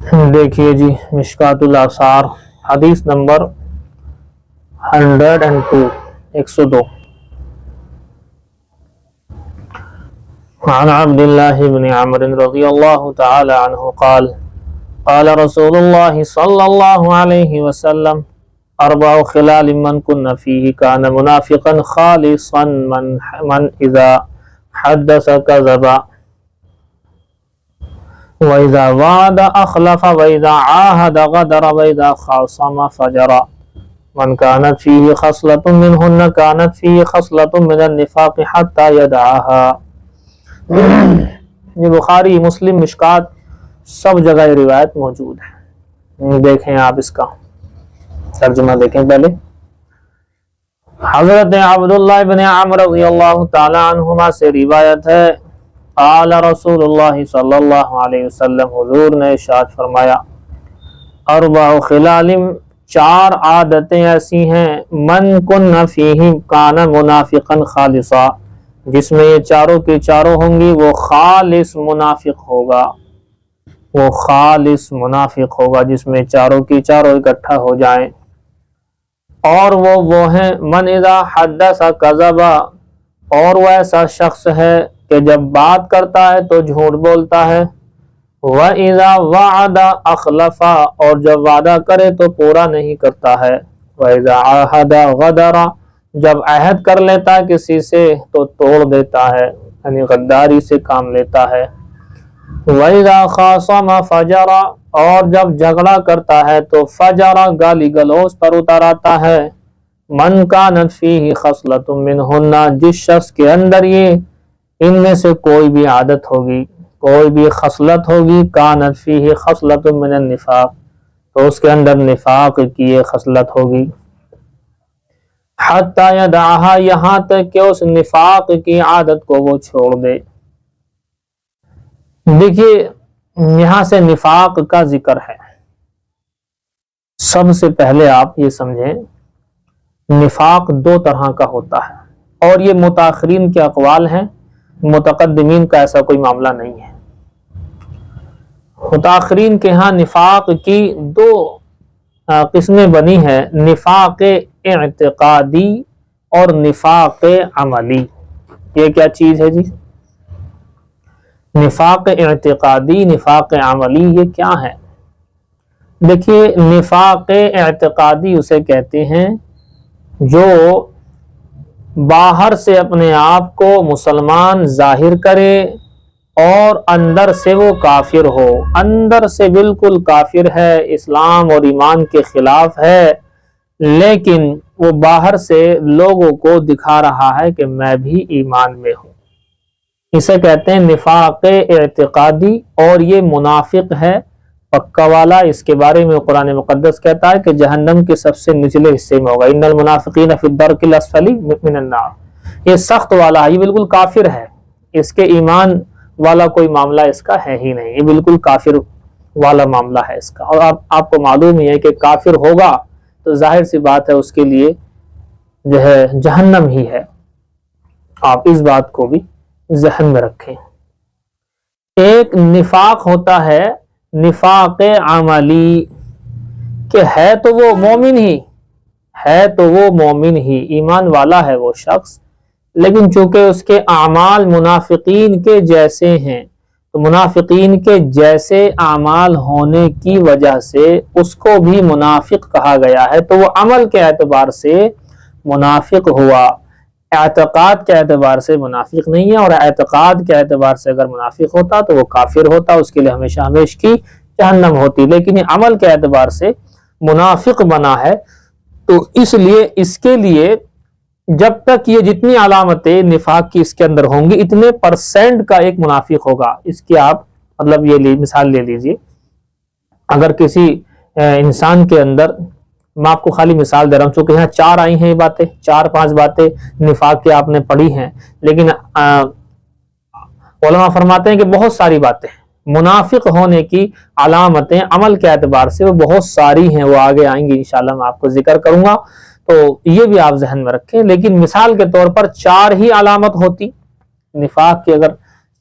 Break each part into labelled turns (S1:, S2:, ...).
S1: دیکھیے جی، مشکات الاثار حدیث نمبر 102 102 عن عبد الله بن عمرو رضي الله تعالى عنه قال قال رسول الله صلى الله عليه وسلم اربع خلال من كن فيه كان منافقا خالصا من اذا حدث كذب وَإِذَا وَعَدَ أَخْلَفَ وَإِذَا عَاهَدَ غَدَرَ وَإِذَا خَاصَمَ فَجَرَ مَنْ كَانَتْ فِيهِ خَصْلَةٌ مِّنْهُنَّ كَانَتْ فِيهِ خَصْلَةٌ مِّنَ النِّفَاقِ حَتَّى يَدْعَاهَا۔ یہ بخاری مسلم مشکات سب جگہ یہ روایت موجود ہے۔ دیکھیں آپ اس کا ترجمہ دیکھیں پہلے۔ حضرت عبداللہ بن عمرو رضی اللہ تعالی عنہما سے روایت ہے، قال رسول اللہ صلی اللہ علیہ وسلم، حضور نے ارشاد فرمایا، اربع خلال، چار عادتیں ایسی ہیں، من کن فیہ کان منافقا خالصا، جس میں یہ چاروں کی چاروں ہوں گی وہ خالص منافق ہوگا، وہ خالص منافق ہوگا جس میں چاروں کی چاروں اکٹھا ہو جائیں۔ اور وہ ہیں من اذا حدث کذب، اور وہ ایسا شخص ہے کہ جب بات کرتا ہے تو جھوٹ بولتا ہے، وَإِذَا وَعَدَ أَخْلَفَ، اور جب وعدہ کرے تو پورا نہیں کرتا ہے، وَإِذَا عَاهَدَ غَدَرَ، جب عہد کر لیتا ہے کسی سے تو توڑ دیتا ہے، یعنی غداری سے کام لیتا ہے، وَإِذَا خَاصَمَ فَجَرَ، اور جب جھگڑا کرتا ہے تو فجر، گالی گلوچ پر اتر آتا ہے، مَنْ كَانَتْ فِيهِ خَصْلَةٌ مِّنْهُنَّ، جس شخص کے اندر یہ ان میں سے کوئی بھی عادت ہوگی، کوئی بھی خصلت ہوگی، کانت فیہ خصلۃ من النفاق، تو اس کے اندر نفاق کی یہ خصلت ہوگی، حتی یدعہا، یہاں تک کہ اس نفاق کی عادت کو وہ چھوڑ دے۔ دیکھیے یہاں سے نفاق کا ذکر ہے۔ سب سے پہلے آپ یہ سمجھیں نفاق دو طرح کا ہوتا ہے، اور یہ متاخرین کے اقوال ہیں، متقدمین کا ایسا کوئی معاملہ نہیں ہے۔ متاخرین کے ہاں نفاق کی دو قسمیں بنی ہیں، نفاق اعتقادی اور نفاق عملی۔ یہ کیا چیز ہے جی؟ نفاق اعتقادی، نفاق عملی، یہ کیا ہے؟ دیکھیے نفاق اعتقادی اسے کہتے ہیں جو باہر سے اپنے آپ کو مسلمان ظاہر کرے اور اندر سے وہ کافر ہو، اندر سے بالکل کافر ہے، اسلام اور ایمان کے خلاف ہے، لیکن وہ باہر سے لوگوں کو دکھا رہا ہے کہ میں بھی ایمان میں ہوں۔ اسے کہتے ہیں نفاق اعتقادی، اور یہ منافق ہے پکا والا۔ اس کے بارے میں قرآن مقدس کہتا ہے کہ جہنم کے سب سے نچلے حصے میں ہوگا، ان المنافقین فی الدرک الاسفل من النار۔ یہ سخت والا ہے، یہ بالکل کافر ہے، اس کے ایمان والا کوئی معاملہ اس کا ہے ہی نہیں، یہ بالکل کافر والا معاملہ ہے اس کا۔ اور آپ کو معلوم ہی ہے کہ کافر ہوگا تو ظاہر سی بات ہے اس کے لیے جو ہے جہنم ہی ہے۔ آپ اس بات کو بھی ذہن میں رکھیں۔ ایک نفاق ہوتا ہے نفاق عملی، کہ ہے تو وہ مومن ہی، ہے تو وہ مومن ہی، ایمان والا ہے وہ شخص، لیکن چونکہ اس کے اعمال منافقین کے جیسے ہیں، تو منافقین کے جیسے اعمال ہونے کی وجہ سے اس کو بھی منافق کہا گیا ہے، تو وہ عمل کے اعتبار سے منافق ہوا، اعتقاد کے اعتبار سے منافق نہیں ہے، اور اعتقاد کے اعتبار سے اگر منافق ہوتا تو وہ کافر ہوتا، اس کے لیے ہمیشہ ہمیش کی جہنم ہوتی، لیکن یہ عمل کے اعتبار سے منافق بنا ہے۔ تو اس لیے اس کے لیے جب تک یہ جتنی علامتیں نفاق کی اس کے اندر ہوں گی اتنے پرسنٹ کا ایک منافق ہوگا۔ اس کی آپ مطلب یہ مثال لے لیجئے، اگر کسی انسان کے اندر، میں آپ کو خالی مثال دے رہا ہوں چونکہ یہاں چار آئی ہیں یہ باتیں، 4-5 باتیں نفاق کی آپ نے پڑھی ہیں، لیکن علماء فرماتے ہیں کہ بہت ساری باتیں منافق ہونے کی علامتیں عمل کے اعتبار سے وہ بہت ساری ہیں، وہ آگے آئیں گی انشاءاللہ، میں آپ کو ذکر کروں گا، تو یہ بھی آپ ذہن میں رکھیں۔ لیکن مثال کے طور پر 4 ہی علامت ہوتی نفاق کی، اگر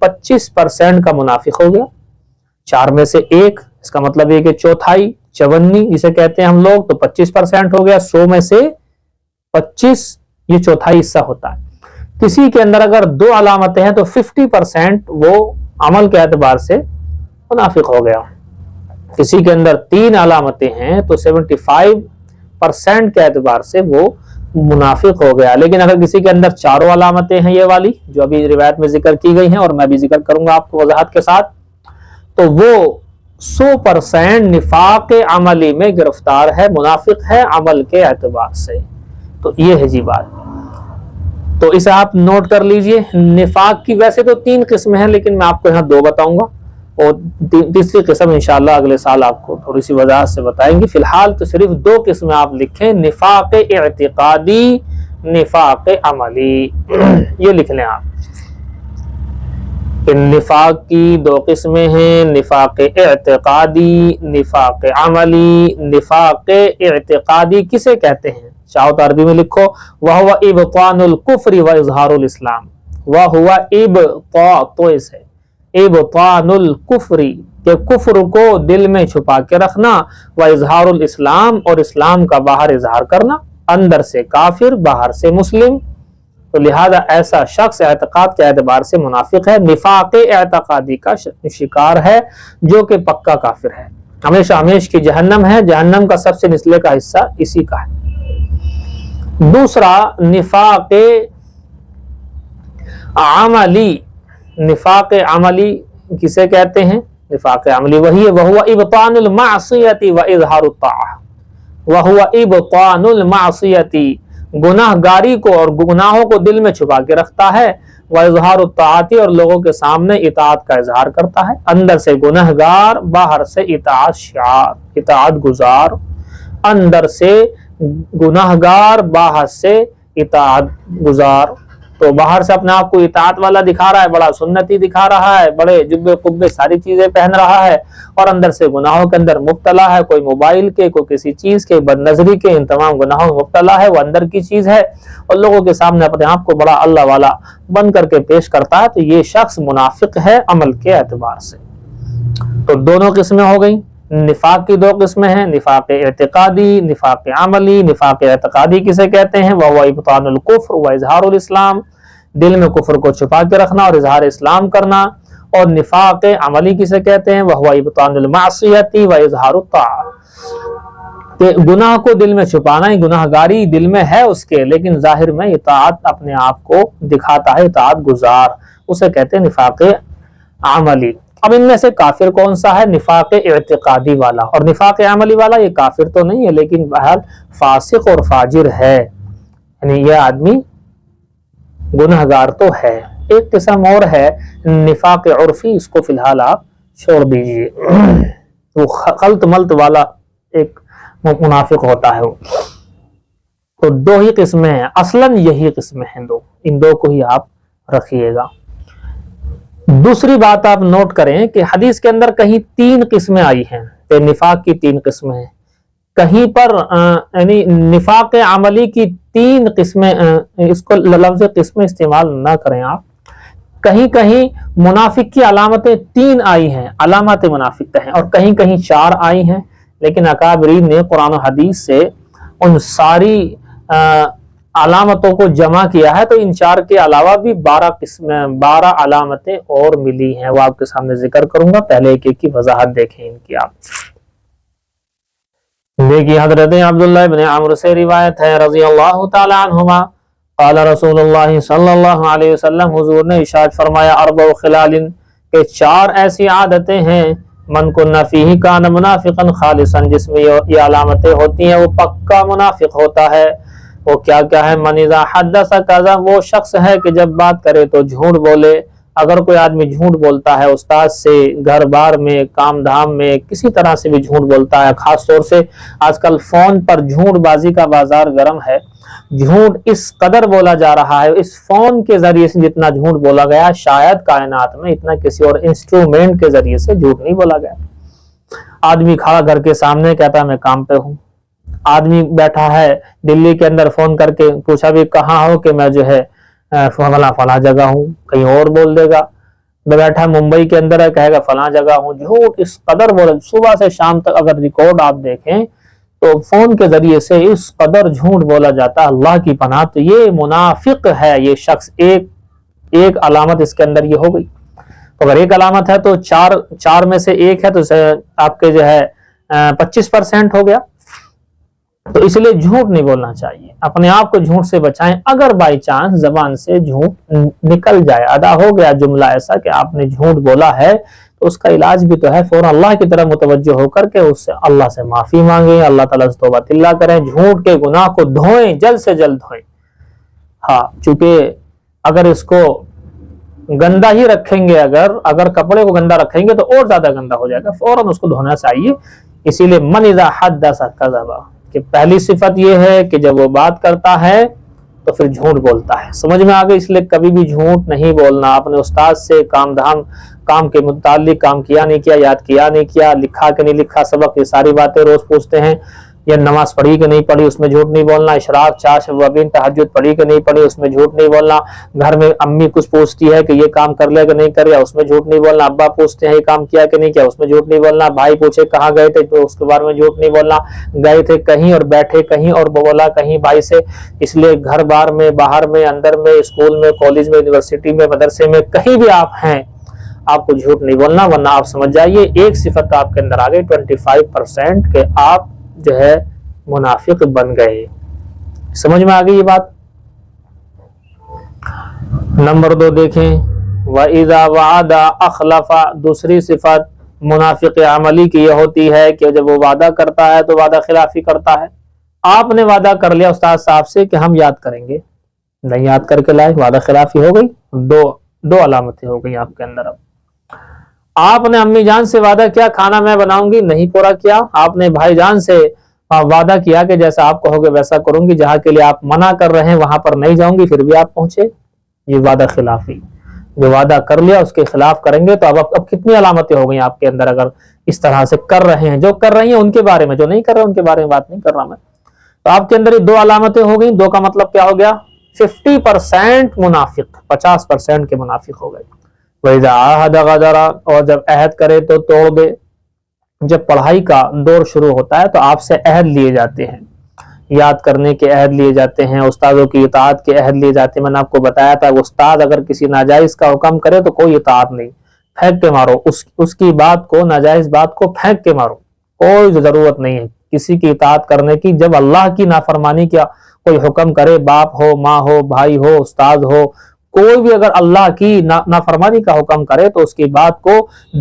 S1: 25% کا منافق ہو گیا. 4 میں سے ایک، اس کا مطلب یہ کہ چوتھائی، 54 جسے کہتے ہیں ہم لوگ، تو 25% ہو گیا. 100 میں سے 25 یہ چوتھائی حصہ ہوتا ہے. کسی کے اندر اگر 2 علامتیں ہیں تو 50% وہ عمل کے اعتبار سے منافق ہو گیا. کسی کے اندر 3 علامتیں ہیں تو 75% کے اعتبار سے وہ منافق ہو گیا. لیکن اگر کسی کے اندر 4 علامتیں ہیں، یہ والی جو ابھی روایت میں ذکر کی گئی ہیں اور میں بھی ذکر کروں گا آپ کو وضاحت کے ساتھ، تو وہ 100% نفاق عملی میں گرفتار ہے، منافق ہے عمل کے اعتبار سے. تو یہ ہے جی بات. تو اسے آپ نوٹ کر لیجئے. نفاق کی ویسے تو 3 قسمیں ہیں، لیکن میں آپ کو یہاں 2 بتاؤں گا، اور تیسری قسم انشاءاللہ اگلے سال آپ کو تھوڑی سی وضاحت سے بتائیں گے. فی الحال تو صرف 2 قسمیں آپ لکھیں، نفاق اعتقادی، نفاق عملی. یہ لکھ لیں آپ کہ نفاق کی 2 قسمیں ہیں، نفاق اعتقادی، نفاق عملی. نفاق اعتقادی کسے کہتے ہیں؟ چاہو تو عربی میں لکھو، وَهُوَ إِبْطَانُ الْكُفْرِ وَإِظْهَارُ الْإِسْلَامِ. وَهُوَ إِبْطَاء سے ابطان الکفری، کہ کفر کو دل میں چھپا کے رکھنا، و اظہار الاسلام، اور اسلام کا باہر اظہار کرنا، اندر سے کافر باہر سے مسلم. تو لہذا ایسا شخص اعتقاد کے اعتبار سے منافق ہے، نفاق اعتقادی کا شکار ہے، جو کہ پکا کافر ہے، ہمیشہ ہمیش کی جہنم ہے، جہنم کا سب سے نچلے کا حصہ اسی کا ہے. دوسرا نفاق عملی. نفاق عملی کسے کہتے ہیں؟ نفاق عملی وہی ہے، وَهُوَ إِبْطَانُ الْمَعْصِيَةِ وَإِظْهَارُ الطَّاعَةِ. وَهُوَ إِبْطَانُ الْمَعْصِيَةِ، گناہ گاری کو اور گناہوں کو دل میں چھپا کے رکھتا ہے، وَإِظْهَارُ الطَّاعَةِ، اور لوگوں کے سامنے اطاعت کا اظہار کرتا ہے. اندر سے گنہگار، باہر سے اطاعت شعار، اطاعت گزار. اندر سے گنہگار، باہر سے اطاعت گزار. تو باہر سے اپنے آپ کو اطاعت والا دکھا رہا ہے، بڑا سنتی دکھا رہا ہے، بڑے جبے قبے ساری چیزیں پہن رہا ہے، اور اندر سے گناہوں کے اندر مبتلا ہے، کوئی موبائل کے، کوئی کسی چیز کے، بد نظری کے، ان تمام گناہوں میں مبتلا ہے. وہ اندر کی چیز ہے اور لوگوں کے سامنے اپنے آپ کو بڑا اللہ والا بن کر کے پیش کرتا ہے. تو یہ شخص منافق ہے عمل کے اعتبار سے. تو دونوں قسمیں ہو گئیں. نفاق کی 2 قسمیں ہیں، نفاق اعتقادی، نفاق عملی. نفاق اعتقادی کسے کہتے ہیں؟ وَهُوَ إِبْطَانُ الْكُفْرِ وَإِظْهَارُ الْإِسْلَامِ، دل میں کفر کو چھپا کے رکھنا اور اظہار اسلام کرنا. اور نفاق عملی کسے کہتے ہیں؟ وَهُوَ إِبْطَانُ الْمَعْصِيَةِ وَإِظْهَارُ الطَّاعَةِ، کہ گناہ کو دل میں چھپانا، گناہ گاری دل میں ہے اس کے، لیکن ظاہر میں اطاعت اپنے آپ کو دکھاتا ہے، اطاعت گزار، اسے کہتے ہیں نفاق عملی. اب ان میں سے کافر کون سا ہے؟ نفاق اعتقادی والا. اور نفاق عملی والا یہ کافر تو نہیں ہے، لیکن بہرحال فاسق اور فاجر ہے، یعنی یہ آدمی گنہگار تو ہے. ایک قسم اور ہے نفاق عرفی، اس کو فی الحال آپ چھوڑ دیجئے، وہ خلط ملط والا ایک منافق ہوتا ہے وہ. تو 2 ہی قسمیں ہیں، اصلاً یہی قسمیں ہیں 2، ان 2 کو ہی آپ رکھیے گا. دوسری بات آپ نوٹ کریں کہ حدیث کے اندر کہیں 3 قسمیں آئی ہیں، کہ نفاق کی 3 قسمیں ہیں. کہیں پر یعنی نفاق عملی کی 3 قسمیں، اس کو لفظ قسمیں استعمال نہ کریں آپ. کہیں کہیں منافق کی علامتیں 3 آئی ہیں، علامات منافق ہیں، اور کہیں کہیں 4 آئی ہیں. لیکن اکابرین نے قرآن و حدیث سے ان ساری علامتوں کو جمع کیا ہے، تو ان 4 کے علاوہ بھی 12 علامتیں اور ملی ہیں، وہ آپ کے سامنے ذکر کروں گا. پہلے ایک ایک کی وضاحت دیکھیں ان کی. آپ دیکھیے حضرت عبداللہ بن عمرو سے روایت ہے رضی اللہ تعالی عنہما، قال رسول اللہ صلی اللہ علیہ وسلم، حضور نے ارشاد فرمایا، 4 خلال، کہ 4 ایسی عادتیں ہیں، من کن فیہ کان منافقا خالصا، جس میں یہ علامتیں ہوتی ہیں وہ پکا منافق ہوتا ہے. وہ کیا کیا ہے؟ من اذا حدث کذب، وہ شخص ہے کہ جب بات کرے تو جھوٹ بولے. اگر کوئی آدمی جھوٹ بولتا ہے، استاد سے، گھر بار میں، کام دھام میں، کسی طرح سے بھی جھوٹ بولتا ہے، خاص طور سے آج کل فون پر جھوٹ بازی کا بازار گرم ہے. جھوٹ اس قدر بولا جا رہا ہے، اس فون کے ذریعے سے جتنا جھوٹ بولا گیا، شاید کائنات میں اتنا کسی اور انسٹرومنٹ کے ذریعے سے جھوٹ نہیں بولا گیا. آدمی کھڑا گھر کے سامنے کہتا ہے میں کام پہ ہوں. آدمی بیٹھا ہے دلی کے اندر، فون کر کے پوچھا بھی کہاں ہو، کہ میں جو ہے فلاں جگہ ہوں، کہیں اور بول دے گا، میں بیٹھا ممبئی کے اندر ہے کہے گا فلاں جگہ ہوں. جھوٹ اس قدر بول، صبح سے شام تک اگر ریکارڈ آپ دیکھیں تو فون کے ذریعے سے اس قدر جھوٹ بولا جاتا ہے، اللہ کی پناہ. تو یہ منافق ہے یہ شخص. ایک علامت اس کے اندر یہ ہو گئی. تو اگر ایک علامت ہے تو چار میں سے ایک ہے تو آپ کے جو ہے 25% ہو گیا. تو اس لیے جھوٹ نہیں بولنا چاہیے، اپنے آپ کو جھوٹ سے بچائیں. اگر بائی چانس زبان سے جھوٹ نکل جائے، ادا ہو گیا جملہ ایسا کہ آپ نے جھوٹ بولا ہے، تو اس کا علاج بھی تو ہے، فوراً اللہ کی طرف متوجہ ہو کر کے اس سے اللہ سے معافی مانگیں، اللہ تعالیٰ سے توبہ اللہ کریں، جھوٹ کے گناہ کو دھوئیں، جلد سے جلد دھوئیں. ہاں، چونکہ اگر اس کو گندا ہی رکھیں گے، اگر کپڑے کو گندا رکھیں گے تو اور زیادہ گندا ہو جائے گا، فوراً اس کو دھونا چاہیے. اسی لیے من اذا حدث کذب، کہ پہلی صفت یہ ہے کہ جب وہ بات کرتا ہے تو پھر جھوٹ بولتا ہے. سمجھ میں آگے؟ اس لیے کبھی بھی جھوٹ نہیں بولنا. اپنے استاد سے کام کے متعلق، کام کیا نہیں کیا، یاد کیا نہیں کیا، لکھا کہ نہیں لکھا سبق، یہ ساری باتیں روز پوچھتے ہیں. یا نماز پڑھی کہ نہیں پڑھی، اس میں جھوٹ نہیں بولنا. اشراق، چاش، وابین، تہجد پڑھی کہ نہیں پڑھی، اس میں جھوٹ نہیں بولنا. گھر میں امی کچھ پوچھتی ہے کہ یہ کام کر لیا کہ نہیں کر لیا، اس میں جھوٹ نہیں بولنا. ابا پوچھتے ہیں یہ کام کیا کہ نہیں کیا، اس میں جھوٹ نہیں بولنا. بھائی پوچھے کہاں گئے تھے تو اس کے بارے میں جھوٹ نہیں بولنا. گئے تھے کہیں اور بیٹھے کہیں اور بولا کہیں بھائی سے. اس لیے گھر بار میں، باہر میں، اندر میں، اسکول میں، کالج میں، یونیورسٹی میں، مدرسے میں، کہیں بھی آپ ہیں، آپ کو جھوٹ نہیں بولنا، ورنہ آپ سمجھ جائیے ایک صفت آپ کے اندر آ گئی 25% کہ آپ جو ہے منافق بن گئے. سمجھ میں آ گئی یہ بات؟ نمبر 2 دیکھیں، وَإِذَا وَعَدَ أَخْلَفَ. دوسری صفت منافق عملی کی یہ ہوتی ہے کہ جب وہ وعدہ کرتا ہے تو وعدہ خلافی کرتا ہے. آپ نے وعدہ کر لیا استاد صاحب سے کہ ہم یاد کریں گے، نہیں یاد کر کے لائے، وعدہ خلافی ہو گئی. دو علامتیں ہو گئی آپ کے اندر. اب آپ نے امی جان سے وعدہ کیا کھانا میں بناؤں گی، نہیں پورا کیا. آپ نے بھائی جان سے وعدہ کیا کہ جیسا آپ کہو گے ویسا کروں گی، جہاں کے لیے آپ منع کر رہے ہیں وہاں پر نہیں جاؤں گی، پھر بھی آپ پہنچے. یہ وعدہ خلافی. جو وعدہ کر لیا اس کے خلاف کریں گے. تو اب کتنی علامتیں ہو گئی آپ کے اندر اگر اس طرح سے کر رہے ہیں. جو کر رہی ہیں ان کے بارے میں، جو نہیں کر رہے ان کے بارے میں بات نہیں کر رہا میں. تو آپ کے اندر یہ 2 علامتیں ہو گئی. 2 کا مطلب کیا ہو گیا؟ 50% منافق، 50% کے منافق ہو گئے. وَإِذَا عَاهَدَ غَدَرَ. اور جب عہد کرے تو توڑ دے. جب پڑھائی کا دور شروع ہوتا ہے تو آپ سے عہد لیے جاتے ہیں، یاد کرنے کے عہد لیے جاتے ہیں، استادوں کی اطاعت کے عہد لیے جاتے ہیں. میں نے آپ کو بتایا تھا استاد اگر کسی ناجائز کا حکم کرے تو کوئی اطاعت نہیں، پھینک کے مارو اس کی بات کو، ناجائز بات کو پھینک کے مارو. کوئی ضرورت نہیں ہے کسی کی اطاعت کرنے کی. جب اللہ کی نافرمانی کا کوئی حکم کرے، باپ ہو، ماں ہو، بھائی ہو، استاد ہو، کوئی بھی اگر اللہ کی نافرمانی کا حکم کرے تو اس کی بات کو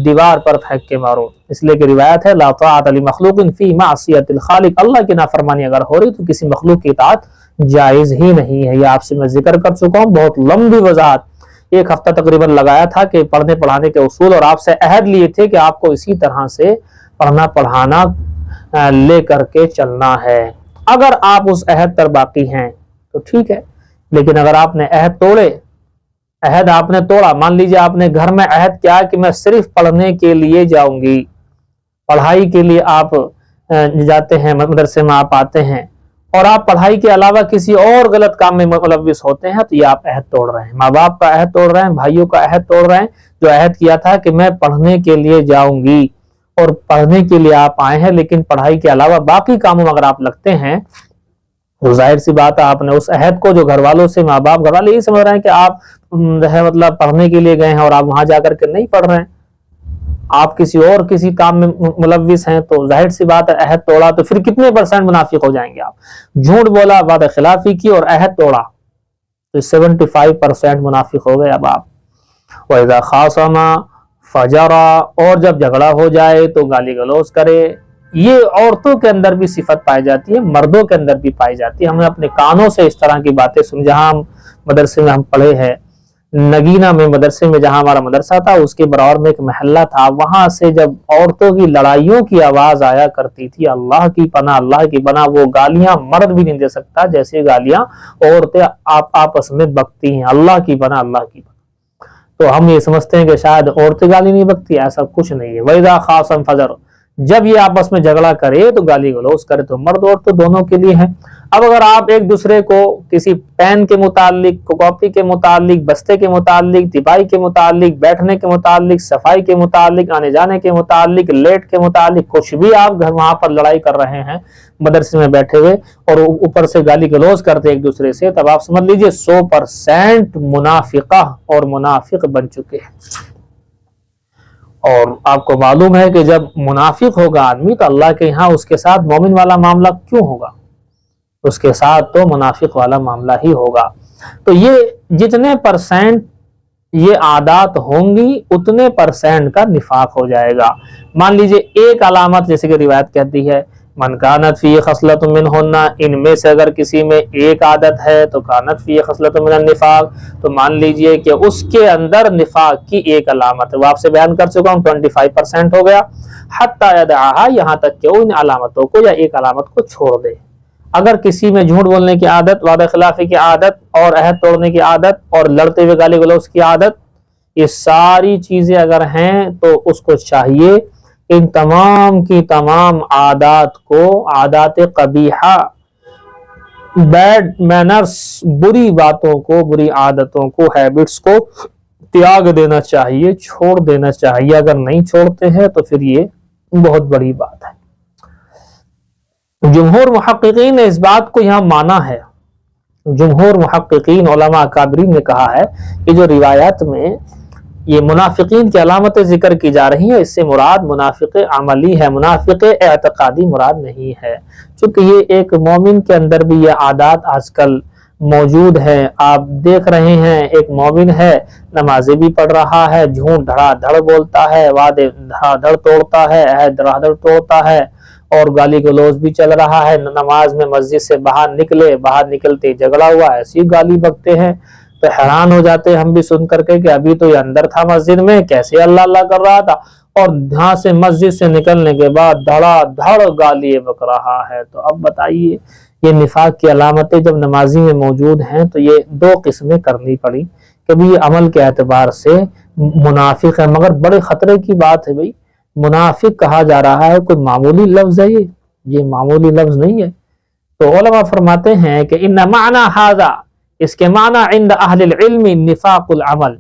S1: دیوار پر پھینک کے مارو. اس لیے کہ روایت ہے لا طاعت لمخلوق فی معصیت الخالق. اللہ کی نافرمانی اگر ہو رہی تو کسی مخلوق کی اطاعت جائز ہی نہیں ہے. یہ آپ سے میں ذکر کر چکا ہوں، بہت لمبی وضاحت. 1 ہفتہ تقریباً لگایا تھا کہ پڑھنے پڑھانے کے اصول، اور آپ سے عہد لیے تھے کہ آپ کو اسی طرح سے پڑھنا پڑھانا لے کر کے چلنا ہے. اگر آپ اس عہد پر باقی ہیں تو ٹھیک ہے، لیکن اگر آپ نے عہد توڑے، عہد آپ نے توڑا، مان لیجیے آپ نے گھر میں عہد کیا کہ میں صرف پڑھنے کے لیے جاؤں گی، پڑھائی کے لیے آپ جاتے ہیں، مدرسے میں آپ آتے ہیں، اور آپ پڑھائی کے علاوہ کسی اور غلط کام میں ملوث ہوتے ہیں، تو یہ آپ عہد توڑ رہے ہیں. ماں باپ کا عہد توڑ رہے ہیں، بھائیوں کا عہد توڑ رہے ہیں. جو عہد کیا تھا کہ میں پڑھنے کے لیے جاؤں گی، اور پڑھنے کے لیے آپ آئے ہیں، لیکن پڑھائی کے علاوہ باقی کاموں میں اگر آپ لگتے ہیں تو ظاہر سی بات ہے آپ نے اس عہد کو، جو گھر والوں سے، ماں باپ، گھر والے یہی سمجھ رہے ہیں کہ آپ مطلب پڑھنے کے لیے گئے ہیں اور آپ وہاں جا کر کے نہیں پڑھ رہے ہیں، آپ کسی کام میں ملوث ہیں، تو ظاہر سی بات ہے عہد توڑا تو پھر کتنے % منافق ہو جائیں گے آپ. جھوٹ بولا، وعدہ خلافی کی اور عہد توڑا تو 75% منافق ہو گئے اب آپ. وَإِذَا خَاصَمَ فَجَرَ. اور جب جھگڑا ہو جائے تو گالی گلوز کرے. یہ عورتوں کے اندر بھی صفت پائی جاتی ہے، مردوں کے اندر بھی پائی جاتی ہے. ہم نے اپنے کانوں سے اس طرح کی باتیں سن. جہاں ہم مدرسے میں ہم پڑھے ہیں، نگینہ میں مدرسے میں، جہاں ہمارا مدرسہ تھا اس کے برابر میں ایک محلہ تھا، وہاں سے جب عورتوں کی لڑائیوں کی آواز آیا کرتی تھی، اللہ کی پناہ، اللہ کی پناہ، وہ گالیاں مرد بھی نہیں دے سکتا جیسے گالیاں عورتیں آپس میں بکتی ہیں. اللہ کی پناہ، اللہ کی پناہ. تو ہم یہ سمجھتے ہیں کہ شاید عورتیں گالی نہیں بکتی، ایسا کچھ نہیں ہے. وَإِذَا خَاصَمَ فَجَرَ. جب یہ آپس میں جھگڑا کرے تو گالی گلوز کرے، تو مرد عورت دونوں کے لیے ہیں. اب اگر آپ ایک دوسرے کو کسی پین کے متعلق، کاپی کے متعلق، بستے کے متعلق، تپائی کے متعلق، بیٹھنے کے متعلق، صفائی کے متعلق، آنے جانے کے متعلق، لیٹ کے متعلق کچھ بھی آپ گھر وہاں پر لڑائی کر رہے ہیں مدرسے میں بیٹھے ہوئے اور اوپر سے گالی گلوز کرتے ایک دوسرے سے، تب آپ سمجھ لیجئے 100% منافقہ اور منافق بن چکے ہیں۔ اور آپ کو معلوم ہے کہ جب منافق ہوگا آدمی تو اللہ کے یہاں اس کے ساتھ مومن والا معاملہ کیوں ہوگا؟ اس کے ساتھ تو منافق والا معاملہ ہی ہوگا۔ تو یہ جتنے پرسنٹ یہ عادات ہوں گی اتنے پرسنٹ کا نفاق ہو جائے گا۔ مان لیجئے ایک علامت، جیسے کہ روایت کہتی ہے من کانت فی خصلۃ منہن، ان میں سے اگر کسی میں ایک عادت ہے تو کانت فی خصلۃ من النفاق، تو مان لیجئے کہ اس کے اندر نفاق کی ایک علامت ہے، وہ آپ سے بیان کر چکا ہوں 25% ہو گیا، حتی یدعہا، یہاں تک کہ ان علامتوں کو یا ایک علامت کو چھوڑ دے۔ اگر کسی میں جھوٹ بولنے کی عادت، وعدہ خلافی کی عادت اور عہد توڑنے کی عادت اور لڑتے ہوئے گالی گلوز کی عادت، یہ ساری چیزیں اگر ہیں تو اس کو چاہیے ان تمام کی تمام عادات کو، عادات قبیحہ، بیڈ مینرز، بری باتوں کو، بری عادتوں کو، ہیبٹس کو تیاگ دینا چاہیے، چھوڑ دینا چاہیے۔ اگر نہیں چھوڑتے ہیں تو پھر یہ بہت بڑی بات ہے۔ جمہور محققین نے اس بات کو یہاں مانا ہے، جمہور محققین علماء اکابرین نے کہا ہے کہ جو روایات میں یہ منافقین کی علامتیں ذکر کی جا رہی ہیں، اس سے مراد منافق عملی ہے، منافق اعتقادی مراد نہیں ہے، چونکہ یہ ایک مومن کے اندر بھی یہ عادات آج کل موجود ہیں۔ آپ دیکھ رہے ہیں ایک مومن ہے، نمازیں بھی پڑھ رہا ہے، جھوٹ دھڑا دھڑ بولتا ہے، وعدے دھڑا دھڑ توڑتا ہے، عہد دھڑا دھڑ توڑتا ہے اور گالی گلوز بھی چل رہا ہے، نماز میں مسجد سے باہر نکلے، باہر نکلتے جھگڑا ہوا، ایسی گالی بکتے ہیں تو حیران ہو جاتے ہم بھی سن کر کے کہ ابھی تو یہ اندر تھا مسجد میں، کیسے اللہ اللہ کر رہا تھا، اور یہاں سے مسجد سے نکلنے کے بعد دھڑا دھڑ گالی بک رہا ہے۔ تو اب بتائیے یہ نفاق کی علامتیں جب نمازی میں موجود ہیں تو یہ دو قسمیں کرنی پڑی، کبھی یہ عمل کے اعتبار سے منافق ہے، مگر بڑے خطرے کی بات ہے بھائی، منافق کہا جا رہا ہے، کوئی معمولی لفظ ہے یہ معمولی لفظ نہیں ہے۔ تو علماء فرماتے ہیں کہ ان معنی ھذا، اس کے معنی عند اہل العلم نفاق العمل،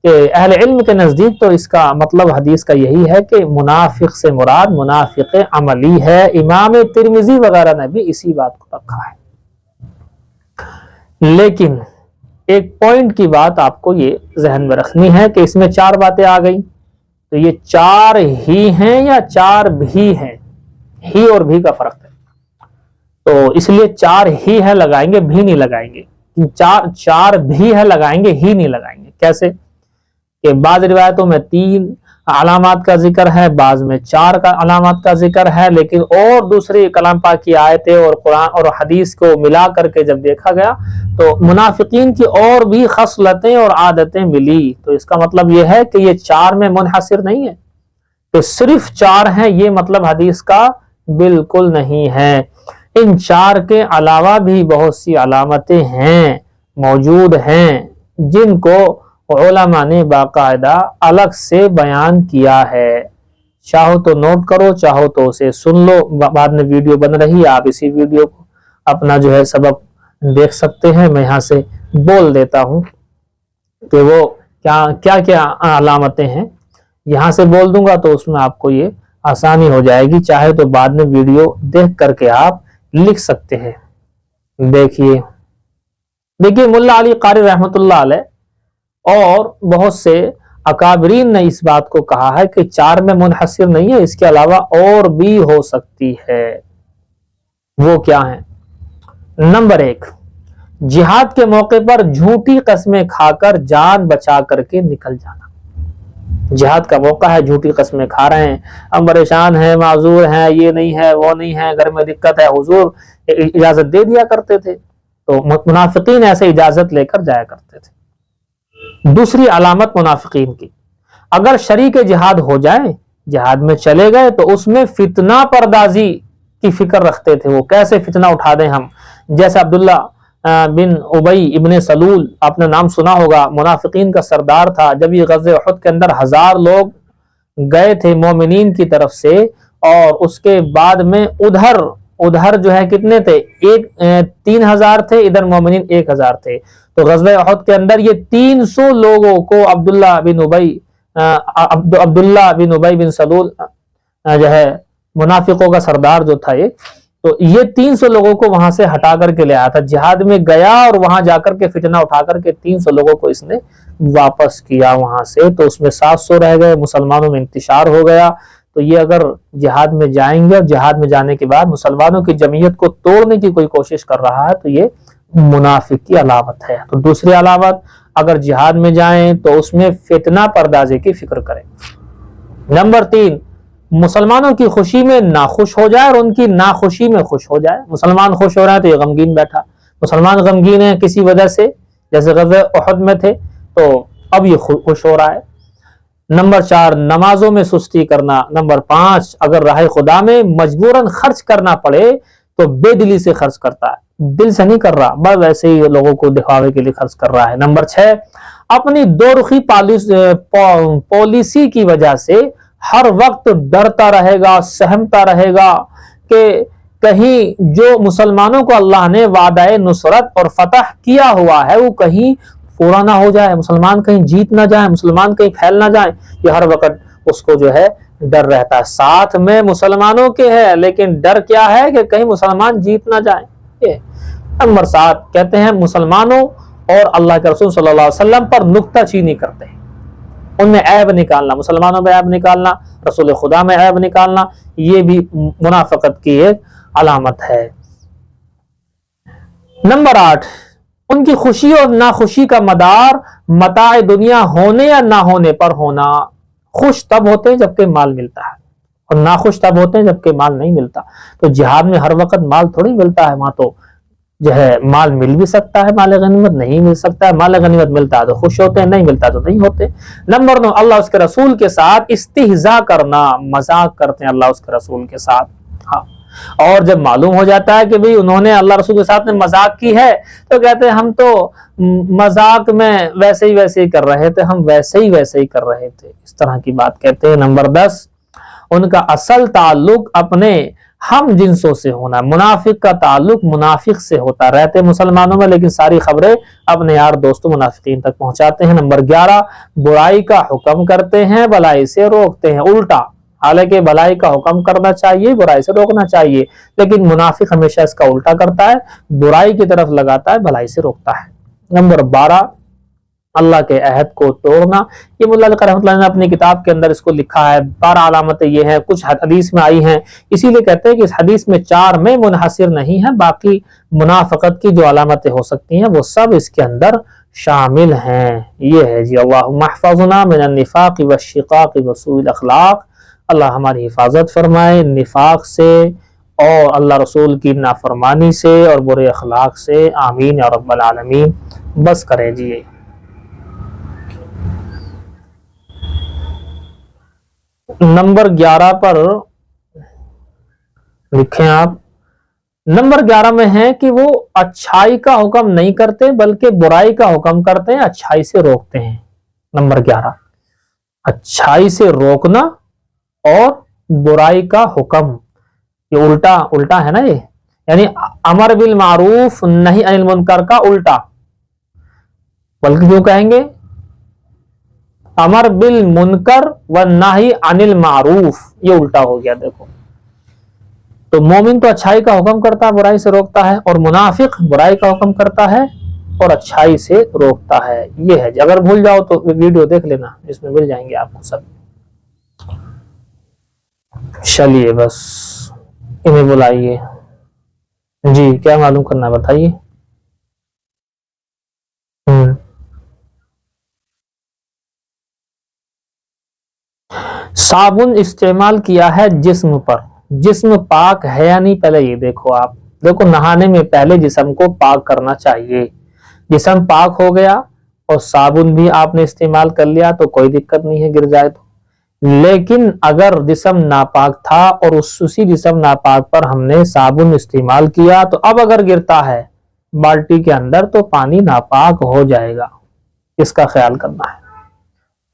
S1: کہ اہل علم کے نزدیک تو اس کا مطلب حدیث کا یہی ہے کہ منافق سے مراد منافق عملی ہے۔ امام ترمذی وغیرہ نے بھی اسی بات کو رکھا ہے۔ لیکن ایک پوائنٹ کی بات آپ کو یہ ذہن میں رکھنی ہے کہ اس میں 4 باتیں آ گئی، تو یہ 4 ہی ہیں یا 4 بھی ہیں؟ ہی اور بھی کا فرق ہے، تو اس لیے 4 ہی ہے لگائیں گے، بھی نہیں لگائیں گے، 4 بھی ہے لگائیں گے، ہی نہیں لگائیں گے۔ کیسے کہ بعض روایتوں میں 3 علامات کا ذکر ہے، بعض میں 4 کا علامات کا ذکر ہے، لیکن اور دوسری کلام پاک کی آیتیں اور قرآن اور حدیث کو ملا کر کے جب دیکھا گیا تو منافقین کی اور بھی خصلتیں اور عادتیں ملی۔ تو اس کا مطلب یہ ہے کہ یہ 4 میں منحصر نہیں ہے، تو صرف 4 ہیں یہ مطلب حدیث کا بالکل نہیں ہے۔ ان 4 کے علاوہ بھی بہت سی علامتیں ہیں، موجود ہیں، جن کو علماء نے باقاعدہ الگ سے بیان کیا ہے۔ چاہو تو نوٹ کرو، چاہو تو اسے سن لو، بعد میں ویڈیو بن رہی ہے، آپ اسی ویڈیو کو اپنا جو ہے سبق دیکھ سکتے ہیں۔ میں یہاں سے بول دیتا ہوں کہ وہ کیا کیا علامتیں ہیں، یہاں سے بول دوں گا تو اس میں آپ کو یہ آسانی ہو جائے گی، چاہے تو بعد میں ویڈیو دیکھ کر کے آپ لکھ سکتے ہیں۔ دیکھیے ملا علی قاری رحمۃ اللہ علیہ اور بہت سے اکابرین نے اس بات کو کہا ہے کہ 4 میں منحصر نہیں ہے، اس کے علاوہ اور بھی ہو سکتی ہے۔ وہ کیا ہیں؟ نمبر 1، جہاد کے موقع پر جھوٹی قسمیں کھا کر جان بچا کر کے نکل جانا۔ جہاد کا موقع ہے، جھوٹی قسمیں کھا رہے ہیں، ہم پریشان ہیں، معذور ہیں، یہ نہیں ہے، وہ نہیں ہے، گھر میں دقت ہے، حضور اجازت دے دیا کرتے تھے، تو منافقین ایسے اجازت لے کر جایا کرتے تھے۔ دوسری علامت منافقین کی، اگر شریک جہاد ہو جائے، جہاد میں چلے گئے تو اس میں فتنہ پردازی کی فکر رکھتے تھے، وہ کیسے فتنہ اٹھا دیں ہم، جیسے عبداللہ بن ابی ابن سلول، آپ نے نام سنا ہوگا، منافقین کا سردار تھا۔ جب یہ غزوہ احد کے اندر 1000 لوگ گئے تھے مومنین کی طرف سے، اور اس کے بعد میں ادھر ادھر جو ہے کتنے تھے؟ 3000 تھے، ادھر مومنین 1000 تھے. تو غزوہ احد کے اندر یہ 300 لوگوں کو عبداللہ بن ابی بن سلول جو ہے منافقوں کا سردار جو تھا یہ، تو یہ 300 لوگوں کو وہاں سے ہٹا کر کے لے آیا تھا. جہاد میں گیا اور وہاں جا کر کے فتنہ اٹھا کر کے 300 لوگوں کو اس نے واپس کیا وہاں سے. تو اس میں 700 رہ گئے، مسلمانوں میں انتشار ہو گیا. تو یہ اگر جہاد میں جائیں گے اور جہاد میں جانے کے بعد مسلمانوں کی جمعیت کو توڑنے کی کوئی کوشش کر رہا ہے تو یہ منافق کی علامت ہے. تو دوسری علامت، اگر جہاد میں جائیں تو اس میں فتنہ پردازی کی فکر کریں. نمبر 3، مسلمانوں کی خوشی میں ناخوش ہو جائے اور ان کی ناخوشی میں خوش ہو جائے. مسلمان خوش ہو رہا ہے تو یہ غمگین بیٹھا، مسلمان غمگین ہے کسی وجہ سے، جیسے غزوہ احد میں تھے تو اب یہ خوش ہو رہا ہے. نمبر 4، نمازوں میں سستی کرنا. نمبر 5، اگر راہ خدا میں مجبوراً خرچ کرنا پڑے تو بے دلی سے خرچ کرتا ہے، دل سے نہیں کر رہا، بس ویسے ہی لوگوں کو دکھاوے کے لیے خرچ کر رہا ہے. نمبر 6، اپنی دو رخی پالیسی کی وجہ سے ہر وقت ڈرتا رہے گا، سہمتا رہے گا کہ کہیں جو مسلمانوں کو اللہ نے وعدہ نصرت اور فتح کیا ہوا ہے وہ کہیں پورا نہ ہو جائے، مسلمان کہیں جیت نہ جائیں، مسلمان کہیں پھیل نہ جائیں. یہ ہر وقت اس کو جو ہے ڈر رہتا ہے. ساتھ میں مسلمانوں کے ہے لیکن ڈر کیا ہے کہ کہیں مسلمان جیت نہ جائیں. نمبر 7، کہتے ہیں مسلمانوں اور اللہ کے رسول صلی اللہ علیہ وسلم پر نکتہ چینی کرتے ہیں، ان میں عیب نکالنا، مسلمانوں میں عیب نکالنا، رسول خدا میں عیب نکالنا، یہ بھی منافقت کی ایک علامت ہے. نمبر 8، ان کی خوشی اور ناخوشی کا مدار متاع دنیا ہونے یا نہ ہونے پر ہونا. خوش تب ہوتے ہیں جبکہ مال ملتا ہے اور ناخوش تب ہوتے ہیں جبکہ مال نہیں ملتا. تو جہاد میں ہر وقت مال تھوڑی ملتا ہے، وہاں تو جو ہے مال مل بھی سکتا ہے، مال غنیمت نہیں مل سکتا ہے. مال غنیمت ملتا ہے تو خوش ہوتے ہیں، نہیں ملتا تو نہیں ہوتے. نمبر 9، اللہ اس کے رسول کے ساتھ استہزاء کرنا، مذاق کرتے ہیں اللہ اس کے رسول کے ساتھ. ہاں، اور جب معلوم ہو جاتا ہے کہ بھئی انہوں نے اللہ رسول کے ساتھ مذاق کی ہے تو کہتے ہیں ہم تو مذاق میں ویسے ہی کر رہے تھے، ہم ویسے ہی کر رہے تھے، اس طرح کی بات کہتے ہیں. نمبر 10، ان کا اصل تعلق اپنے ہم جنسوں سے ہونا. منافق کا تعلق منافق سے ہوتا، رہتے مسلمانوں میں لیکن ساری خبریں اپنے یار دوستوں منافقین تک پہنچاتے ہیں. نمبر 11، برائی کا حکم کرتے ہیں، بھلائی سے روکتے ہیں. الٹا، حالانکہ بھلائی کا حکم کرنا چاہیے، برائی سے روکنا چاہیے، لیکن منافق ہمیشہ اس کا الٹا کرتا ہے، برائی کی طرف لگاتا ہے، بھلائی سے روکتا ہے. نمبر 12، اللہ کے عہد کو توڑنا. یہ مولا علی رحمۃ اللہ نے اپنی کتاب کے اندر اس کو لکھا ہے. 12 علامتیں یہ ہیں، کچھ حدیث میں آئی ہیں، اسی لیے کہتے ہیں کہ اس حدیث میں 4 میں منحصر نہیں ہے، باقی منافقت کی جو علامتیں ہو سکتی ہیں وہ سب اس کے اندر شامل ہیں. یہ ہے جی، اللہم احفظنا من النفاق والشقاق وسوء الاخلاق. اللہ ہماری حفاظت فرمائے نفاق سے اور اللہ رسول کی نافرمانی سے اور برے اخلاق سے. آمین یا رب العالمین. بس کریں جی. نمبر 11 پر لکھیں آپ. نمبر 11 میں ہے کہ وہ اچھائی کا حکم نہیں کرتے بلکہ برائی کا حکم کرتے ہیں، اچھائی سے روکتے ہیں. نمبر 11، اچھائی سے روکنا اور برائی کا حکم. یہ الٹا ہے نا، یہ یعنی امر بالمعروف نہی عن المنکر کا الٹا، بلکہ کیوں کہیں گے امر بالمنکر والنہی عن المعروف، یہ الٹا ہو گیا. دیکھو تو مومن تو اچھائی کا حکم کرتا ہے، برائی سے روکتا ہے، اور منافق برائی کا حکم کرتا ہے اور اچھائی سے روکتا ہے. یہ ہے. اگر بھول جاؤ تو ویڈیو دیکھ لینا، اس میں مل جائیں گے آپ کو سب. چلیے بس انہیں بلائیے. جی کیا معلوم کرنا بتائیے. صابن استعمال کیا ہے جسم پر، جسم پاک ہے یا نہیں؟ پہلے یہ دیکھو آپ. دیکھو نہانے میں پہلے جسم کو پاک کرنا چاہیے. جسم پاک ہو گیا اور صابن بھی آپ نے استعمال کر لیا تو کوئی دقت نہیں ہے گر جائے تو. لیکن اگر جسم ناپاک تھا اور اسی جسم ناپاک پر ہم نے صابن استعمال کیا تو اب اگر گرتا ہے بالٹی کے اندر تو پانی ناپاک ہو جائے گا. اس کا خیال کرنا ہے.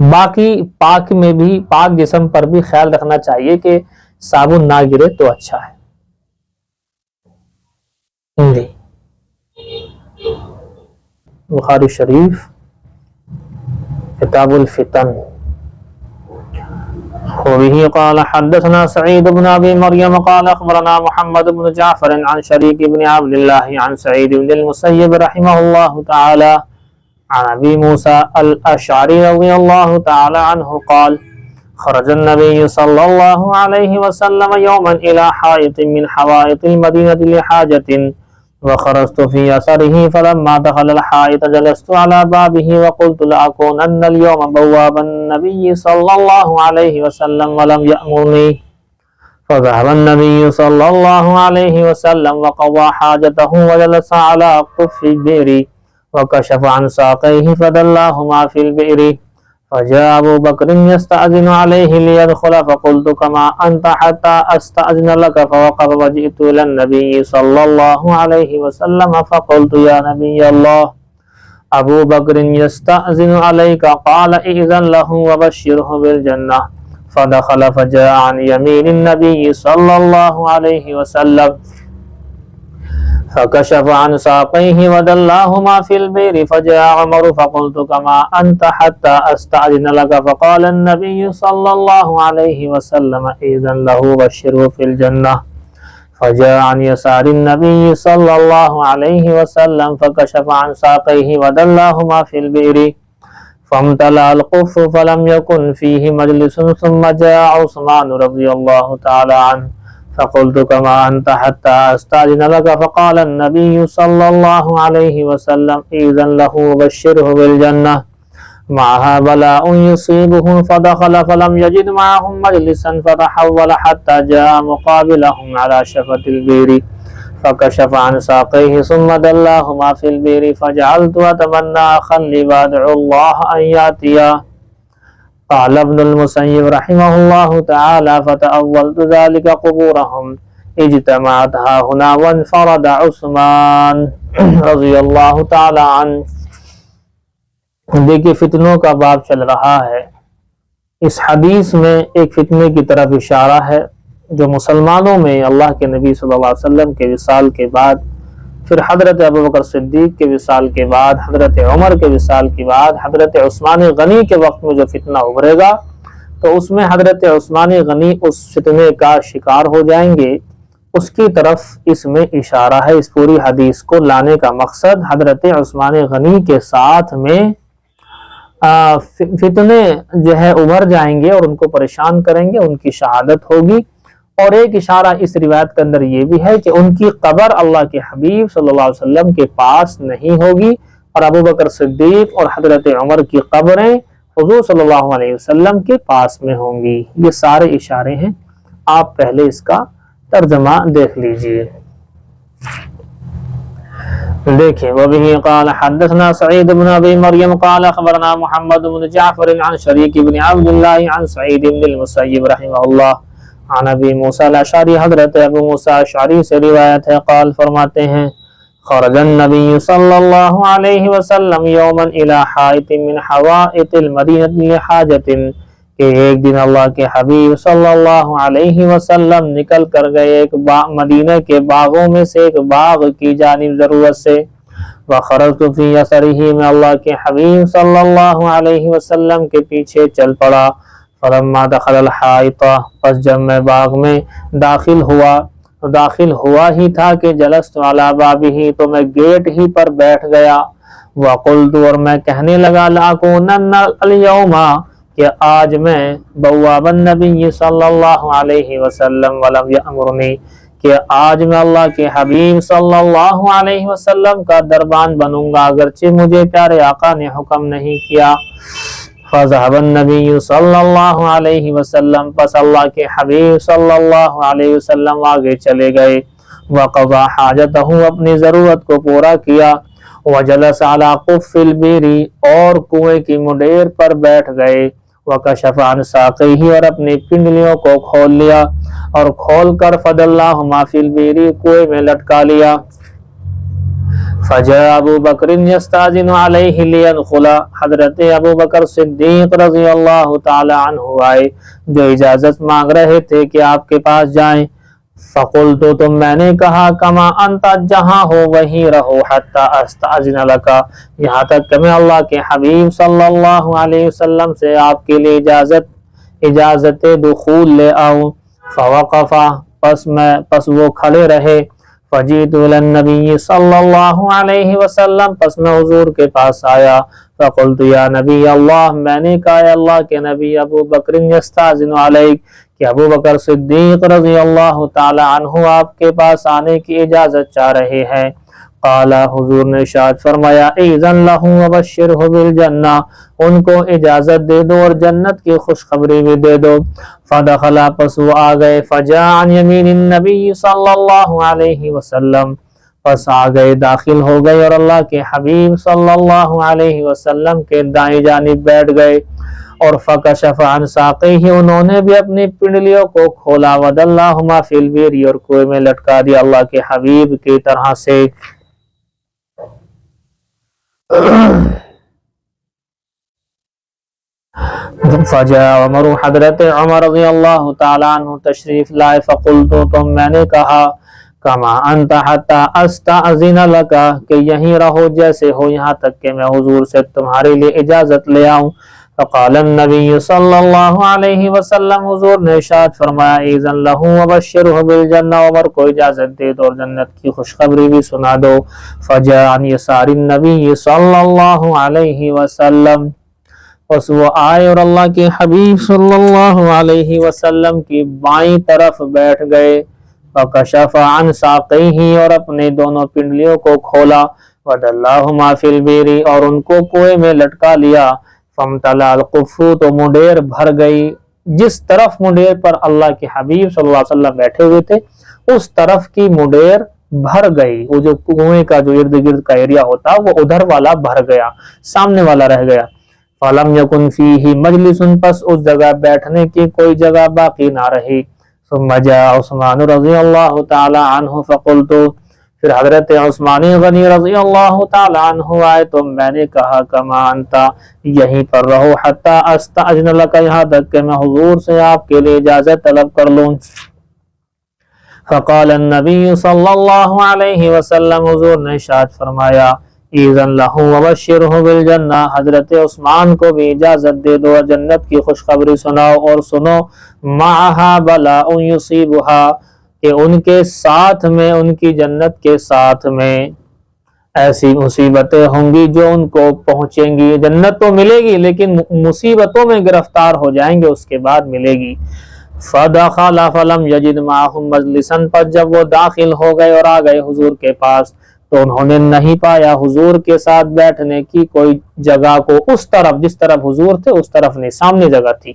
S1: باقی پاک میں بھی، پاک جسم پر بھی خیال رکھنا چاہیے کہ صابن نہ گرے تو اچھا ہے. جی بخاری شریف کتاب الفتن. وبه قال حدثنا سعيد بن أبي مريم قال أخبرنا محمد بن جعفر عن شريك بن عبد الله عن سعيد بن المسيب رحمه الله تعالى عن أبي موسى الأشعري رضي الله تعالى عنه قال خرج النبي صلى الله عليه وسلم يوما إلى حائط من حوائط المدينة لحاجة وخرجت في أثره فلما دخل الحائط جلست على بابه وقلت لأكونن اليوم بواب النبي صلى الله عليه وسلم ولم يأمرني فذهب النبي صلى الله عليه وسلم وقضى حاجته وجلس على قف البئر وكشف عن ساقيه فدلاهما في البئر فجاء أبو بكر يستأذن عليه ليدخل فقلت كما أنت حتى أستأذن لك فوقف وجئت إلى النبي صلى الله عليه وسلم فقلت يا نبي الله أبو بكر يستأذن عليك قال إذن له وبشره بالجنة فدخل فجاء عن يمين النبي صلى الله عليه وسلم فكشف عن ساقيه ودلاهما في البئر فجاء عمر فقلت كما أنت حتى أستأذن لك فقال النبي صلى الله عليه وسلم إذن له وبشره في الجنة فجاء عن يسار النبي صلى الله عليه وسلم فكشف عن ساقيه ودلاهما في البئر فامتلأ القف فلم يكن فيه مجلس ثم جاء عثمان رضي الله تعالى عنه فقلت كما أنت حتى أستأذن لك فقال النبي صلى الله عليه وسلم إذن له وبشره بالجنة معها بلاء يصيبه فدخل فلم يجد معهم مجلسا فتحول حتى جاء مقابلهم على شفة البئر فكشف عن ساقيه ثم دلاهما في البئر فجعلت أتمنى أخا لي وأدعو الله أن يأتيه. قال ابن المسيب رحمه الله تعالى فتأولت ذلك قبورهم اجتمعت هنا وانفرد عثمان رضی اللہ تعالی عنہ. دیکھیے فتنوں کا باب چل رہا ہے. اس حدیث میں ایک فتنے کی طرف اشارہ ہے جو مسلمانوں میں اللہ کے نبی صلی اللہ علیہ وسلم کے وصال کے بعد، پھر حضرت ابوبکر صدیق کے وصال کے بعد، حضرت عمر کے وصال کے بعد، حضرت عثمان غنی کے وقت میں جو فتنہ ابھرے گا تو اس میں حضرت عثمان غنی اس فتنے کا شکار ہو جائیں گے. اس کی طرف اس میں اشارہ ہے. اس پوری حدیث کو لانے کا مقصد حضرت عثمان غنی کے ساتھ میں فتنے جو ہے ابھر جائیں گے اور ان کو پریشان کریں گے، ان کی شہادت ہوگی. اور ایک اشارہ اس روایت کے اندر یہ بھی ہے کہ ان کی قبر اللہ کے حبیب صلی اللہ علیہ وسلم کے پاس نہیں ہوگی اور ابوبکر صدیق اور حضرت عمر کی قبریں حضور صلی اللہ علیہ وسلم کے پاس میں ہوں گی. یہ سارے اشارے ہیں. آپ پہلے اس کا ترجمہ دیکھ لیجئے. دیکھیں وبه قال حدثنا سعيد بن ابي مريم قال اخبرنا محمد بن جعفر عن شريك بن عبد الله عن سعيد بن المسيب رحمه الله عن ابی موسیٰ الاشعری، حضرت ابو موسیٰ اشعری سے روایت ہے، قال فرماتے ہیں خرج النبی صلی اللہ علیہ وسلم یوما الى حائط من حوائط المدینہ لحاجت، کہ ایک دن اللہ کے حبیب صلی اللہ علیہ وسلم نکل کر گئے ایک مدینہ کے باغوں میں سے ایک باغ کی جانب ضرورت سے. وخرجت فی اثرہ، میں اللہ کے حبیب صلی اللہ علیہ وسلم کے پیچھے چل پڑا. فلما دخل الحائط، پس جب میں باغ میں داخل ہوا ہی تھا کہ جلست علی بابہ، تو میں گیٹ ہی پر بیٹھ گیا. وقلت، اور میں کہنے لگا لاکونن اليوم، کہ آج میں بواب النبی صلی اللہ علیہ وسلم ولم یأمرنی، کہ آج میں اللہ کے حبیب صلی اللہ علیہ وسلم کا دربان بنوں گا اگرچہ مجھے پیارے آقا نے حکم نہیں کیا. فذهب النبی صلی اللہ علیہ وسلم، پس اللہ کے حبیب صلی اللہ علیہ وسلم آگے چلے گئے. وقضى حاجته، اپنی ضرورت کو پورا کیا. وجلس على قف البئر، اور کنویں کی مڈیر پر بیٹھ گئے. وکشف عن ساقیہ، اور اپنی پنڈلیوں کو کھول لیا اور کھول کر فدلاہما فی البئر، کنویں میں لٹکا لیا. فجاء ابو بکر یستاذن علیہ لیدخل، حضرت ابو بکر صدیق رضی اللہ تعالی عنہ آئے جو اجازت مانگ رہے تھے کہ آپ کے پاس جائیں. فقلت تو میں نے کہا کما انت جہاں ہو وہیں رہو حتی استاذن لکا یہاں تک کہ میں اللہ کے حبیب صلی اللہ علیہ وسلم سے آپ کے لیے اجازت دخول لے آؤں۔ فوقفا پس وہ کھڑے رہے۔ فجیت الی النبی صلی اللہ علیہ وسلم پس میں حضور کے پاس آیا۔ فقلت یا نبی اللہ میں نے کہا اے اللہ کے نبی ابو بکر یستاذن علیک کہ ابو بکر صدیق رضی اللہ تعالی عنہ آپ کے پاس آنے کی اجازت چاہ رہے ہیں۔ قال حضور نے ارشاد فرمایا اذن لہ وبشرہ بالجنہ ان کو اجازت دے دو اور جنت کی خوشخبری بھی دے دو۔ فدخل پس وہ آ گئے۔ فجاء عن یمین النبی صلی اللہ علیہ وسلم پس آ گئے داخل ہو گئے اور اللہ کے حبیب صلی اللہ علیہ وسلم کے دائیں جانب بیٹھ گئے۔ اور فکشف عن ساقیہ انہوں نے بھی اپنی پنڈلیوں کو کھولا۔ ودلہما فی البیر اور کنویں میں لٹکا دیا اللہ کے حبیب کی طرح سے۔ فجاء عمر حضرت عمر رضی اللہ تعالی عنہ تشریف لائے۔ فقلت تو میں نے کہا کما انت حتی استاذن لکا کہ یہیں رہو جیسے ہو یہاں تک کہ میں حضور سے تمہارے لیے اجازت لے آؤں۔ فقال النبی صلی اللہ علیہ وسلم حضور نے ارشاد فرمایا اذن لہ وبشرہ بالجنہ عمر کو اجازت دے دو اور جنت کی خوشخبری بھی سنا دو۔ فجاء عن یسار النبی صلی اللہ علیہ وسلم پس وہ آئے اور اللہ کے حبیب صلی اللہ علیہ وسلم کی بائیں طرف بیٹھ گئے۔ فکشف عن ساقیہ اور اپنے دونوں پنڈلیوں کو کھولا۔ ودلہما فی البیر اور ان کو کنویں میں لٹکا لیا۔ فامتلأ القف تو منڈیر بھر گئی۔ جس طرف منڈیر پر اللہ کے حبیب صلی اللہ علیہ وسلم بیٹھے ہوئے تھے اس طرف کی منڈیر بھر گئی۔ وہ جو کنویں کا جو ارد گرد کا ایریا ہوتا وہ ادھر والا بھر گیا، سامنے والا رہ گیا۔ فلم یکن فیہ مجلس پس اس جگہ بیٹھنے کی کوئی جگہ باقی نہ رہی۔ ثم جاء عثمان رضی اللہ تعالی عنہ فقلت پھر حضرت عثمان غنی رضی اللہ تعالی عنہ آئے تو میں نے کہا کما انتا یہیں پر رہو حتی استاذن لک یہاں تک کہ میں حضور سے آپ کے لیے اجازت طلب کر لوں۔ فقال النبی صلی اللہ علیہ وسلم حضور نے ارشاد فرمایا اذن لہ وبشرہ بالجنہ حضرت عثمان کو بھی اجازت دے دو اور جنت کی خوشخبری سناؤ اور سنو معہا بلاء یصیبہا کہ ان کے ساتھ میں ان کی جنت کے ساتھ میں ایسی مصیبتیں ہوں گی جو ان کو پہنچیں گی۔ جنت تو ملے گی لیکن مصیبتوں میں گرفتار ہو جائیں گے اس کے بعد ملے گی۔ فدخل فلم یجد معہم مجلسا پر جب وہ داخل ہو گئے اور آ گئے حضور کے پاس تو انہوں نے نہیں پایا حضور کے ساتھ بیٹھنے کی کوئی جگہ کو اس طرف جس طرف حضور تھے اس طرف نہیں، سامنے جگہ تھی۔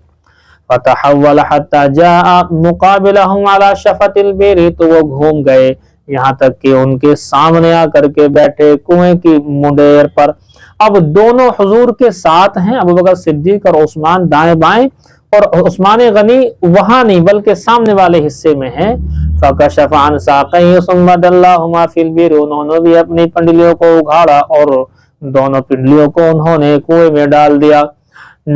S1: فتحول حتى جاء مقابلهم على شفة البئر تو وہ گھوم گئے یہاں تک کہ ان کے سامنے آ کر کے بیٹھے کنویں کی منڈیر پر۔ اب دونوں حضور کے ساتھ ہیں، ابو بکر صدیق اور عثمان دائیں بائیں اور عثمان غنی وہاں نہیں بلکہ سامنے والے حصے میں ہیں۔ فکشف عن ساقیہ ثم دلہما فی البئر انہوں نے بھی اپنی پنڈلیوں کو اگھاڑا اور دونوں پنڈلیوں کو انہوں نے کنویں میں ڈال دیا،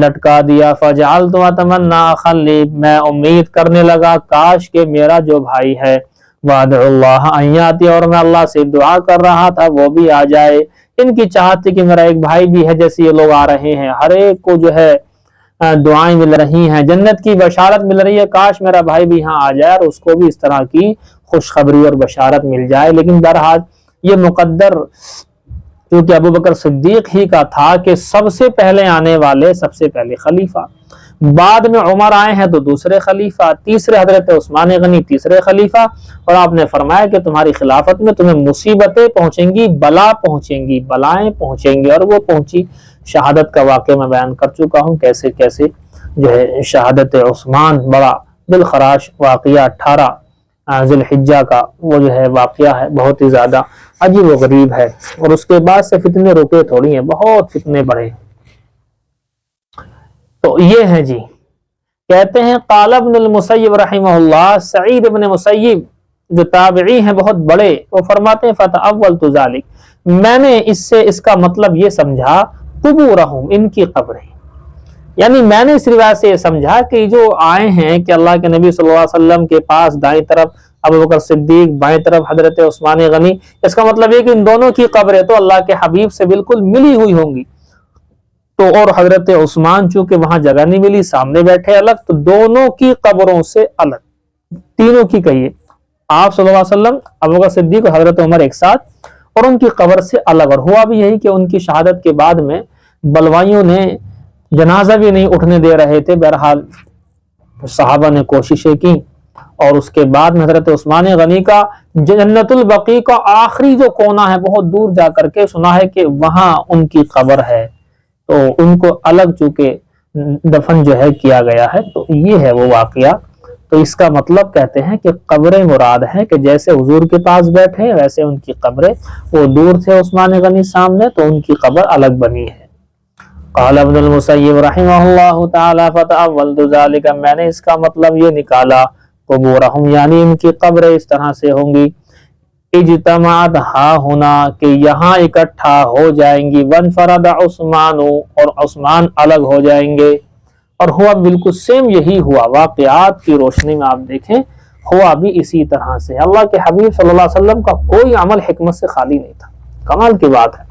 S1: لٹکا دیا۔ فجعلت اتمنى اخلی میں امید کرنے لگا کاش کہ میرا جو بھائی ہے وادع اللہ ان یاتی اور میں اللہ سے دعا کر رہا تھا وہ بھی آ جائے۔ ان کی چاہت تھی کہ میرا ایک بھائی بھی ہے جیسے یہ لوگ آ رہے ہیں، ہر ایک کو جو ہے دعائیں مل رہی ہیں، جنت کی بشارت مل رہی ہے، کاش میرا بھائی بھی یہاں آ جائے اور اس کو بھی اس طرح کی خوشخبری اور بشارت مل جائے۔ لیکن بہرحال یہ مقدر کیونکہ ابو بکر صدیق ہی کا تھا کہ سب سے پہلے آنے والے سب سے پہلے خلیفہ، بعد میں عمر آئے ہیں تو دوسرے خلیفہ، تیسرے حضرت عثمان غنی تیسرے خلیفہ، اور آپ نے فرمایا کہ تمہاری خلافت میں تمہیں مصیبتیں پہنچیں گی، بلا پہنچیں گی، بلائیں پہنچیں گی، اور وہ پہنچی۔ شہادت کا واقعہ میں بیان کر چکا ہوں کیسے کیسے جو ہے شہادت عثمان بڑا دلخراش واقعہ 18 ذی الحجہ کا وہ جو ہے واقعہ ہے، بہت ہی زیادہ عجیب و غریب ہے، اور اس کے بعد سے فتنے رکے تھوڑی ہیں، بہت فتنے بڑھے۔ تو یہ ہیں جی، کہتے ہیں قال ابن المسیب رحمہ اللہ، سعید ابن مسیب جو تابعی ہیں بہت بڑے، وہ فرماتے ہیں فتأولت ذلک میں نے اس سے اس کا مطلب یہ سمجھا قبورہم ان کی قبریں، یعنی میں نے اس روایت سے یہ سمجھا کہ جو آئے ہیں کہ اللہ کے نبی صلی اللہ علیہ وسلم کے پاس دائیں طرف ابوبکر صدیق، بائیں طرف حضرت عثمان غنی، اس کا مطلب یہ کہ ان دونوں کی قبریں تو اللہ کے حبیب سے بالکل ملی ہوئی ہوں گی. تو اور حضرت عثمان چونکہ وہاں جگہ نہیں ملی، سامنے بیٹھے الگ، تو دونوں کی قبروں سے الگ، تینوں کی کہیے، آپ صلی اللہ علیہ وسلم، ابوبکر صدیق اور حضرت عمر ایک ساتھ، اور ان کی قبر سے الگ. اور ہوا بھی یہی کہ ان کی شہادت کے بعد میں بلوائیوں نے جنازہ بھی نہیں اٹھنے دے رہے تھے. بہرحال صحابہ نے کوششیں کی، اور اس کے بعد میں حضرت عثمان غنی کا جنت البقیع کا آخری جو کونا ہے، بہت دور جا کر کے سنا ہے کہ وہاں ان کی قبر ہے، تو ان کو الگ چونکہ دفن جو ہے کیا گیا ہے. تو یہ ہے وہ واقعہ. تو اس کا مطلب کہتے ہیں کہ قبریں مراد ہے کہ جیسے حضور کے پاس بیٹھے ویسے ان کی قبریں، وہ دور تھے عثمان غنی سامنے، تو ان کی قبر الگ بنی ہے. قال ابن المسیب رحمہ اللہ تعالی فتأولت ذلك، میں نے اس کا مطلب یہ نکالا، قبورہم یعنی ان کی قبریں اس طرح سے ہوں گی، اجتماعت ہا ہونا کہ یہاں اکٹھا ہو جائیں گی، وانفرد عثمان اور عثمان الگ ہو جائیں گے. اور ہوا بالکل سیم یہی ہوا، واقعات کی روشنی میں آپ دیکھیں ہوا بھی اسی طرح سے. اللہ کے حبیب صلی اللہ علیہ وسلم کا کوئی عمل حکمت سے خالی نہیں تھا. کمال کی بات ہے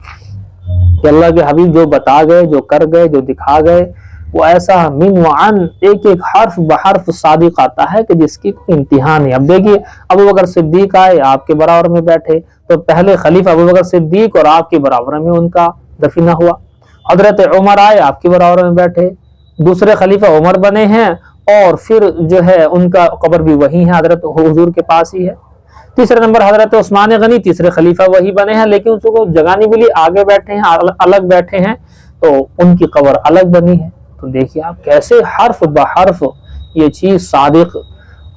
S1: کہ اللہ کے حبیب جو بتا گئے، جو کر گئے، جو دکھا گئے، وہ ایسا من وعن ایک ایک حرف بحرف صادق آتا ہے کہ جس کی کوئی انتہا نہیں. اب دیکھیے ابوبکر صدیق آئے، آپ کے برابر میں بیٹھے، تو پہلے خلیفہ ابوبکر صدیق اور آپ کے برابر میں ان کا دفنہ ہوا. حضرت عمر آئے، آپ کے برابر میں بیٹھے، دوسرے خلیفہ عمر بنے ہیں، اور پھر جو ہے ان کا قبر بھی وہی ہے، حضرت حضور کے پاس ہی ہے. تیسرے نمبر حضرت عثمان غنی، تیسرے خلیفہ وہی بنے ہیں، لیکن اس کو جگہ نہیں ملی، آگے بیٹھے ہیں، الگ بیٹھے ہیں، تو ان کی قبر الگ بنی ہے. تو دیکھیے آپ کیسے حرف بحرف یہ چیز صادق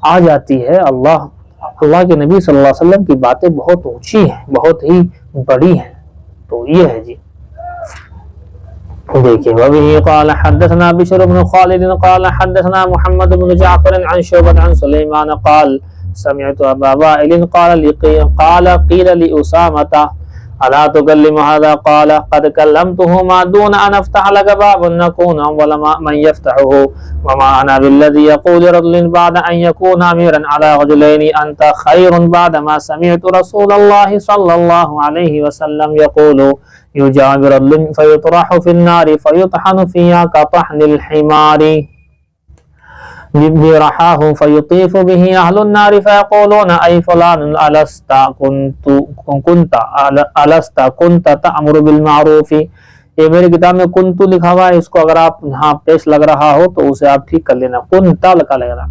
S1: آ جاتی ہے. اللہ کے نبی صلی اللہ علیہ وسلم کی باتیں بہت اونچی ہیں، بہت ہی بڑی ہیں. تو یہ ہے جی. دیکھیے وبه قال حدثنا بشر بن خالد قال حدثنا محمد بن جعفر عن شعبة عن سليمان قال سمعت ابا وائل قال قيل لأسامة الا تكلم هذا قال قد كلمته ما دون ان افتح لك باب نكون اول من يفتحه وما انا بالذي يقول رجل بعد ان يكون اميرا على رجلين انت خير بعد ما سمعت رسول الله صلى الله عليه وسلم يقول يجاب رجل فيطرح في النار فيطحن فيها كطحن الحمار برحاه فيطيف به اهل النار فيقولون اي فلان الست كنت تأمر بالمعروف. یہ میری کتاب میں کنتو لکھا ہوا ہے، اس کو اگر آپ یہاں پیش لگ رہا ہو تو اسے آپ ٹھیک کر لینا، کنتا لکھا لگ رہا،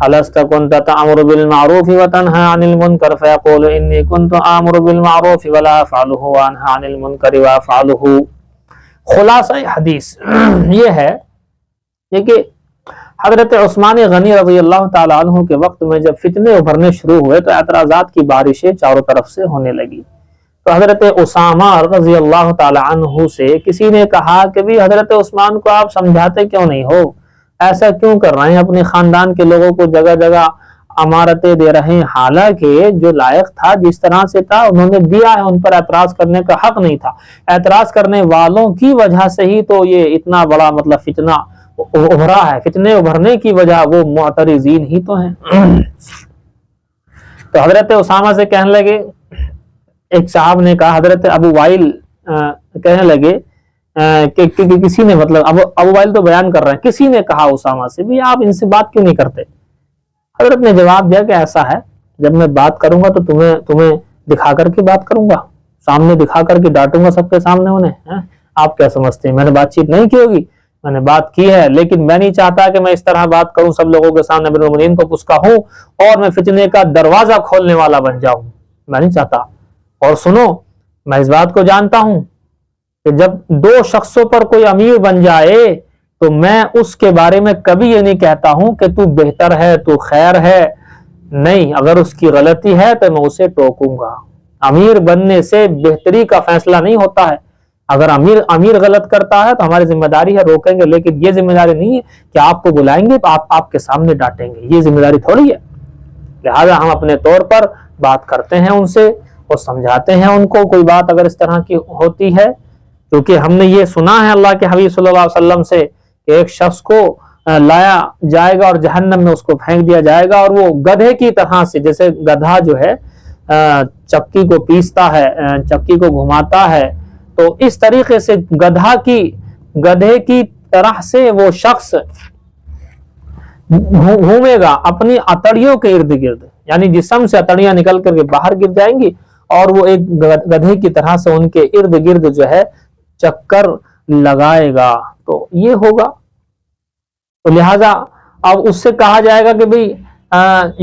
S1: الست كنت تأمر بالمعروف وتنهى عن المنکر فيقول انی كنت آمر بالمعروف ولا افعله وانهى عن المنکر وافعله. خلاصہ حدیث یہ ہے کہ حضرت عثمان غنی رضی اللہ تعالی عنہ کے وقت میں جب فتنے ابھرنے شروع ہوئے تو اعتراضات کی بارشیں چاروں طرف سے ہونے لگی. تو حضرت اسامہ رضی اللہ تعالی عنہ سے کسی نے کہا کہ بھی حضرت عثمان کو آپ سمجھاتے کیوں نہیں ہو، ایسا کیوں کر رہے ہیں، اپنے خاندان کے لوگوں کو جگہ جگہ امارتیں دے رہے ہیں، حالانکہ جو لائق تھا جس طرح سے تھا انہوں نے دیا ہے، ان پر اعتراض کرنے کا حق نہیں تھا. اعتراض کرنے والوں کی وجہ سے ہی تو یہ اتنا بڑا مطلب فتنہ ابھرا ہے، فتنے ابھرنے کی وجہ وہ معترضین ہی تو ہیں. تو حضرت اسامہ سے کہنے لگے، ایک صاحب نے کہا، حضرت ابو وائل کہنے لگے کہ کسی نے مطلب ابو وائل تو بیان کر رہے ہیں، کسی نے کہا اسامہ سے بھی آپ ان سے بات کیوں نہیں کرتے. حضرت نے جواب دیا کہ ایسا ہے، جب میں بات کروں گا تو تمہیں دکھا کر کے بات کروں گا، سامنے دکھا کر کے ڈانٹوں گا سب کے سامنے انہیں. آپ کیا سمجھتے ہیں میں نے بات چیت نہیں کی ہوگی؟ میں نے بات کی ہے، لیکن میں نہیں چاہتا کہ میں اس طرح بات کروں، سب لوگوں کے سامنے امیر المومنین کو پسکا ہوں اور میں فتنے کا دروازہ کھولنے والا بن جاؤں، میں نہیں چاہتا. اور سنو، میں اس بات کو جانتا ہوں کہ جب دو شخصوں پر کوئی امیر بن جائے تو میں اس کے بارے میں کبھی یہ نہیں کہتا ہوں کہ تو بہتر ہے، تو خیر ہے، نہیں، اگر اس کی غلطی ہے تو میں اسے ٹوکوں گا. امیر بننے سے بہتری کا فیصلہ نہیں ہوتا ہے. اگر امیر غلط کرتا ہے تو ہماری ذمہ داری ہے روکیں گے، لیکن یہ ذمہ داری نہیں ہے کہ آپ کو بلائیں گے آپ کے سامنے ڈانٹیں گے، یہ ذمہ داری تھوڑی ہے. لہذا ہم اپنے طور پر بات کرتے ہیں ان سے اور سمجھاتے ہیں ان کو، کوئی بات اگر اس طرح کی ہوتی ہے، کیونکہ ہم نے یہ سنا ہے اللہ کے حبیب صلی اللہ علیہ وسلم سے کہ ایک شخص کو لایا جائے گا اور جہنم میں اس کو پھینک دیا جائے گا، اور وہ گدھے کی طرح سے، جیسے گدھا جو ہے چکی کو پیستا ہے، چکی کو گھماتا ہے، تو اس طریقے سے گدھے کی طرح سے وہ شخص گھومے گا اپنی اتڑیوں کے ارد گرد، یعنی جسم سے اتڑیاں نکل کر کے باہر گر جائیں گی، اور وہ ایک گدھے کی طرح سے ان کے ارد گرد جو ہے چکر لگائے گا۔ تو یہ ہوگا، تو لہذا اب اس سے کہا جائے گا کہ بھئی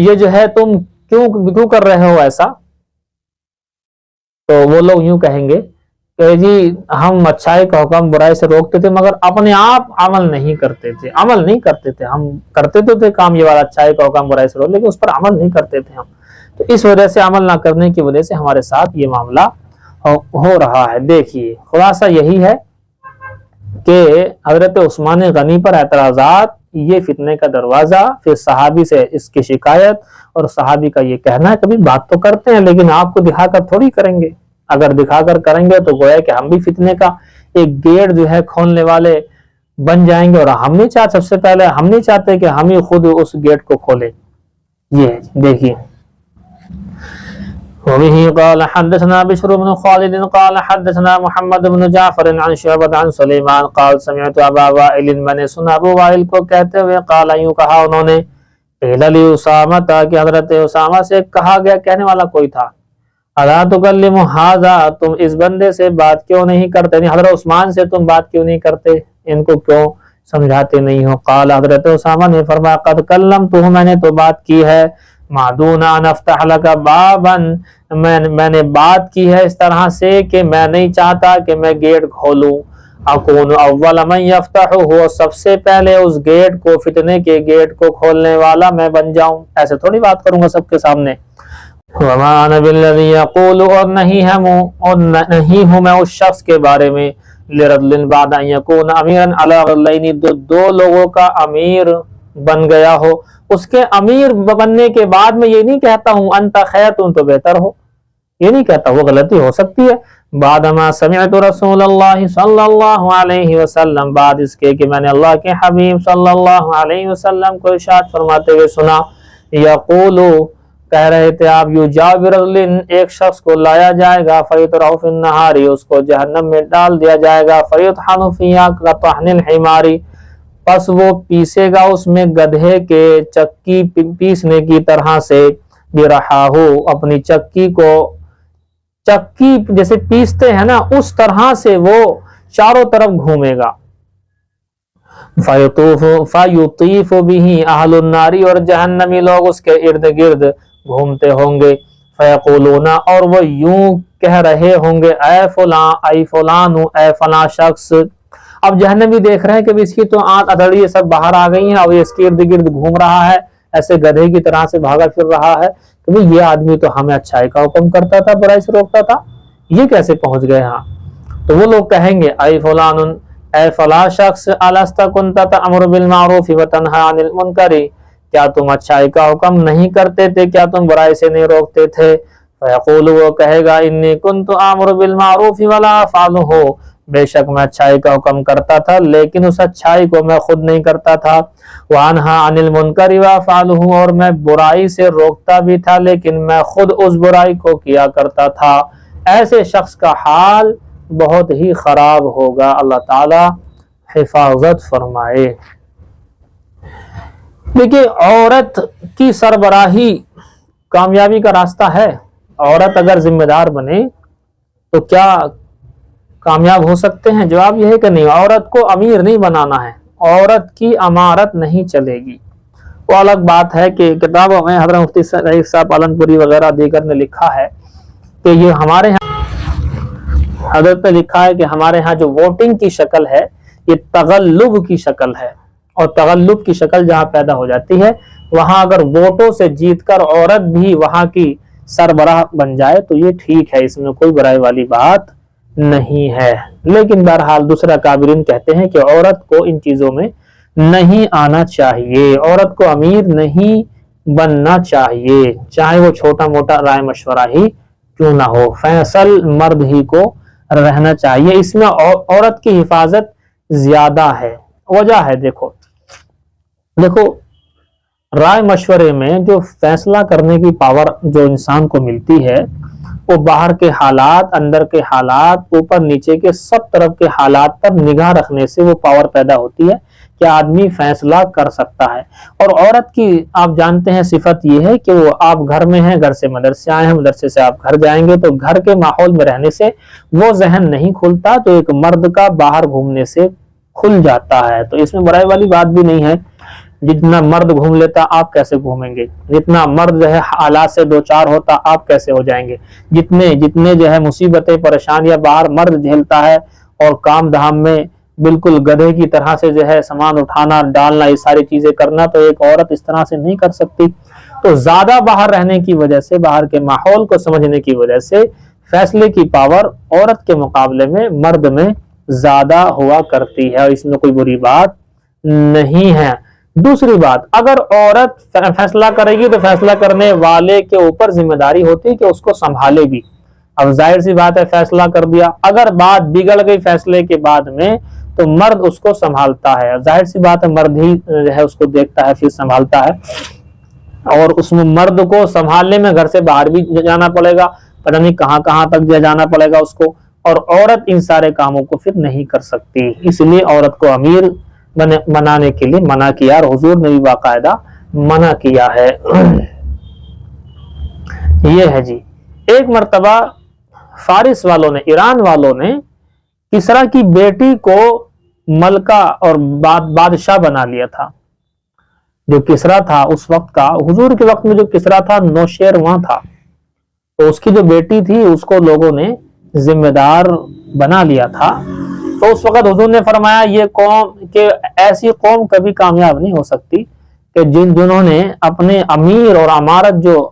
S1: یہ جو ہے تم کیوں کر رہے ہو ایسا؟ تو وہ لوگ یوں کہیں گے کہ جی ہم اچھائی کا حکم برائی سے روکتے تھے، مگر اپنے آپ عمل نہیں کرتے تھے، ہم کرتے تو تھے کام یہ والا اچھائی کا حکم برائی سے روک، لیکن اس پر عمل نہیں کرتے تھے ہم، تو اس وجہ سے عمل نہ کرنے کی وجہ سے ہمارے ساتھ یہ معاملہ ہو رہا ہے۔ دیکھیے خلاصہ یہی ہے کہ حضرت عثمان غنی پر اعتراضات، یہ فتنے کا دروازہ، پھر صحابی سے اس کی شکایت، اور صحابی کا یہ کہنا ہے کبھی بات تو کرتے ہیں لیکن آپ کو دکھا کر تھوڑی کریں گے، اگر دکھا کر کریں گے تو گویا کہ ہم بھی فتنے کا ایک گیٹ جو ہے کھولنے والے بن جائیں گے، اور ہم نہیں چاہتے، سب سے پہلے ہم نہیں چاہتے کہ ہم ہی خود اس گیٹ کو کھولیں۔ یہ دیکھیے وبه قال حدثنا بشر بن خالد قال حدثنا محمد بن جعفر عن شعبة عن سلیمان قال سمعت ابا وائل، میں نے سنا ابو وائل کو کہتے ہوئے، قال یوں کہا انہوں نے، قیل لی اسامہ، کہ حضرت اسامہ سے کہا گیا، کہنے والا کوئی تھا، الا تکلم ھذا، تم اس بندے سے بات کیوں نہیں کرتے، یعنی حضرت عثمان سے تم بات کیوں نہیں کرتے، ان کو کیوں سمجھاتے نہیں ہو؟ قال حضرت اسامہ نے فرمایا، قد کلمتہ، میں نے تو بات کی ہے، معدون ان افتح لک بابا، میں نے بات کی ہے اس طرح سے کہ میں نہیں چاہتا کہ میں گیٹ کھولوں، اکون اول من یفتح، ہو سب سے پہلے اس گیٹ کو، فتنے کے گیٹ کو کھولنے والا میں بن جاؤں، ایسے تھوڑی بات کروں گا سب کے سامنے۔ وما انا بالذی یقول، اور نہیں ہوں میں اس شخص کے بارے میں، لرجل بعد ان یکون امیرا علی رجلین، دو لوگوں کا امیر بن گیا ہو، اس کے امیر بننے کے بعد میں یہ نہیں کہتا ہوں انت خیر، تم تو بہتر ہو، یہ نہیں کہتا، وہ غلطی ہو سکتی ہے۔ بعد ما سمعت رسول اللہ صلی اللہ علیہ وسلم، بعد اس کے کہ میں نے اللہ کے حبیب صلی اللہ علیہ وسلم کو ارشاد فرماتے ہوئے سنا، یقول، کہہ رہے تھے آپ، یجاء برجل، ایک شخص کو لایا جائے گا، فیطرح فی النہار، اس کو جہنم میں ڈال دیا جائے گا، فیطحن فیہا کطحن الحمار، پس وہ پیسے گا اس میں گدھے کے چکی پیسنے کی طرح سے، برحاہو، اپنی چکی کو، چکی جیسے پیستے ہیں نا اس طرح سے وہ چاروں طرف گھومے گا، فیطیف بہ اہل النار، اور جہنمی لوگ اس کے ارد گرد گھومتے ہوں گے، فیقولون، اور وہ یوں کہہ رہے ہوں گے، اے فلاں، اے فلان، اے فلاں شخص، اب جہنمی دیکھ رہے ہیں کہ اس کی تو آنت ادڑی یہ سب باہر آ گئی ہیں، اور اس کے ارد گرد گھوم رہا ہے، ایسے گدھے کی طرح سے بھاگا پھر رہا ہے، کہ یہ آدمی تو ہمیں اچھائی کا حکم کرتا تھا، برائی سے روکتا تھا، یہ کیسے پہنچ گئے ہاں؟ تو وہ لوگ کہیں گے، اے فلان، اے فلاں شخص، الست کنت تأمر بالمعروف وتنہی عن المنکر، کیا تم اچھائی کا حکم نہیں کرتے تھے، کیا تم برائی سے نہیں روکتے تھے؟ فیقول، وہ کہے گا، انی کنت آمر بالمعروف ولا افعلہ، بے شک میں اچھائی کا حکم کرتا تھا لیکن اس اچھائی کو میں خود نہیں کرتا تھا، وانہی عن المنکر وافعلہ، اور میں برائی سے روکتا بھی تھا لیکن میں خود اس برائی کو کیا کرتا تھا، ایسے شخص کا حال بہت ہی خراب ہوگا، اللہ تعالی حفاظت فرمائے۔ دیکھیے عورت کی سربراہی کامیابی کا راستہ ہے، عورت اگر ذمہ دار بنے تو کیا کامیاب ہو سکتے ہیں؟ جواب یہ ہے کہ نہیں، عورت کو امیر نہیں بنانا ہے، عورت کی امارت نہیں چلے گی۔ وہ الگ بات ہے کہ کتابوں میں حضرت مفتی رئیس صاحب پالن پوری وغیرہ دیگر نے لکھا ہے کہ یہ ہمارے ہاں حضرت نے لکھا ہے کہ ہمارے ہاں جو ووٹنگ کی شکل ہے یہ تغلب کی شکل ہے، اور تغلب کی شکل جہاں پیدا ہو جاتی ہے وہاں اگر ووٹوں سے جیت کر عورت بھی وہاں کی سربراہ بن جائے تو یہ ٹھیک ہے، اس میں کوئی برائی والی بات نہیں ہے، لیکن بہرحال دوسرا کابرین کہتے ہیں کہ عورت کو ان چیزوں میں نہیں آنا چاہیے، عورت کو امیر نہیں بننا چاہیے، چاہے وہ چھوٹا موٹا رائے مشورہ ہی کیوں نہ ہو، فیصل مرد ہی کو رہنا چاہیے، اس میں عورت کی حفاظت زیادہ ہے، وجہ ہے دیکھو رائے مشورے میں جو فیصلہ کرنے کی پاور جو انسان کو ملتی ہے وہ باہر کے حالات، اندر کے حالات، اوپر نیچے کے سب طرف کے حالات پر نگاہ رکھنے سے وہ پاور پیدا ہوتی ہے کہ آدمی فیصلہ کر سکتا ہے۔ اور عورت کی آپ جانتے ہیں صفت یہ ہے کہ وہ آپ گھر میں ہیں، گھر سے مدرسے آئے ہیں، مدرسے سے آپ گھر جائیں گے تو گھر کے ماحول میں رہنے سے وہ ذہن نہیں کھلتا تو ایک مرد کا باہر گھومنے سے کھل جاتا ہے۔ تو اس میں برائی والی بات بھی نہیں ہے، جتنا مرد گھوم لیتا آپ کیسے گھومیں گے، جتنا مرد جو ہے حالات سے دو چار ہوتا آپ کیسے ہو جائیں گے، جتنے جو ہے مصیبتیں پریشانیاں باہر مرد جھیلتا ہے اور کام دھام میں بالکل گدھے کی طرح سے جو ہے سامان اٹھانا ڈالنا یہ ساری چیزیں کرنا تو ایک عورت اس طرح سے نہیں کر سکتی۔ تو زیادہ باہر رہنے کی وجہ سے، باہر کے ماحول کو سمجھنے کی وجہ سے فیصلے کی پاور عورت کے مقابلے میں مرد میں زیادہ ہوا کرتی ہے، اور اس میں کوئی بری بات نہیں ہے۔ دوسری بات، اگر عورت فیصلہ کرے گی تو فیصلہ کرنے والے کے اوپر ذمہ داری ہوتی ہے کہ اس کو سنبھالے بھی۔ اب ظاہر سی بات ہے فیصلہ کر دیا، اگر بات بگڑ گئی فیصلے کے بعد میں تو مرد اس کو سنبھالتا ہے، ظاہر سی بات ہے مرد ہی جو ہے اس کو دیکھتا ہے پھر سنبھالتا ہے، اور اس میں مرد کو سنبھالنے میں گھر سے باہر بھی جانا پڑے گا، پتہ نہیں کہاں کہاں تک جانا پڑے گا اس کو، اور عورت ان سارے کاموں کو پھر نہیں کر سکتی۔ اس لیے عورت کو امیر بنانے کے لیے منع کیا، اور حضور نے بھی باقاعدہ منع کیا ہے۔ یہ ہے جی، ایک مرتبہ فارس والوں نے، ایران والوں نے کسرا کی بیٹی کو ملکہ اور بادشاہ بنا لیا تھا۔ جو کسرا تھا اس وقت کا، حضور کے وقت میں جو کسرا تھا نوشیروان تھا، تو اس کی جو بیٹی تھی اس کو لوگوں نے ذمہ دار بنا لیا تھا۔ تو اس وقت حضور نے فرمایا یہ قوم کہ ایسی قوم کبھی کامیاب نہیں ہو سکتی کہ جنہوں نے اپنے امیر اور امارت جو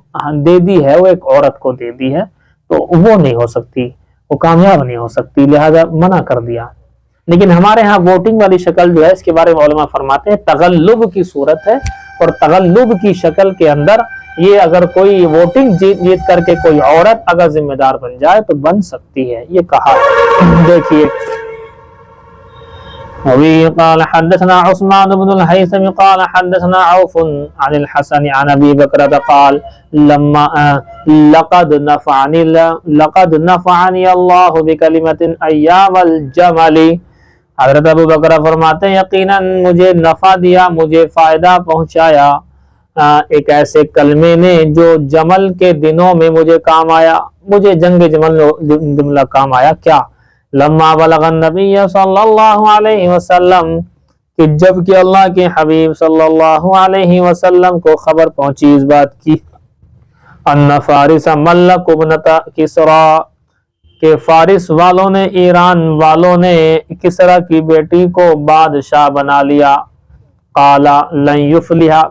S1: دے دی ہے وہ ایک عورت کو دے دی ہے، تو وہ نہیں ہو سکتی، وہ کامیاب نہیں ہو سکتی، لہذا منع کر دیا۔ لیکن ہمارے ہاں ووٹنگ والی شکل جو ہے اس کے بارے میں علماء فرماتے ہیں تغلب کی صورت ہے، اور تغلب کی شکل کے اندر یہ اگر کوئی ووٹنگ جیت کر کے کوئی عورت اگر ذمہ دار بن جائے تو بن سکتی ہے، یہ کہا ہے۔ دیکھیے قال حدثنا عثمان بن الهيثم قال حدثنا عوف عن الحسن عن ابي بكر قال لقد نفعني الله بكلمة ايام الجمل۔ حضرت ابو بکر فرماتے ہیں یقیناً مجھے نفع دیا، مجھے فائدہ پہنچایا ایک ایسے کلمے نے جو جمل کے دنوں میں مجھے کام آیا، مجھے جنگ جمل کام آیا۔ کیا؟ لما بلغ النبی صلی اللہ علیہ وسلم، کہ جب کہ اللہ کے حبیب صلی اللہ علیہ وسلم کو خبر پہنچی اس بات کی، ان فارس ملک ابنت کسرا، کہ فارس والوں نے، ایران والوں نے کسرا کی بیٹی کو بادشاہ بنا لیا۔ قال لن یفلح،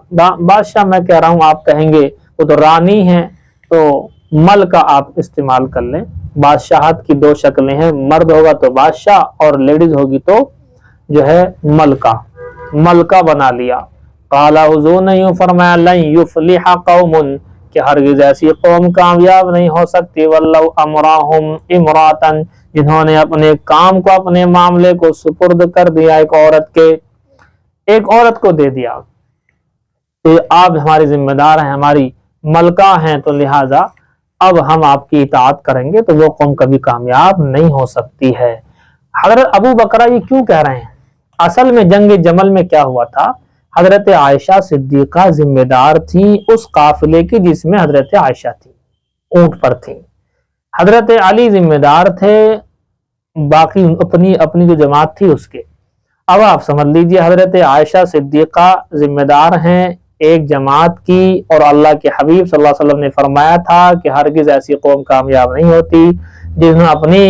S1: بادشاہ میں کہہ رہا ہوں آپ کہیں گے وہ تو رانی ہیں، تو ملکہ آپ استعمال کر لیں۔ بادشاہت کی دو شکلیں ہیں، مرد ہوگا تو بادشاہ اور لیڈیز ہوگی تو جو ہے ملکہ بنا لیا۔ قال حضور نے یوں فرمایا لن یفلح قوم، کہ ہرگز ایسی قوم کامیاب نہیں ہو سکتی ولو امرہم امراتا، جنہوں نے اپنے کام کو، اپنے معاملے کو سپرد کر دیا ایک عورت کو دے دیا کہ آپ ہماری ذمہ دار ہیں، ہماری ملکہ ہیں، تو لہٰذا اب ہم آپ کی اطاعت کریں گے، تو وہ قوم کبھی کامیاب نہیں ہو سکتی ہے۔ حضرت ابو بکر یہ کیوں کہہ رہے ہیں؟ اصل میں جنگ جمل میں کیا ہوا تھا، حضرت عائشہ صدیقہ ذمہ دار تھی اس قافلے کی جس میں حضرت عائشہ تھی، اونٹ پر تھی۔ حضرت علی ذمہ دار تھے باقی اپنی جو جماعت تھی اس کے۔ اب آپ سمجھ لیجئے حضرت عائشہ صدیقہ ذمہ دار ہیں ایک جماعت کی، اور اللہ کے حبیب صلی اللہ علیہ وسلم نے فرمایا تھا کہ ہرگز ایسی قوم کامیاب نہیں ہوتی جس نے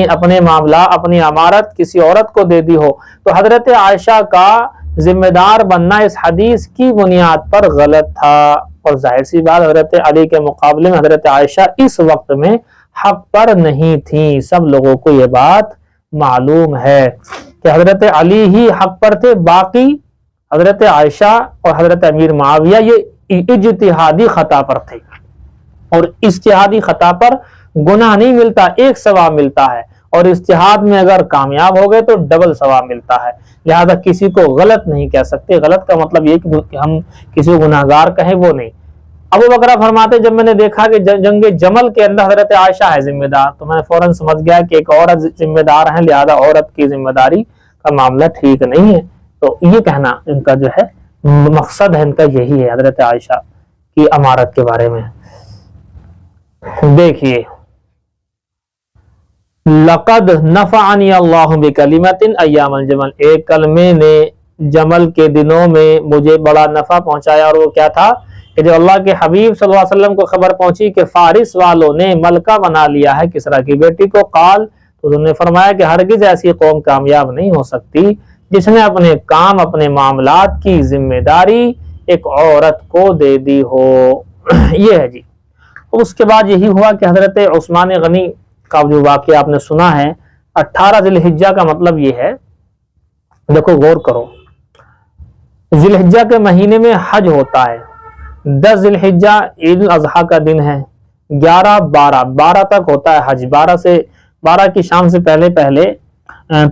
S1: اپنے معاملہ، اپنی امارت کسی عورت کو دے دی ہو۔ تو حضرت عائشہ کا ذمہ دار بننا اس حدیث کی بنیاد پر غلط تھا، اور ظاہر سی بات حضرت علی کے مقابلے میں حضرت عائشہ اس وقت میں حق پر نہیں تھی۔ سب لوگوں کو یہ بات معلوم ہے کہ حضرت علی ہی حق پر تھے، باقی حضرت عائشہ اور حضرت امیر معاویہ یہ اجتہادی خطا پر تھے، اور اجتہادی خطا پر گناہ نہیں ملتا، ایک ثواب ملتا ہے، اور اجتہاد میں اگر کامیاب ہو گئے تو ڈبل ثواب ملتا ہے، لہذا کسی کو غلط نہیں کہہ سکتے۔ غلط کا مطلب یہ کہ ہم کسی کو گناہگار کہیں، وہ نہیں۔ ابو بکر فرماتے جب میں نے دیکھا کہ جنگ جمل کے اندر حضرت عائشہ ہے ذمہ دار، تو میں نے فوراً سمجھ گیا کہ ایک عورت ذمہ دار ہے، لہذا عورت کی ذمہ داری کا معاملہ ٹھیک نہیں ہے۔ تو یہ کہنا ان کا جو ہے مقصد ہے، ان کا یہی ہے حضرت عائشہ کی امارت کے بارے میں۔ دیکھیے، لقد نفعنی اللہ بکلمۃ ایام الجمل، ایک کلمے نے جمل کے دنوں میں مجھے بڑا نفع پہنچایا، اور وہ کیا تھا کہ جو اللہ کے حبیب صلی اللہ علیہ وسلم کو خبر پہنچی کہ فارس والوں نے ملکہ بنا لیا ہے کسریٰ کی بیٹی کو، قال، تو انہوں نے فرمایا کہ ہرگز ایسی قوم کامیاب نہیں ہو سکتی جس نے اپنے کام، اپنے معاملات کی ذمہ داری ایک عورت کو دے دی ہو۔ یہ ہے جی۔ اس کے بعد یہی ہوا کہ حضرت عثمان غنی کا جو واقعہ آپ نے سنا ہے، 18 ذی الحجہ کا مطلب یہ ہے، دیکھو غور کرو، ذی الحجہ کے مہینے میں حج ہوتا ہے، 10 ذی الحجہ عید الاضحیٰ کا دن ہے، 11 12 تک ہوتا ہے حج، 12 کی شام سے پہلے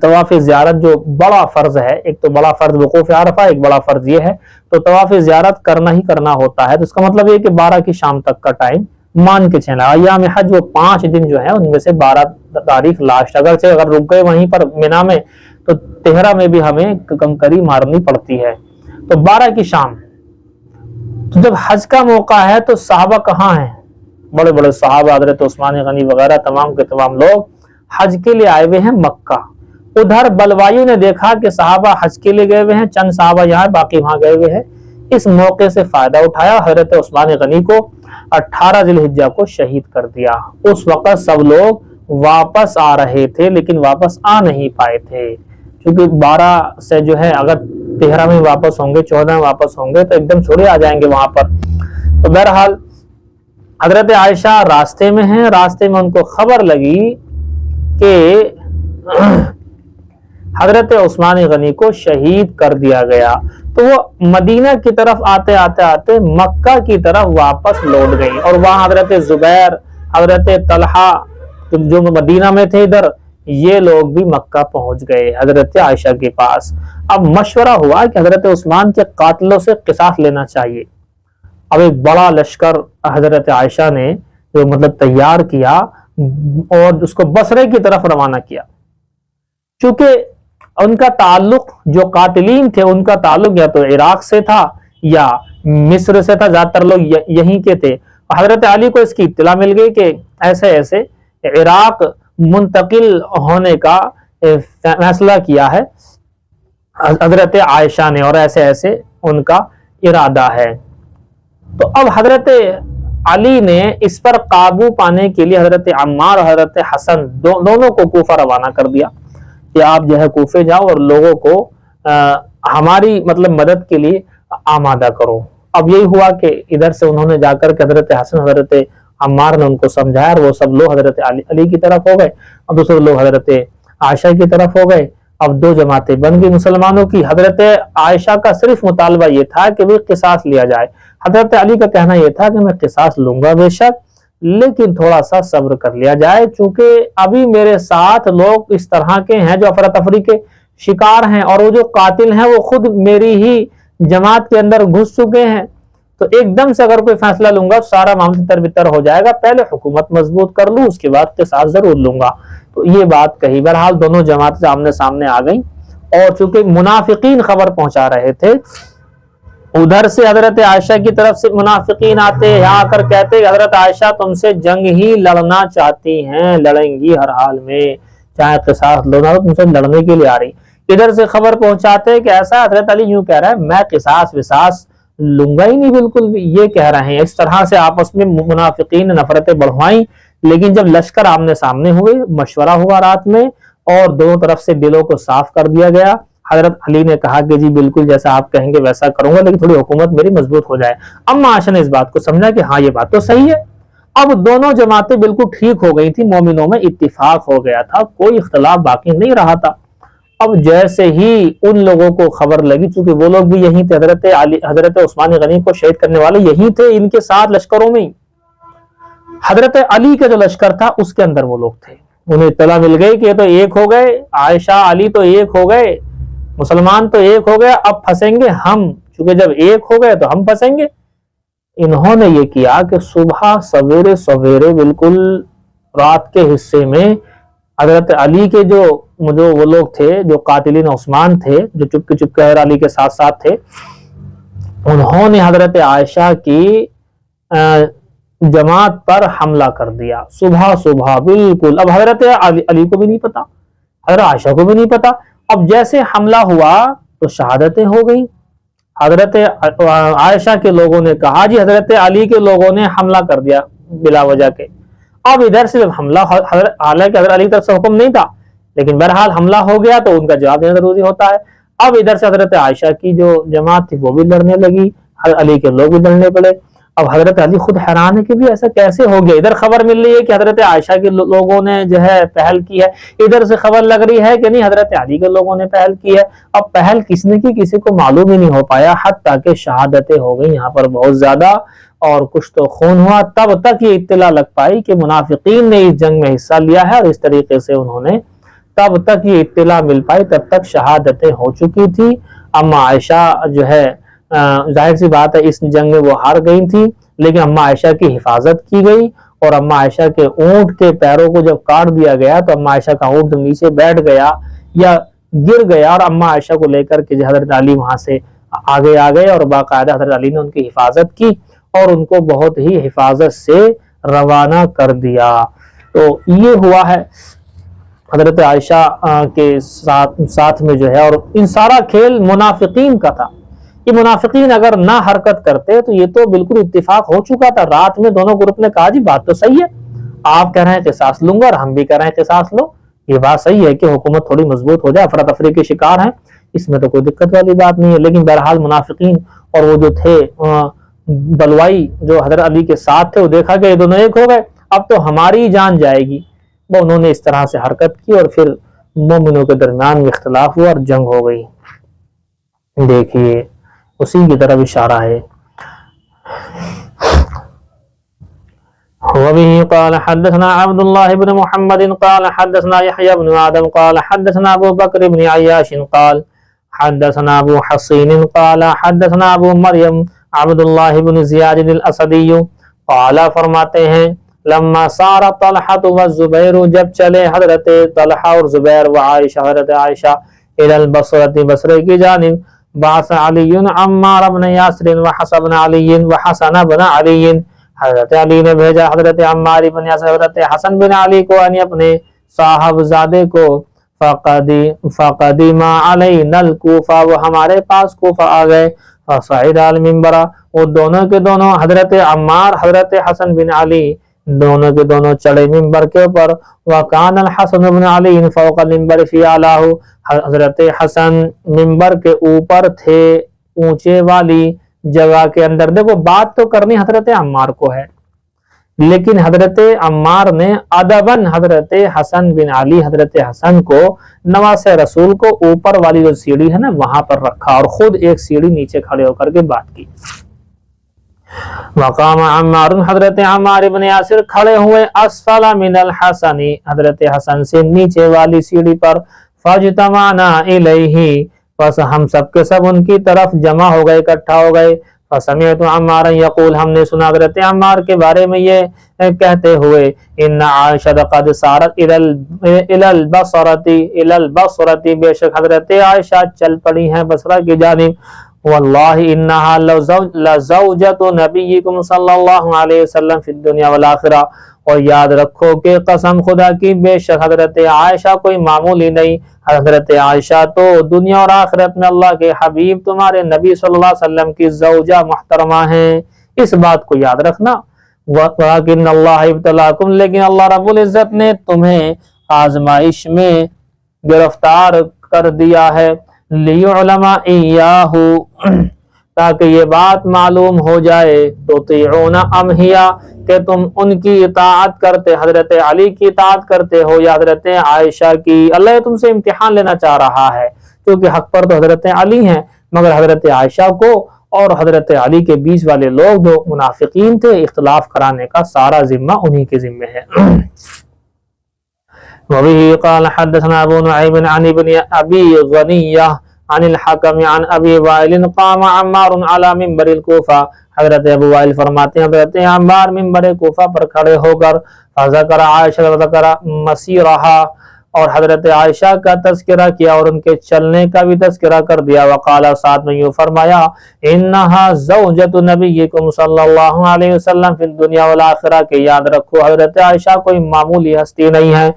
S1: طواف زیارت جو بڑا فرض ہے، ایک تو بڑا فرض وقوف عرفہ، ایک بڑا فرض یہ ہے، تو طواف زیارت کرنا ہی کرنا ہوتا ہے، تو اس کا مطلب یہ کہ 12 کی شام تک کا ٹائم مان کے چلا۔ ایام حج وہ 5 دن جو ہے ان میں سے 12 تاریخ لاسٹ، اگر رک گئے وہیں پر مینا میں تو 13 میں بھی ہمیں کنکری مارنی پڑتی ہے، تو 12 کی شام۔ تو جب حج کا موقع ہے تو صحابہ کہاں ہیں؟ بڑے بڑے صحابہ حضرت عثمان غنی وغیرہ تمام کے تمام لوگ حج کے لیے آئے ہوئے ہیں مکہ۔ ادھر بلوائیوں نے دیکھا کہ صحابہ حج کے لیے گئے ہوئے ہیں، چند صحابہ یہاں باقی وہاں گئے ہوئے ہیں، اس موقع سے فائدہ اٹھایا، حضرت عثمان غنی کو 18 ذی الحجہ کو شہید کر دیا۔ اس وقت سب لوگ واپس آ رہے تھے لیکن واپس آ نہیں پائے تھے، کیونکہ 12 سے جو ہے اگر 13 میں واپس ہوں گے، 14 میں واپس ہوں گے تو ایک دم چھوڑے آ جائیں گے وہاں پر۔ تو بہرحال حضرت عائشہ راستے میں ہیں، راستے میں ان کو خبر لگی کہ حضرت عثمان غنی کو شہید کر دیا گیا، تو وہ مدینہ کی طرف آتے مکہ کی طرف واپس لوٹ گئی، اور وہاں حضرت زبیر، حضرت طلحہ جو مدینہ میں تھے ادھر، یہ لوگ بھی مکہ پہنچ گئے حضرت عائشہ کے پاس۔ اب مشورہ ہوا کہ حضرت عثمان کے قاتلوں سے قصاص لینا چاہیے۔ اب ایک بڑا لشکر حضرت عائشہ نے جو مطلب تیار کیا اور اس کو بصرے کی طرف روانہ کیا، چونکہ ان کا تعلق جو قاتلین تھے ان کا تعلق یا تو عراق سے تھا یا مصر سے تھا، زیادہ تر لوگ یہیں کے تھے۔ حضرت علی کو اس کی اطلاع مل گئی کہ ایسے عراق منتقل ہونے کا فیصلہ کیا ہے حضرت عائشہ نے، اور ایسے ان کا ارادہ ہے۔ تو اب حضرت علی نے اس پر قابو پانے کے لیے حضرت عمار اور حضرت حسن دونوں کو کوفہ روانہ کر دیا کہ آپ جو ہے کوفے جاؤ اور لوگوں کو ہماری مطلب مدد کے لیے آمادہ کرو۔ اب یہی ہوا کہ ادھر سے انہوں نے جا کر کے حضرت حسن حضرت عمار نے ان کو سمجھایا، اور وہ سب لوگ حضرت علی کی طرف ہو گئے، اور دوسرے لوگ حضرت عائشہ کی طرف ہو گئے۔ اب 2 جماعتیں بن گئی مسلمانوں کی۔ حضرت عائشہ کا صرف مطالبہ یہ تھا کہ وہ قصاص لیا جائے، حضرت علی کا کہنا یہ تھا کہ میں قصاص لوں گا بے شک، لیکن تھوڑا سا صبر کر لیا جائے، چونکہ ابھی میرے ساتھ لوگ اس طرح کے ہیں جو افراتفری کے شکار ہیں، اور وہ جو قاتل ہیں وہ خود میری ہی جماعت کے اندر گھس چکے ہیں، تو ایک دم سے اگر کوئی فیصلہ لوں گا تو سارا معاملہ تر بتر ہو جائے گا، پہلے حکومت مضبوط کر لوں، اس کے بعد قصاص ضرور لوں گا۔ تو یہ بات کہی۔ بہرحال دونوں جماعتیں آمنے سامنے آ گئیں، اور چونکہ منافقین خبر پہنچا رہے تھے، ادھر سے حضرت عائشہ کی طرف سے منافقین آتے، یہاں آ کر کہتے کہ حضرت عائشہ تم سے جنگ ہی لڑنا چاہتی ہیں، لڑیں گی ہر حال میں، چاہے قصاص لونا تم سے لڑنے کے لیے آ رہی۔ ادھر سے خبر پہنچاتے کہ ایسا حضرت علی یوں کہہ رہا ہے میں قصاص وصاص لوں گا ہی نہیں بالکل بھی، یہ کہہ رہے ہیں۔ اس طرح سے آپس میں منافقین نے نفرتیں بڑھوائیں، لیکن جب لشکر آمنے سامنے ہوئے، مشورہ ہوا رات میں، اور دونوں طرف سے دلوں کو صاف کر دیا گیا۔ حضرت علی نے کہا کہ جی بالکل جیسا آپ کہیں گے ویسا کروں گا، لیکن تھوڑی حکومت میری مضبوط ہو جائے۔ اما عائشہ نے اس بات کو سمجھا کہ ہاں یہ بات تو صحیح ہے۔ اب دونوں جماعتیں بالکل ٹھیک ہو گئی تھی، مومنوں میں اتفاق ہو گیا تھا، کوئی اختلاف باقی نہیں رہا تھا۔ اب جیسے ہی ان لوگوں کو خبر لگی، چونکہ وہ لوگ بھی یہیں تھے، حضرت عثمان غنی کو شہید کرنے والے یہیں تھے، ان کے ساتھ لشکروں میں ہی حضرت علی کا جو لشکر تھا اس کے اندر وہ لوگ تھے، انہیں اطلاع مل گئی کہ یہ تو ایک ہو گئے، عائشہ علی تو ایک ہو گئے، مسلمان تو ایک ہو گئے، اب پھنسیں گے ہم، چونکہ جب ایک ہو گئے تو ہم پھنسیں گے۔ انہوں نے یہ کیا کہ صبح سویرے سویرے بالکل رات کے حصے میں حضرت علی کے جو وہ لوگ تھے جو قاتلین عثمان تھے، جو چپکے چپکے حضرت علی کے ساتھ ساتھ تھے، انہوں نے حضرت عائشہ کی جماعت پر حملہ کر دیا صبح صبح بالکل۔ اب حضرت علی کو بھی نہیں پتا، حضرت عائشہ کو بھی نہیں پتا۔ اب جیسے حملہ ہوا تو شہادتیں ہو گئیں۔ حضرت عائشہ کے لوگوں نے کہا جی حضرت علی کے لوگوں نے حملہ کر دیا بلا وجہ کے۔ اب ادھر سے حملہ، حالانکہ حضرت علی کی طرف سے حکم نہیں تھا، لیکن بہرحال حملہ ہو گیا تو ان کا جواب دینا ضروری ہوتا ہے۔ اب ادھر سے حضرت عائشہ کی جو جماعت تھی وہ بھی لڑنے لگی، حضرت علی کے لوگ بھی لڑنے پڑے۔ اب حضرت علی خود حیران ہے کہ بھی ایسا کیسے ہو گیا۔ ادھر خبر مل رہی ہے کہ حضرت عائشہ کے لوگوں نے جو ہے پہل کی ہے، ادھر سے خبر لگ رہی ہے کہ نہیں حضرت علی کے لوگوں نے پہل کی ہے۔ اب پہل کس نے کی کسی کو معلوم ہی نہیں ہو پایا، حتیٰ کہ شہادتیں ہو گئی یہاں پر بہت زیادہ، اور کچھ تو خون ہوا۔ تب تک یہ اطلاع لگ پائی کہ منافقین نے اس جنگ میں حصہ لیا ہے، اور اس طریقے سے انہوں نے، تب تک یہ اطلاع مل پائی تب تک شہادتیں ہو چکی تھی۔ اما عائشہ جو ہے ظاہر سی بات ہے اس جنگ میں وہ ہار گئی تھی، لیکن اما عائشہ کی حفاظت کی گئی، اور اما عائشہ کے اونٹ کے پیروں کو جب کاٹ دیا گیا تو اما عائشہ کا اونٹ نیچے بیٹھ گیا یا گر گیا، اور اما عائشہ کو لے کر کے حضرت علی وہاں سے آگے آ گئے، اور باقاعدہ حضرت علی نے ان کی حفاظت کی اور ان کو بہت ہی حفاظت سے روانہ کر دیا۔ تو یہ ہوا ہے حضرت عائشہ کے ساتھ میں جو ہے، اور ان سارا کھیل منافقین کا تھا۔ یہ منافقین اگر نہ حرکت کرتے تو یہ تو بالکل اتفاق ہو چکا تھا۔ رات میں دونوں گروپ نے کہا جی بات تو صحیح ہے، آپ کہہ رہے ہیں قصاص لوں گا اور ہم بھی کہہ رہے ہیں قصاص لو، یہ بات صحیح ہے کہ حکومت تھوڑی مضبوط ہو جائے، افراتفری کے شکار ہیں، اس میں تو کوئی دقت والی بات نہیں ہے۔ لیکن بہرحال منافقین اور وہ جو تھے بلوائی جو حضرت علی کے ساتھ تھے، وہ دیکھا کہ یہ دونوں ایک ہو گئے، اب تو ہماری جان جائے گی، وہ انہوں نے اس طرح سے حرکت کی، اور پھر مومنوں کے درمیان میں اختلاف ہوا اور جنگ ہو گئی۔ دیکھیے اسی کی طرف اشارہ ہے۔ وبه قال حدثنا عبد الله بن محمد قال حدثنا يحيى بن آدم قال حدثنا ابو بكر بن عياش قال حدثنا ابو حصين قال حدثنا ابو مريم عبد الله بن زياد الاسدي قال فرماتے ہیں لما صار طلحة والزبير جب چلے حضرت طلحہ اور زبیر وعائشہ حضرت عائشہ الى البصرة بصرے کی جانب بعث علی عمار بن یاسر وحسن بن علی وحسن بن علی، حضرت علی نے بھیجا حضرت عمار بن یاسر حضرت حسن بن علی کو، یعنی اپنے صاحب زادے کو، فقدیما علینا الکوفہ، وہ ہمارے پاس کوفہ آ گئے، فصعد المنبر، وہ دونوں کے دونوں حضرت عمار حضرت حسن بن علی دونوں کے دونوں چڑھے ممبر کے اوپر، وکان الحسن بن علی فوق المنبر فی اعلیٰ، حضرت حسن ممبر کے اوپر تھے اونچے والی جگہ کے اندر۔ دیکھو بات تو کرنی حضرت عمار کو ہے، لیکن حضرت عمار نے ادباً حضرت حسن بن علی حضرت حسن کو نواسے رسول کو اوپر والی جو سیڑھی ہے نا وہاں پر رکھا، اور خود ایک سیڑھی نیچے کھڑے ہو کر کے بات کی۔ وقام عمار، حضرت عمار بن یاسر کھڑے ہوئے اسفل من الحسن، حضرت حسن سے نیچے والی سیڑھی پر، فاجتمعنا الیہ، پس ہم سب کے سب ان کی طرف جمع ہو گئے، اکٹھا ہو گئے۔ فسمعت عمارا یقول، ہم نے سنا حضرت عمار کے بارے میں یہ کہتے ہوئے، ان عائشہ قد سارت الی البصرۃ، بے شک حضرت عائشہ چل پڑی ہیں بصرہ کی جانب، واللہ انہا لزوجۃ نبیکم صلی اللہ علیہ وسلم فی الدنیا والآخرہ، اور یاد رکھو کہ قسم خدا کی بے شک حضرت عائشہ کوئی معمولی نہیں، حضرت عائشہ تو دنیا اور آخرت میں اللہ کے حبیب تمہارے نبی صلی اللہ علیہ وسلم کی زوجہ محترمہ ہیں، اس بات کو یاد رکھنا۔ وَلَكِنَّ اللَّهَ ابْتَلَاكُمْ، لیکن اللہ رب العزت نے تمہیں آزمائش میں گرفتار کر دیا ہے، لِيُعْلَمَ إِيَّاهُ، تاکہ یہ بات معلوم ہو جائے، تُطِيعُونَ أَمْ کہ تم ان کی اطاعت کرتے، حضرت علی کی اطاعت کرتے ہو یا حضرت عائشہ کی۔ اللہ تم سے امتحان لینا چاہ رہا ہے، کیونکہ حق پر تو حضرت علی ہیں، مگر حضرت عائشہ کو اور حضرت علی کے بیچ والے لوگ جو منافقین تھے، اختلاف کرانے کا سارا ذمہ انہی کے ذمہ ہے۔ وبه قال حدثنا ابو نعيم عن ابن ابي غنية عن الحكم عن ابي وائل قام عمار على منبر الكوفہ. حضرت ابو وائل فرماتے ہیں حضرت عمار منبر کوفہ پر کھڑے ہو کر فذکر عائشہ وذکر مسیرہا، اور حضرت عائشہ کا تذکرہ کیا اور ان کے چلنے کا بھی تذکرہ کر دیا. وقال، ساتھ میں یوں فرمایا، انہا زوجۃ نبیکم صلی اللہ علیہ وسلم فی الدنیا والآخرہ، کہ یاد رکھو حضرت عائشہ کوئی معمولی ہستی نہیں ہے،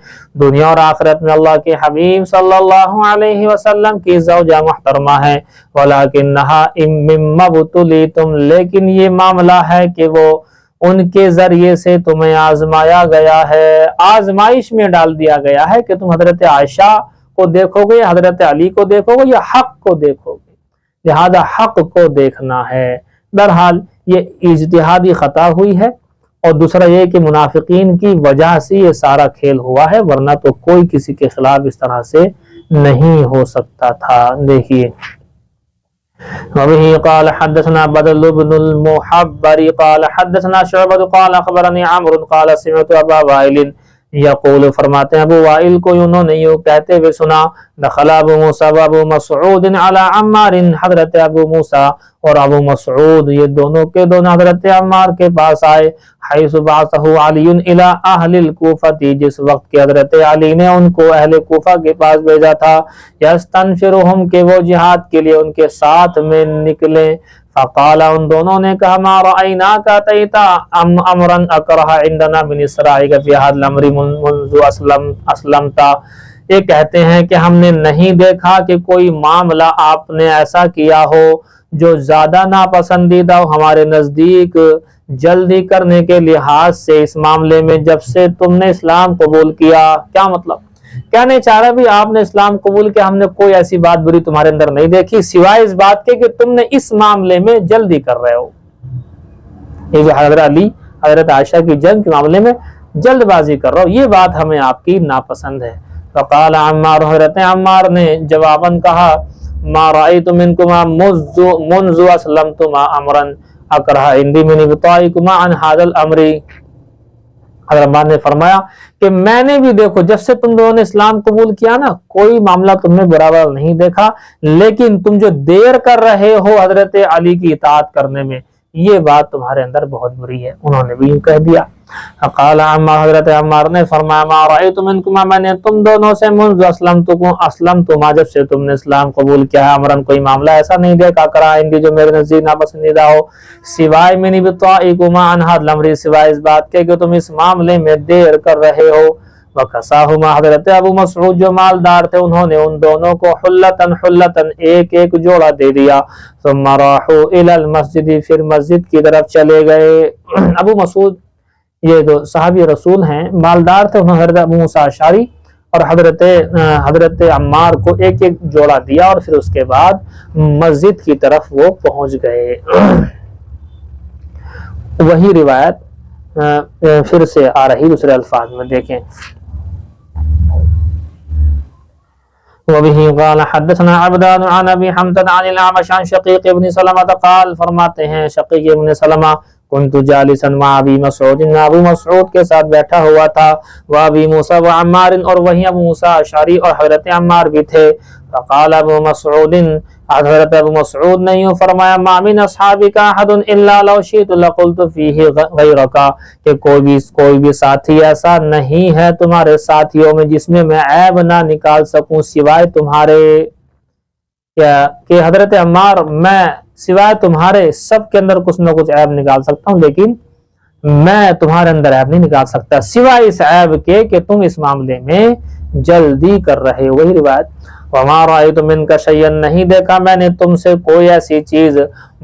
S1: دنیا اور آخرت میں اللہ کے حبیب صلی اللہ علیہ وسلم کی زوجہ محترمہ ہے. ولکنہا مما ابتلیتم، لیکن یہ معاملہ ہے کہ وہ ان کے ذریعے سے تمہیں آزمایا گیا ہے، آزمائش میں ڈال دیا گیا ہے کہ تم حضرت عائشہ کو دیکھو گے، حضرت علی کو دیکھو گے یا حق کو دیکھو گے، لہذا حق کو دیکھنا ہے. بہرحال یہ اجتہادی خطا ہوئی ہے، اور دوسرا یہ کہ منافقین کی وجہ سے یہ سارا کھیل ہوا ہے، ورنہ تو کوئی کسی کے خلاف اس طرح سے نہیں ہو سکتا تھا. دیکھیے وبه قال حدثنا بدل بن المحبر قال حدثنا شعبة قال اخبرني عمرو قال سمعت ابا وائل یقول، فرماتے ہیں ابو وائل کو انہوں نے یوں کہتے ہوئے سنا، دخل ابو موسیٰ و ابو مسعود علی عمار، حضرت ابو موسیٰ اور ابو مسعود یہ دونوں کے دونوں حضرت عمار کے پاس آئے، حیث بعثہ علی الی اہل الکوفہ، جس وقت کہ حضرت علی نے ان کو اہل کوفہ کے پاس بھیجا تھا، یستنفرہم، کہ وہ جہاد کے لیے ان کے ساتھ میں نکلیں. فقال، ان دونوں نے کہا، ما رأیناک اتیت امرا اکرہ عندنا من اسرائیک فی ھذا الامر منذ اسلمت، یہ کہتے ہیں کہ ہم نے نہیں دیکھا کہ کوئی معاملہ آپ نے ایسا کیا ہو جو زیادہ ناپسندیدہ ہو ہمارے نزدیک جلدی کرنے کے لحاظ سے اس معاملے میں جب سے تم نے اسلام قبول کیا. کیا مطلب؟ کہنے چاہ رہا بھی آپ نے اسلام قبول کیا، ہم نے کوئی ایسی بات بری تمہارے اندر نہیں دیکھی سوائے اس بات کے کہ تم نے اس معاملے میں جلدی کر رہے ہو. یہ جو حضرت علی حضرت عائشہ کی جنگ کے معاملے میں جلد بازی کر رہا ہو، یہ بات ہمیں آپ کی ناپسند ہے. فقال عمار، حضرت عمار نے جواباً کہا، ما رأیت منکما منذ اسلمتما امرا اکرہ عندی من ابطائکما عن ھذا الامر. حضرت عمار نے فرمایا کہ میں نے بھی دیکھو جب سے تم دونوں نے اسلام قبول کیا نا، کوئی معاملہ تم نے برابر نہیں دیکھا، لیکن تم جو دیر کر رہے ہو حضرت علی کی اطاعت کرنے میں، یہ بات تمہارے اندر بہت بری ہے. انہوں نے بھی یوں کہہ دیا. قال عمار، حضرت عمار نے فرمایا، ما رأیت منکما، میں نے تم دونوں سے منذ اسلمتما، جب سے تم نے اسلام قبول کیا ہے، امرن کوئی معاملہ ایسا نہیں دیکھا کرا عندی جو میرے نزدیک ناپسندیدہ ہو، سوائے من ابطائکما عن ھذا الامر، سوائے اس بات کے کہ تم اس معاملے میں دیر کر رہے ہو. وکساہما، حضرت ابو مسعود جو مالدار تھے انہوں نے ان دونوں کو حلتن ایک ایک جوڑا دے دیا. ثم راحوا الی المسجد، پھر مسجد کی طرف چلے گئے. ابو مسعود یہ جو صحابی رسول ہیں مالدار تھے، انہوں نے حضرت ابو موسیٰ اشعری اور حضرت عمار کو ایک ایک جوڑا دیا، اور پھر اس کے بعد مسجد کی طرف وہ پہنچ گئے. وہی روایت پھر سے آ رہی دوسرے الفاظ میں، دیکھیں. وبه قال حدثنا عبدان عن ابي حمزة عن الاعمش عن شقيق ابن سلمة قال، فرماتے ہیں شقیق ابن سلمہ، كنت جالسا مع ابي مسعود، ابو مسعود کے ساتھ بیٹھا ہوا تھا، وابي موسى وعمار، اور وہیں ابو موسیٰ اشعری اور حضرت عمار بھی تھے. فقال ابو مسعود، حضرت ابو مسعود نے یوں فرمایا، ما من اصحابك احد الا لو شئت لقلت فيه غيرك، کہ کوئی بھی ساتھی ایسا نہیں ہے تمہارے ساتھیوں میں جس میں میں عیب نہ نکال سکوں سوائے تمہارے. کہ حضرت عمار، میں سوائے تمہارے سب کے اندر کچھ نہ کچھ عیب نکال سکتا ہوں، لیکن میں تمہارے اندر عیب نہیں نکال سکتا سوائے اس عیب کے کہ تم اس معاملے میں جلدی کر رہے ہو. وہی روایت. وما رأیت منک شیئا، نہیں دیکھا میں نے تم سے کوئی ایسی چیز،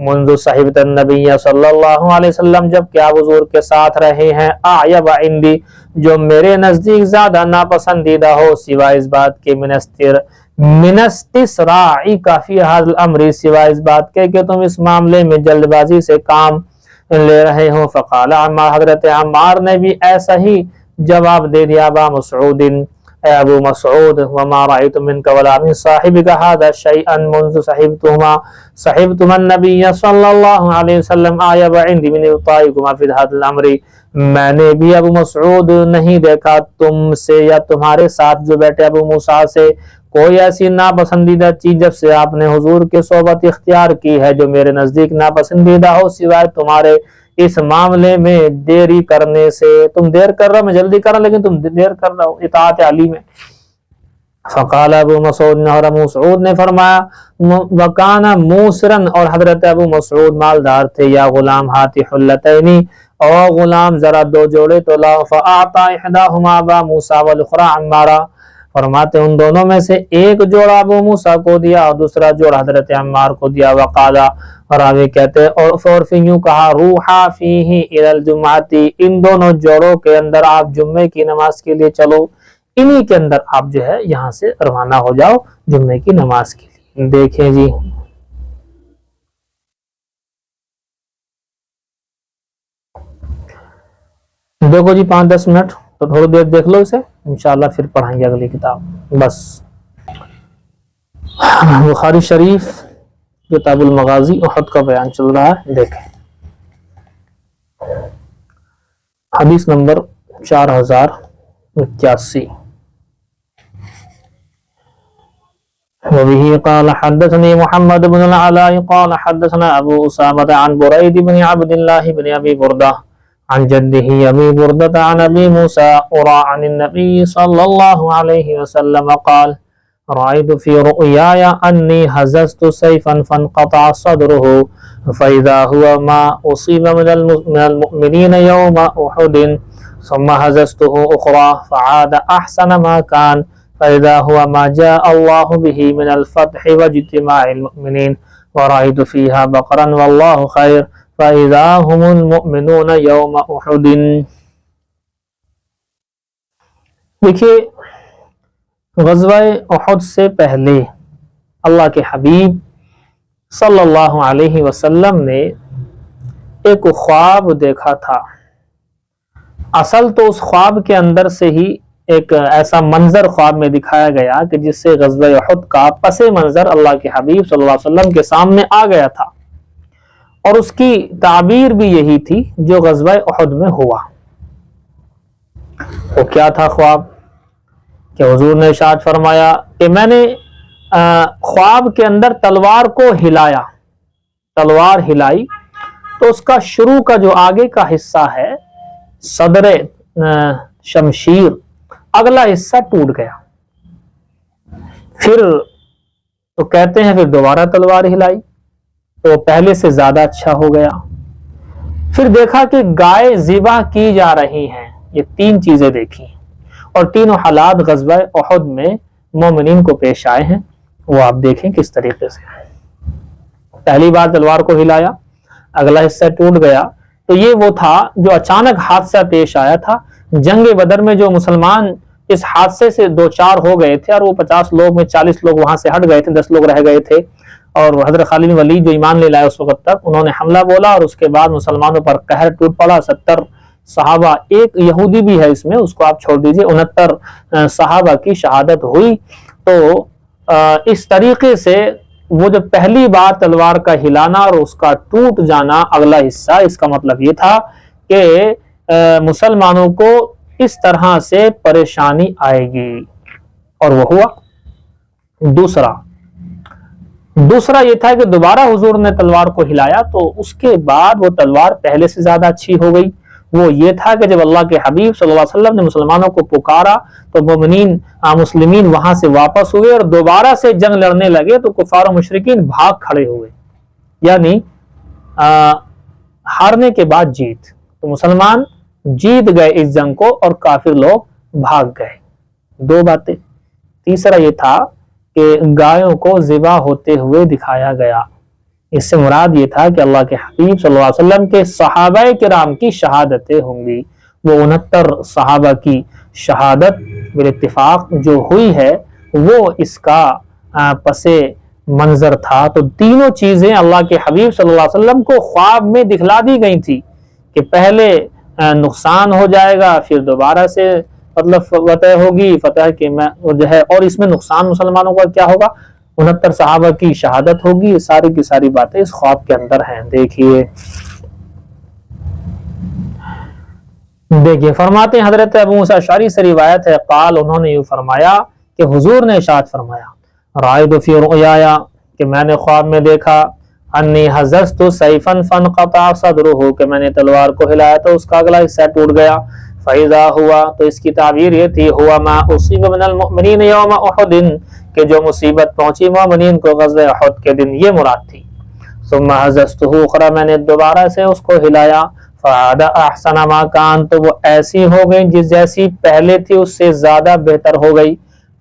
S1: منذ صحبت النبی صلی اللہ علیہ وسلم، جب کہ آپ حضور کے ساتھ رہے ہیں، اعیب عندی، جو میرے نزدیک زیادہ ناپسندیدہ ہو، سوائے اس بات کے من استصراعک فی ھذا الامر، سوائے اس بات کے کہ تم اس معاملے میں جلد بازی سے کام لے رہے ہو. فقال عمار، حضرت عمار نے بھی ایسا ہی جواب دے دیا ابا مسعود، اے ابو مسعود وما رأيت منك ولا من صاحبك هذا شيئا منذ صحبتما النبي صلی اللہ علیہ وسلم آیب عندي من ابطائكما في هذا الامر، میں نے بھی ابو مسعود نہیں دیکھا تم سے یا تمہارے ساتھ جو بیٹھے ابو موسیٰ سے کوئی ایسی ناپسندیدہ چیز جب سے آپ نے حضور کی صحبت اختیار کی ہے جو میرے نزدیک ناپسندیدہ ہو، سوائے تمہارے اس معاملے میں دیری کرنے سے۔ تم دیر کر رہا، میں جلدی کر رہا لیکن تم دیر کر رہا ہو اطاعت علی میں۔ فقال ابو مسعود، اور ابو مسعود نے فرمایا، وکانا موسرن، اور حضرت ابو مسعود مالدار تھے، یا غلام ہاتی حلتینی، اور غلام ذرا دو جوڑے تو لاؤ، فاعطا احداہما ابا موسیٰ والاخری عمارہ، فرماتے ان دونوں میں سے ایک جوڑا ابو موسیٰ کو دیا اور دوسرا جوڑا حضرت عمار کو دیا۔ وقالا، اور آگے کہتے اور پھر یوں کہا، روحا فیہ الی الجمعتی، ان دونوں جوڑوں کے اندر آپ جمعے کی نماز کے لیے چلو، انہی کے اندر آپ جو ہے یہاں سے روانہ ہو جاؤ جمعے کی نماز کے لیے۔ دیکھیں جی دیکھو جی 5-10 منٹ تو تھوڑی دیر دیکھ لو اسے، انشاءاللہ پھر پڑھائیں گے اگلی کتاب۔ بس بخاری شریف کتاب المغازی احد کا بیان چل رہا ہے، دیکھیں حدیث نمبر 4081۔ وبه قال حدثني محمد بن العلاء قال حدثنا ابو اسامة عن بريد بن عبد الله بن ابي بردة عن جده ابي بردة عن ابي موسى عن النبي صلى الله عليه وسلم قال رأيت في رؤياي أني هززت سيفا فانقطع صدره فإذا هو ما أصيب من المؤمنين يوم أحد ثم هززته أخرى فعاد أحسن ما كان فإذا هو ما جاء الله به من الفتح واجتماع المؤمنين ورأيت فيها بقرا والله خير فإذا هم المؤمنون يوم أحد۔ دیکھیے غزوہ احد سے پہلے اللہ کے حبیب صلی اللہ علیہ وسلم نے ایک خواب دیکھا تھا۔ اصل تو اس خواب کے اندر سے ہی ایک ایسا منظر خواب میں دکھایا گیا کہ جس سے غزوہ احد کا پس منظر اللہ کے حبیب صلی اللہ علیہ وسلم کے سامنے آ گیا تھا، اور اس کی تعبیر بھی یہی تھی جو غزوہ احد میں ہوا۔ وہ کیا تھا خواب کہ حضور نے ارشاد فرمایا کہ میں نے خواب کے اندر تلوار کو ہلایا، تلوار ہلائی تو اس کا شروع کا جو آگے کا حصہ ہے صدر شمشیر، اگلا حصہ ٹوٹ گیا۔ پھر تو کہتے ہیں پھر دوبارہ تلوار ہلائی تو پہلے سے زیادہ اچھا ہو گیا۔ پھر دیکھا کہ گائے ذبح کی جا رہی ہیں، یہ 3 چیزیں دیکھی، اور تینوں حالات غزوہ احد میں مومنین کو پیش آئے ہیں، وہ آپ دیکھیں کس طریقے سے۔ پہلی بار تلوار کو ہلایا، اگلا حصہ ٹوٹ گیا، تو یہ وہ تھا جو اچانک حادثہ پیش آیا تھا۔ جنگ بدر میں جو مسلمان اس حادثے سے 2-4 ہو گئے تھے، اور وہ 50 لوگ میں 40 لوگ وہاں سے ہٹ گئے تھے، 10 لوگ رہ گئے تھے، اور حضرت خالد بن ولید جو ایمان لے لائے اس وقت تک، انہوں نے حملہ بولا اور اس کے بعد مسلمانوں پر قہر ٹوٹ پڑا۔ 70 صحابہ، ایک یہودی بھی ہے اس میں، اس کو آپ چھوڑ دیجئے، 69 صحابہ کی شہادت ہوئی۔ تو اس طریقے سے وہ جو پہلی بار تلوار کا ہلانا اور اس کا ٹوٹ جانا اگلا حصہ، اس کا مطلب یہ تھا کہ مسلمانوں کو اس طرح سے پریشانی آئے گی، اور وہ ہوا۔ دوسرا یہ تھا کہ دوبارہ حضور نے تلوار کو ہلایا تو اس کے بعد وہ تلوار پہلے سے زیادہ اچھی ہو گئی۔ وہ یہ تھا کہ جب اللہ کے حبیب صلی اللہ علیہ وسلم نے مسلمانوں کو پکارا تو مسلمین وہاں سے واپس ہوئے اور دوبارہ سے جنگ لڑنے لگے، تو کفار و مشرکین بھاگ کھڑے ہوئے، یعنی ہارنے کے بعد جیت، تو مسلمان جیت گئے اس جنگ کو اور کافر لوگ بھاگ گئے۔ 2 باتیں۔ تیسرا یہ تھا کہ گایوں کو ذبح ہوتے ہوئے دکھایا گیا۔ اس سے مراد یہ تھا کہ اللہ کے حبیب صلی اللہ علیہ وسلم کے صحابہ کرام کی شہادتیں ہوں گی۔ وہ 69 صحابہ کی شہادت بالاتفاق جو ہوئی ہے وہ اس کا پس منظر تھا۔ تو تینوں چیزیں اللہ کے حبیب صلی اللہ علیہ وسلم کو خواب میں دکھلا دی گئی تھی کہ پہلے نقصان ہو جائے گا، پھر دوبارہ سے مطلب فتح ہوگی، فتح کے میں جو ہے، اور اس میں نقصان مسلمانوں کا کیا ہوگا، 69 صحابہ کی شہادت ہوگی. ساری کی ساری باتیں اس خواب کے اندر ہیں. دیکھیے فرماتے ہیں حضرت ابو موسیٰ اشعری سے روایت ہے، قال انہوں نے یوں فرمایا کہ حضور نے ارشاد فرمایا، رائد فی رؤیایا کہ میں نے خواب میں دیکھا، انی حززت سیفا فانقطع صدرہ کہ میں نے تلوار کو ہلایا تو اس کا اگلا حصہ ٹوٹ گیا. فَإِذَا ہوا تو اس کی تعبیر یہ تھی، ہوا ما اصیب من المؤمنین یوم احد کہ جو مصیبت پہنچی مومنین کو غزوہ احد کے دن، یہ مراد تھی. ثم حززته اخرى میں نے دوبارہ سے اس کو ہلایا، فعاد احسن ما کان تو وہ ایسی ہو گئی جیسی پہلے تھی اس سے زیادہ بہتر ہو گئی.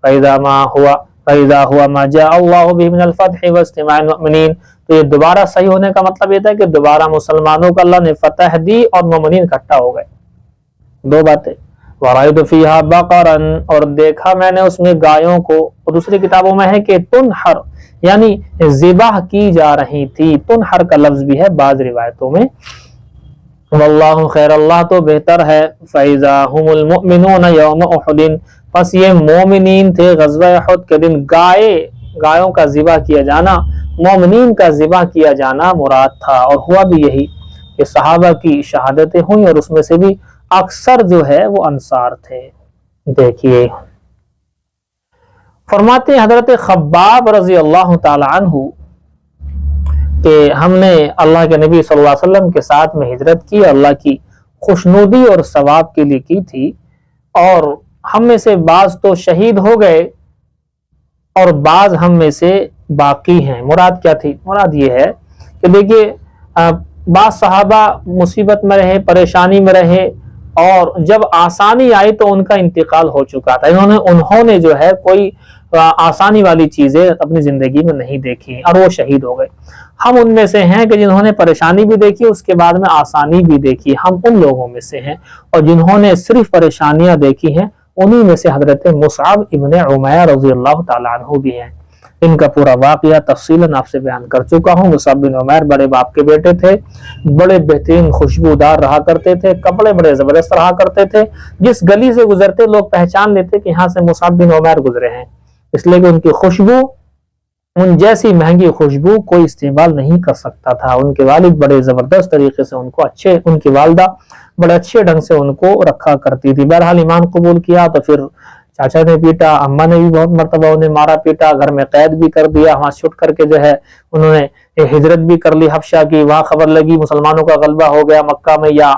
S1: فَإِذَا هُوَ مَا جَاءَ اللَّهُ بِهِ مِنَ الْفَتْحِ وَاجْتِمَاعِ الْمُؤْمِنِينَ تو یہ دوبارہ صحیح ہونے کا مطلب یہ تھا کہ دوبارہ مسلمانوں کو اللہ نے فتح دی اور مومنین اکٹھا ہو گئے. دو باتیں. وَرَأَيْتُ فِيهَا بَقَرًا اور دیکھا میں نے اس میں گایوں کو، اور دوسری کتابوں میں ہے کہ تنحر یعنی ذبح کی جا رہی تھی. تنحر کا لفظ بھی ہے بعض روایتوں میں. واللہ خیر اللہ تو بہتر ہے. فَإِذَا هُمُ الْمُؤْمِنُونَ يَوْمَ أُحُدٍ پس یہ مومنین تھے غزوہ احد کے دن. گایوں کا ذبح کیا جانا، مومنین کا ذبح کیا جانا مراد تھا، اور ہوا بھی یہی کہ صحابہ کی شہادتیں ہوئیں اور اس میں سے بھی اکثر جو ہے وہ انصار تھے. دیکھیے فرماتے ہیں حضرت خباب رضی اللہ تعالی عنہ کہ ہم نے اللہ کے نبی صلی اللہ علیہ وسلم کے ساتھ میں ہجرت کی، اللہ کی خوشنودی اور ثواب کے لیے کی تھی، اور ہم میں سے بعض تو شہید ہو گئے اور بعض ہم میں سے باقی ہیں. مراد کیا تھی؟ مراد یہ ہے کہ دیکھیے بعض صحابہ مصیبت میں رہے، پریشانی میں رہے، اور جب آسانی آئی تو ان کا انتقال ہو چکا تھا. انہوں نے جو ہے کوئی آسانی والی چیزیں اپنی زندگی میں نہیں دیکھی اور وہ شہید ہو گئے. ہم ان میں سے ہیں کہ جنہوں نے پریشانی بھی دیکھی، اس کے بعد میں آسانی بھی دیکھی. ہم ان لوگوں میں سے ہیں، اور جنہوں نے صرف پریشانیاں دیکھی ہیں انہی میں سے حضرت مصعب ابن عمیر رضی اللہ تعالیٰ عنہ بھی ہیں. ان کا پورا واقعہ تفصیلاً آپ سے بیان کر چکا ہوں. مصعب بن عمیر بڑے باپ کے بیٹے تھے، بڑے بہترین خوشبودار رہا کرتے تھے، کپڑے بڑے زبردست رہا کرتے تھے. جس گلی سے گزرتے لوگ پہچان لیتے کہ یہاں سے مصعب بن عمیر گزرے ہیں، اس لیے کہ ان کی خوشبو، ان جیسی مہنگی خوشبو کوئی استعمال نہیں کر سکتا تھا. ان کے والد بڑے زبردست طریقے سے ان کو ان کی والدہ بڑے اچھے ڈھنگ سے ان کو رکھا کرتی تھی. بہرحال ایمان قبول کیا تو پھر چاچا نے پیٹا، اماں نے بھی بہت مرتبہ انہیں مارا پیٹا، گھر میں قید بھی کر دیا. وہاں چھٹ کر کے جو ہے انہوں نے ہجرت بھی کر لی حبشہ کی. وہاں خبر لگی مسلمانوں کا غلبہ ہو گیا مکہ میں، یا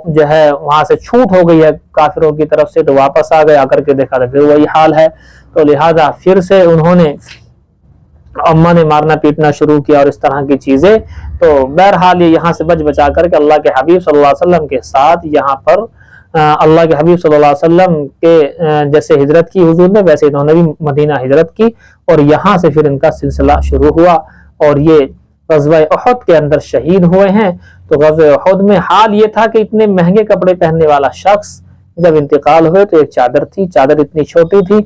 S1: جو ہے وہاں سے چھوٹ ہو گئی ہے کافروں کی طرف سے، تو واپس آ گئے. آ کر کے دیکھا تو پھر وہی حال ہے. تو لہٰذا پھر سے انہوں نے اماں نے مارنا پیٹنا شروع کیا اور اس طرح کی چیزیں. تو بہرحال یہ یہاں سے بچ بچا کر کے اللہ کے حبیب صلی اللہ علیہ وسلم کے ساتھ یہاں پر اللہ کے حبیب صلی اللہ علیہ وسلم کے جیسے ہجرت کی حضور نے، ویسے انہوں نے بھی مدینہ ہجرت کی، اور یہاں سے پھر ان کا سلسلہ شروع ہوا، اور یہ غزوہ احد کے اندر شہید ہوئے ہیں. تو غزوہ احد میں حال یہ تھا کہ اتنے مہنگے کپڑے پہننے والا شخص جب انتقال ہوئے تو ایک چادر تھی، چادر اتنی چھوٹی تھی،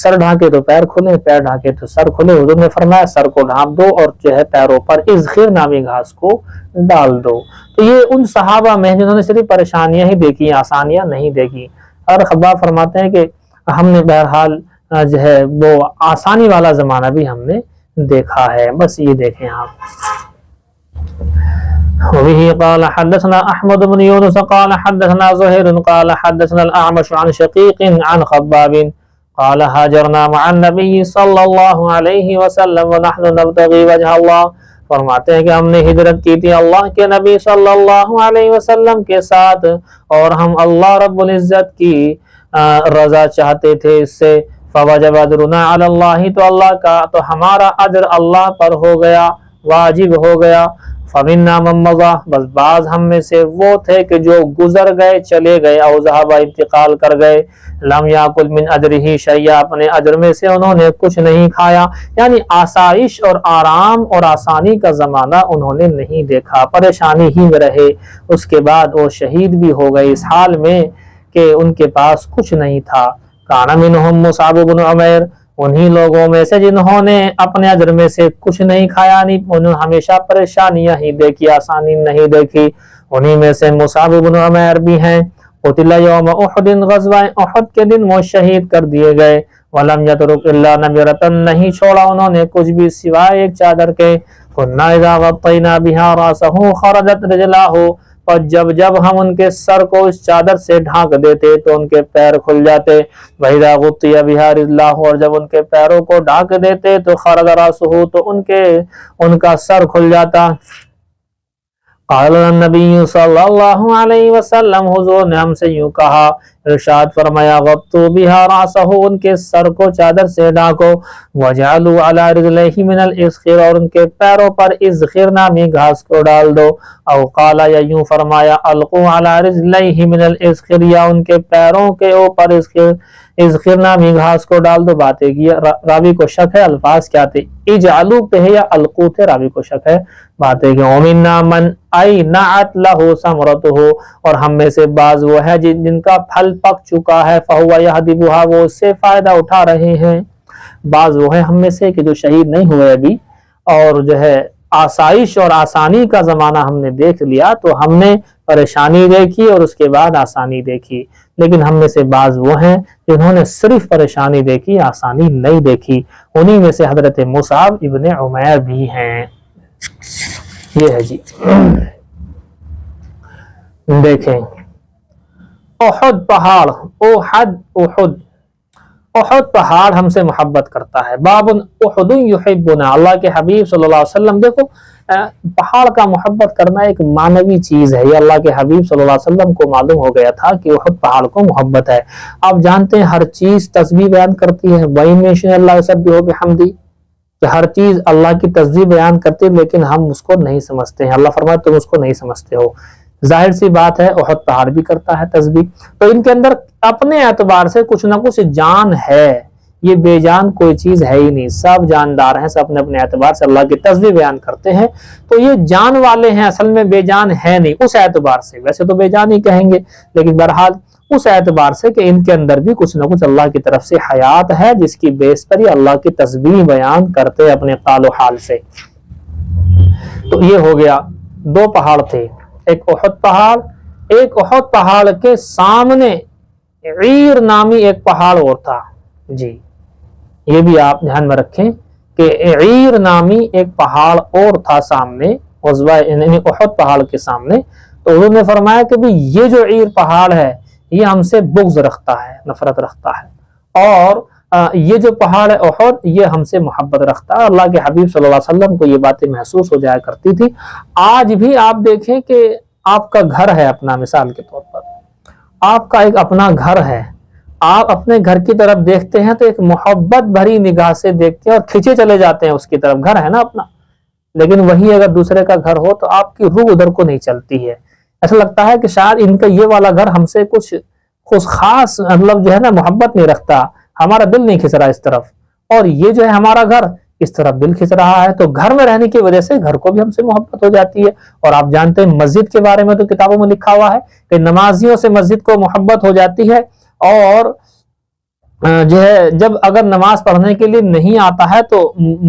S1: سر ڈھانکے تو پیر کھلے، پیر ڈھانکے تو سر کھلے. حضور نے فرمایا سر کو ڈھانپ دو اور جو ہے پیروں پر اذخر نامی گھاس کو ڈال دو. تو یہ ان صحابہ میں جنہوں نے صرف پریشانیاں ہی دیکھی، آسانیاں نہیں دیکھی. اور خباب فرماتے ہیں کہ ہم نے بہرحال جو ہے وہ آسانی والا زمانہ بھی ہم نے دیکھا ہے. بس یہ دیکھیں آپ. وبه قال حدثنا احمد بن يونس قال حدثنا زهير قال حدثنا الاعمش عن شقيق عن خباب قال هاجرنا مع النبي صلى الله عليه وسلم ونحن نبتغي وجه الله. فرماتے ہیں کہ ہم نے ہجرت کی تھی اللہ کے نبی صلی اللہ علیہ وسلم کے ساتھ، اور ہم اللہ رب العزت کی رضا چاہتے تھے اس سے. فوجب اجرنا علی اللہ تو اللہ کا تو ہمارا اجر اللہ پر ہو گیا، واجب ہو گیا. فمنا من مضى بس بعض ہم میں سے وہ تھے کہ جو گزر گئے، چلے گئے، او ذهب انتقال کر گئے. لم یاکل من اجرہ شیئا اپنے اجر میں سے انہوں نے کچھ نہیں کھایا، یعنی آسائش اور آرام اور آسانی کا زمانہ انہوں نے نہیں دیکھا، پریشانی ہی میں رہے. اس کے بعد وہ شہید بھی ہو گئے اس حال میں کہ ان کے پاس کچھ نہیں تھا. کان منہم مصعب بن عمیر انہی لوگوں میں سے جنہوں نے اپنے اجر میں سے کچھ نہیں کھایا، انہوں ہمیشہ پریشانیاں ہی دیکھی، آسانی نہیں دیکھی. انہی میں سے مصعب بن عمیر بھی ہیں. قتل یوم احد غزوہ احد کے دن وہ شہید کر دیے گئے ولم یترک الا نبرتن نہیں چھوڑا انہوں نے کچھ بھی سوائے ایک چادر کے کنا اذا غطینا بها راسه خرجت رجلاه اور جب ہم ان کے سر کو اس چادر سے ڈھانک دیتے تو ان کے پیر کھل جاتے وَإِذَا غُطِّيَ بِهَا رِجْلَاهُ اور جب ان کے پیروں کو ڈھانک دیتے تو خرج راسه تو ان کا سر کھل جاتا قال النبی صلی اللہ علیہ وسلم حضور نے ہم سے یوں کہا ارشاد فرمایا غطوا بها راسه ان کے سر کو چادر سے ڈھانکو وجعلوا على رجليه من الاسخر اور ان کے پیروں پر اسخر نامی گھاس کو ڈال دو او قال یا یوں فرمایا القوا على رجليه من الاسخر یا ان کے پیروں کے اوپر اسخر نامی گھاس کو ڈال دو باتیں کی راوی کو شک ہے الفاظ کیا تھے اجعلوا پہ یا القوا تھے راوی کو شک ہے باتیں کہ ومنا من ای نعت له ثمرته اور ہم میں سے بعض وہ ہے جن کا پھل پک چکا ہے فہو یہدبها وہ اس سے فائدہ اٹھا رہے ہیں بعض وہ ہے ہم میں سے کہ جو شہید نہیں ہوئے ابھی اور جو ہے آسائش اور آسانی کا زمانہ ہم نے دیکھ لیا تو ہم نے پریشانی دیکھی اور اس کے بعد آسانی دیکھی لیکن ہم میں سے بعض وہ ہیں جنہوں نے صرف پریشانی دیکھی آسانی نہیں دیکھی انہی میں سے حضرت مصعب ابن عمیر بھی ہیں یہ ہے جی دیکھیں احد پہاڑ احد پہاڑ ہم سے محبت کرتا ہے باب احد یحبنا اللہ کے حبیب صلی اللہ علیہ وسلم دیکھو پہاڑ کا محبت کرنا ایک معنوی چیز ہے یہ اللہ کے حبیب صلی اللہ علیہ وسلم کو معلوم ہو گیا تھا کہ احد پہاڑ کو محبت ہے آپ جانتے ہیں ہر چیز تسبیح بیان کرتی ہے وَإِن مِّن شَيْءٍ إِلَّا يُسَبِّحُ بِحَمْدِهِ کہ ہر چیز اللہ کی تسبیح بیان کرتی ہے لیکن ہم اس کو نہیں سمجھتے ہیں اللہ فرماتا تم اس کو نہیں سمجھتے ہو ظاہر سی بات ہے احد پہاڑ بھی کرتا ہے تسبیح تو ان کے اندر اپنے اعتبار سے کچھ نہ کچھ جان ہے یہ بے جان کوئی چیز ہے ہی نہیں سب جاندار ہیں سب اپنے اپنے اعتبار سے اللہ کی تسبیح بیان کرتے ہیں تو یہ جان والے ہیں اصل میں بے جان ہے نہیں اس اعتبار سے ویسے تو بے جان ہی کہیں گے لیکن بہرحال اس اعتبار سے کہ ان کے اندر بھی کچھ نہ کچھ اللہ کی طرف سے حیات ہے جس کی بیس پر یہ اللہ کی تسبیح بیان کرتے اپنے قال و حال سے تو یہ ہو گیا دو پہاڑ تھے ایک احد پہاڑ ایک احد پہاڑ کے سامنے عیر نامی ایک پہاڑ اور تھا جی یہ بھی آپ دھیان میں رکھیں کہ عیر نامی ایک پہاڑ اور تھا سامنے غزوہ یعنی احد پہاڑ کے سامنے تو انہوں نے فرمایا کہ بھی یہ جو عیر پہاڑ ہے یہ ہم سے بغض رکھتا ہے نفرت رکھتا ہے اور یہ جو پہاڑ ہے احد یہ ہم سے محبت رکھتا ہے اللہ کے حبیب صلی اللہ علیہ وسلم کو یہ باتیں محسوس ہو جایا کرتی تھی آج بھی آپ دیکھیں کہ آپ کا گھر ہے اپنا مثال کے طور پر آپ کا ایک اپنا گھر ہے آپ اپنے گھر کی طرف دیکھتے ہیں تو ایک محبت بھری نگاہ سے دیکھتے ہیں اور کھینچے چلے جاتے ہیں اس کی طرف گھر ہے نا اپنا لیکن وہی اگر دوسرے کا گھر ہو تو آپ کی روح ادھر کو نہیں چلتی ہے ایسا لگتا ہے کہ شاید ان کا یہ والا گھر ہم سے کچھ خاص مطلب جو ہے نا محبت نہیں رکھتا ہمارا دل نہیں کھنچ رہا اس طرف اور یہ جو ہے ہمارا گھر اس طرف دل کھنچ رہا ہے تو گھر میں رہنے کی وجہ سے گھر کو بھی ہم سے محبت ہو جاتی ہے اور آپ جانتے ہیں مسجد کے بارے میں تو کتابوں میں لکھا ہوا ہے کہ نمازیوں سے مسجد کو محبت ہو جاتی ہے اور جو ہے جب اگر نماز پڑھنے کے لیے نہیں آتا ہے تو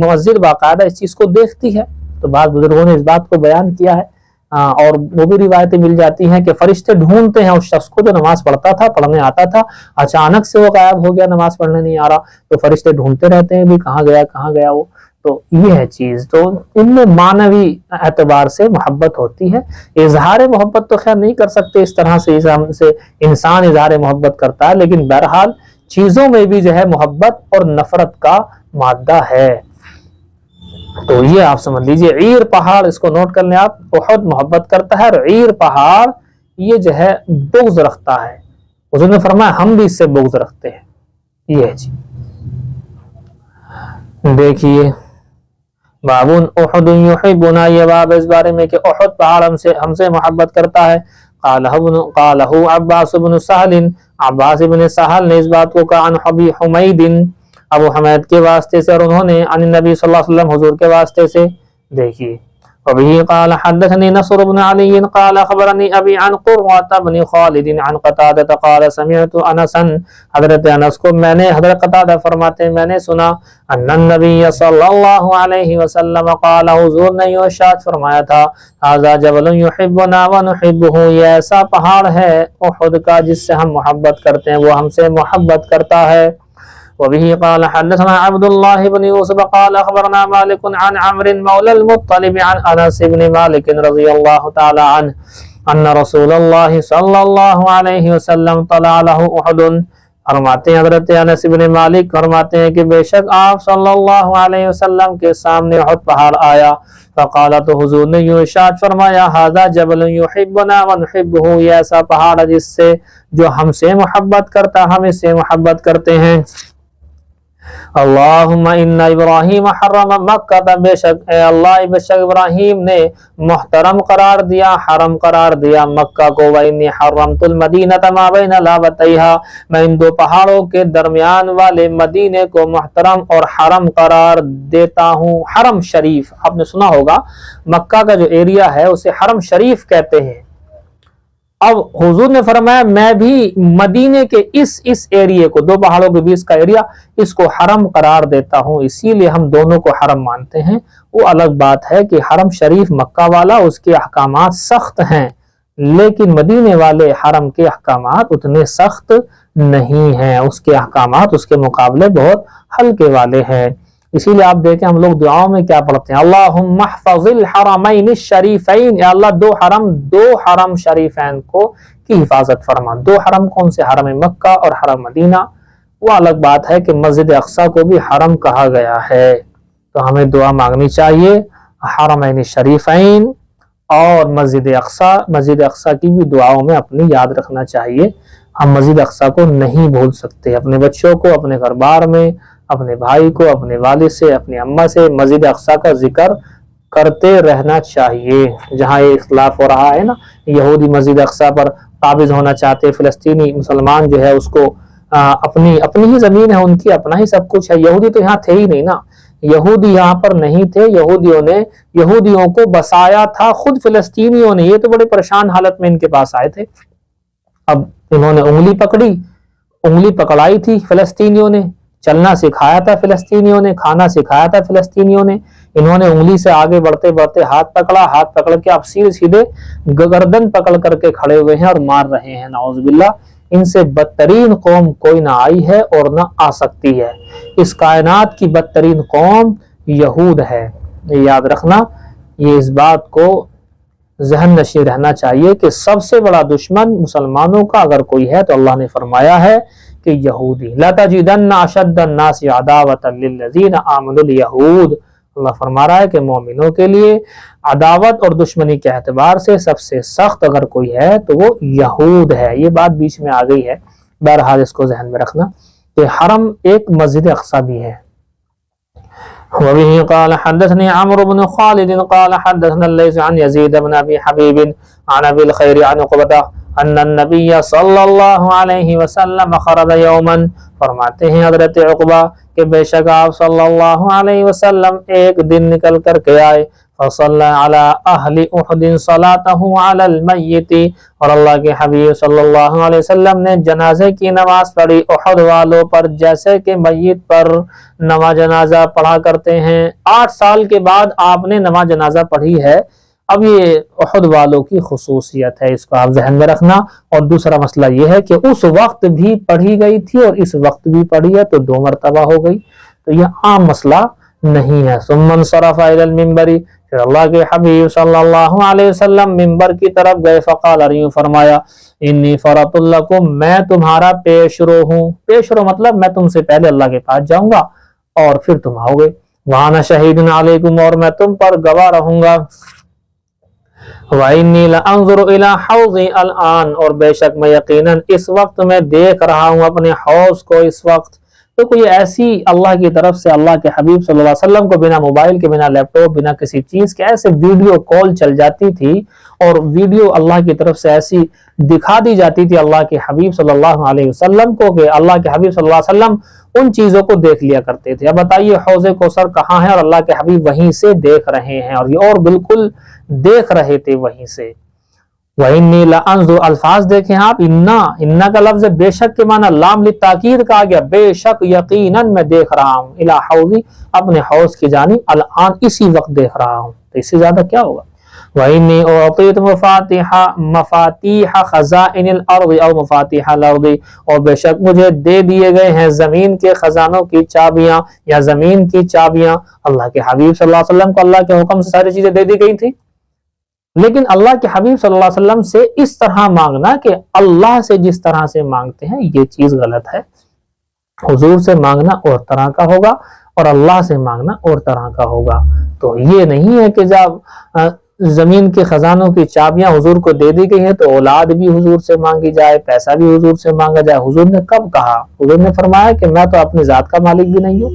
S1: مسجد باقاعدہ اس چیز کو دیکھتی ہے تو بعض بزرگوں نے اس بات کو بیان کیا ہے اور وہ بھی روایتیں مل جاتی ہیں کہ فرشتے ڈھونڈتے ہیں اس شخص کو جو نماز پڑھتا تھا پڑھنے آتا تھا اچانک سے وہ غائب ہو گیا نماز پڑھنے نہیں آ رہا تو فرشتے ڈھونڈتے رہتے ہیں بھی کہاں گیا وہ تو یہ ہے چیز تو ان میں معنوی اعتبار سے محبت ہوتی ہے اظہار محبت تو خیر نہیں کر سکتے اس طرح سے انسان اظہار محبت کرتا ہے لیکن بہرحال چیزوں میں بھی جو ہے محبت اور نفرت کا مادہ ہے تو یہ آپ سمجھ لیجئے عیر پہاڑ اس کو نوٹ کر لیں آپ احد محبت کرتا ہے اور عیر پہاڑ یہ جو ہے بغض رکھتا ہے حضور نے فرمایا ہم بھی اس سے بغض رکھتے ہیں یہ ہے جی دیکھیے بابن احد یحبنا یہ باب اس بارے میں کہ احد پہاڑ ہم سے محبت کرتا ہے قالہ عباس بن سہل عباس بن سہل نے اس بات کو کہا عن ابی حمید ابو حمید کے واسطے سے اور انہوں نے عن نبی صلی اللہ علیہ وسلم حضور کے واسطے سے دیکھیے وبه قال حدثني نصر بن علي قال أخبرني أبي عن قرة بن خالد عن قتادة قال سمعت أنسا، حضرت انس کو میں نے، حضرت قتادہ فرماتے ہیں میں نے سنا، ان النبی صلی اللہ علیہ وسلم قال، حضور نے یہ ارشاد فرمایا تھا، هذا جبل يحبنا ونحبه، یہ ایسا پہاڑ ہے احد کا جس سے ہم محبت کرتے ہیں، وہ ہم سے محبت کرتا ہے۔ وبه قال حدثنا عبد الله بن يوسف قال أخبرنا مالك عن عمرو مولى المطلب عن أنس بن مالك رضي الله تعالى عنه أن رسول الله صلى الله عليه وسلم طلع له أحد، فرماتے ہیں حضرت انس بن مالک فرماتے ہیں کہ بے شک آپ صلی اللہ علیہ وسلم کے سامنے احد پہاڑ آیا، فقال، تو حضور نے یہ ارشاد فرمایا، هذا جبل يحبنا ونحبه، یہ ایسا پہاڑ ہے جس سے جو ہم سے محبت کرتا ہم اس سے محبت کرتے ہیں۔ اللہم ان ابراہیم حرم مکہ، بے شک اے اللہ بے شک ابراہیم نے محترم قرار دیا، حرم قرار دیا مکہ کو، وانی حرمت المدینہ ما بین لابتیہا، میں ان دو پہاڑوں کے درمیان والے مدینے کو محترم اور حرم قرار دیتا ہوں۔ حرم شریف آپ نے سنا ہوگا، مکہ کا جو ایریا ہے اسے حرم شریف کہتے ہیں۔ اب حضور نے فرمایا میں بھی مدینے کے اس ایریے کو، دو پہاڑوں کے بیچ کا ایریا، اس کو حرم قرار دیتا ہوں، اسی لیے ہم دونوں کو حرم مانتے ہیں۔ وہ الگ بات ہے کہ حرم شریف مکہ والا اس کے احکامات سخت ہیں، لیکن مدینے والے حرم کے احکامات اتنے سخت نہیں ہیں، اس کے احکامات اس کے مقابلے بہت ہلکے والے ہیں۔ اسی لیے آپ دیکھیں ہم لوگ دعاؤں میں کیا پڑھتے ہیں، اللہم احفظ الحرمین الشریفین، یا اللہ دو حرم شریفین کو کی حفاظت فرما۔ دو حرم کون سے؟ حرم مکہ اور حرم مدینہ۔ وہ الگ بات ہے کہ مسجد اقصی کو بھی حرم کہا گیا ہے، تو ہمیں دعا مانگنی چاہیے حرمین الشریفین اور مسجد اقصی کی بھی دعاؤں میں اپنی یاد رکھنا چاہیے۔ ہم مسجد اقصی کو نہیں بھول سکتے، اپنے بچوں کو اپنے گھر بار میں، اپنے بھائی کو، اپنے والد سے، اپنی اماں سے مسجد اقصی کا ذکر کرتے رہنا چاہیے۔ جہاں یہ اختلاف ہو رہا ہے نا، یہودی مسجد اقصی پر قابض ہونا چاہتے، فلسطینی مسلمان جو ہے اس کو اپنی ہی زمین ہے، ان کی اپنا ہی سب کچھ ہے۔ یہودی تو یہاں تھے ہی نہیں نا، یہودی یہاں پر نہیں تھے، یہودیوں کو بسایا تھا خود فلسطینیوں نے۔ یہ تو بڑے پریشان حالت میں ان کے پاس آئے تھے، اب انہوں نے انگلی پکڑائی تھی فلسطینیوں نے، چلنا سکھایا تھا فلسطینیوں نے، کھانا سکھایا تھا فلسطینیوں نے، انہوں نے انگلی سے آگے بڑھتے بڑھتے ہاتھ پکڑ کے اب سیدھے گردن پکڑ کر کے کھڑے ہوئے ہیں اور مار رہے ہیں۔ نعوذ باللہ، ان سے بدترین قوم کوئی نہ آئی ہے اور نہ آ سکتی ہے۔ اس کائنات کی بدترین قوم یہود ہے، یہ یاد رکھنا۔ یہ اس بات کو ذہن نشین رہنا چاہیے کہ سب سے بڑا دشمن مسلمانوں کا اگر کوئی ہے تو اللہ نے فرمایا ہے کہ یہودی۔ لَتَجِدَنَّ أَشَدَّ النَّاسِ عَدَاوَةً لِلَّذِينَ آمَنُوا الْيَهُودُ، اللہ فرما رہا ہے کہ مومنوں کے لیے عداوت اور دشمنی کے اعتبار سے سب سے سخت اگر کوئی ہے تو وہ یہود ہے۔ یہ بات بیچ میں آ گئی ہے، بہرحال اس کو ذہن میں رکھنا کہ حرم ایک مسجد اقصی بھی ہے۔ وبه قال حدثني عمرو بن خالد قال حدثنا الليث عن يزيد بن ابي حبيب عن ابي الخير عن عقبة ان النبي صلی اللہ علیہ وسلم خرج یوما، فرماتے ہیں حضرت عقبہ کہ بے شک آپ صلی اللہ علیہ وسلم ایک دن نکل کر کے آئے، فصلی علی اہل احد صلاته علی المیت، اور اللہ کے حبیب صلی اللہ علیہ وسلم نے جنازے کی نماز پڑھی احد والوں پر جیسے کہ میت پر نماز جنازہ پڑھا کرتے ہیں۔ 8 سال کے بعد آپ نے نماز جنازہ پڑھی ہے۔ اب یہ احد والوں کی خصوصیت ہے، اس کو آپ ذہن میں رکھنا۔ اور دوسرا مسئلہ یہ ہے کہ اس وقت بھی پڑھی گئی تھی اور اس وقت بھی پڑھی ہے تو 2 مرتبہ ہو گئی، تو یہ عام مسئلہ نہیں ہے۔ ثم انصرف الى المنبر، پھر اللہ کے حبیب صلی اللہ علیہ وسلم منبر کی طرف گئے، فقال، اور یوں فرمایا، انی فرط لکم، میں تمہارا پیش رو ہوں۔ پیش رو مطلب میں تم سے پہلے اللہ کے پاس جاؤں گا اور پھر تم آؤ گے۔ وانا شہید علیکم، اور میں تم پر گواہ رہوں گا۔ وَإِنِّي لَأَنظُرُ إِلَىٰ حَوْضِي الْآن، اور بے شک میں یقیناً اس وقت میں دیکھ رہا ہوں اپنے حوض کو اس وقت۔ تو کوئی ایسی اللہ کی طرف سے، اللہ کے حبیب صلی اللہ علیہ وسلم کو بنا موبائل کے، بنا لیپ ٹاپ، بنا کسی چیز کے ایسے ویڈیو کال چل جاتی تھی اور ویڈیو اللہ کی طرف سے ایسی دکھا دی جاتی تھی اللہ کے حبیب صلی اللہ علیہ وسلم کو کہ اللہ کے حبیب صلی اللہ علیہ وسلم ان چیزوں کو دیکھ لیا کرتے تھے۔ اب بتائیے حوض کوثر کہاں ہے، اور اللہ کے حبیب وہیں سے دیکھ رہے ہیں، اور یہ اور بالکل دیکھ رہے تھے وہیں سے۔ وَإِنِّي لَأَنظُرُ، الفاظ دیکھیں آپ، اِنَّا کا لفظ بے شک کے معنی لام للتاکید کہا گیا، بے شک یقیناً میں دیکھ رہا ہوں، اِلَى حوضی، اپنے حوض کی جانب، الآن اسی وقت دیکھ رہا ہوں، تو اس سے زیادہ کیا ہوگا۔ وَإِنِّي أُعْطِيتُ مَفَاتِيحَ خَزَائِنِ الْأَرْضِ أَوْ مَفَاتِيحَ الْأَرْضِ، اور بے شک مجھے دے دیے گئے ہیں زمین کے خزانوں کی چابیاں یا زمین کی چابیاں۔ اللہ کے حبیب صلی اللہ علیہ وسلم کو اللہ کے حکم سے ساری چیزیں دے دی گئی تھی، لیکن اللہ کے حبیب صلی اللہ علیہ وسلم سے اس طرح مانگنا کہ اللہ سے جس طرح سے مانگتے ہیں یہ چیز غلط ہے۔ حضور سے مانگنا اور طرح کا ہوگا اور اللہ سے مانگنا اور طرح کا ہوگا۔ تو یہ نہیں ہے کہ جب زمین کے خزانوں کی چابیاں حضور کو دے دی گئی ہیں تو اولاد بھی حضور سے مانگی جائے، پیسہ بھی حضور سے مانگا جائے۔ حضور نے کب کہا؟ حضور نے فرمایا کہ میں تو اپنی ذات کا مالک بھی نہیں ہوں۔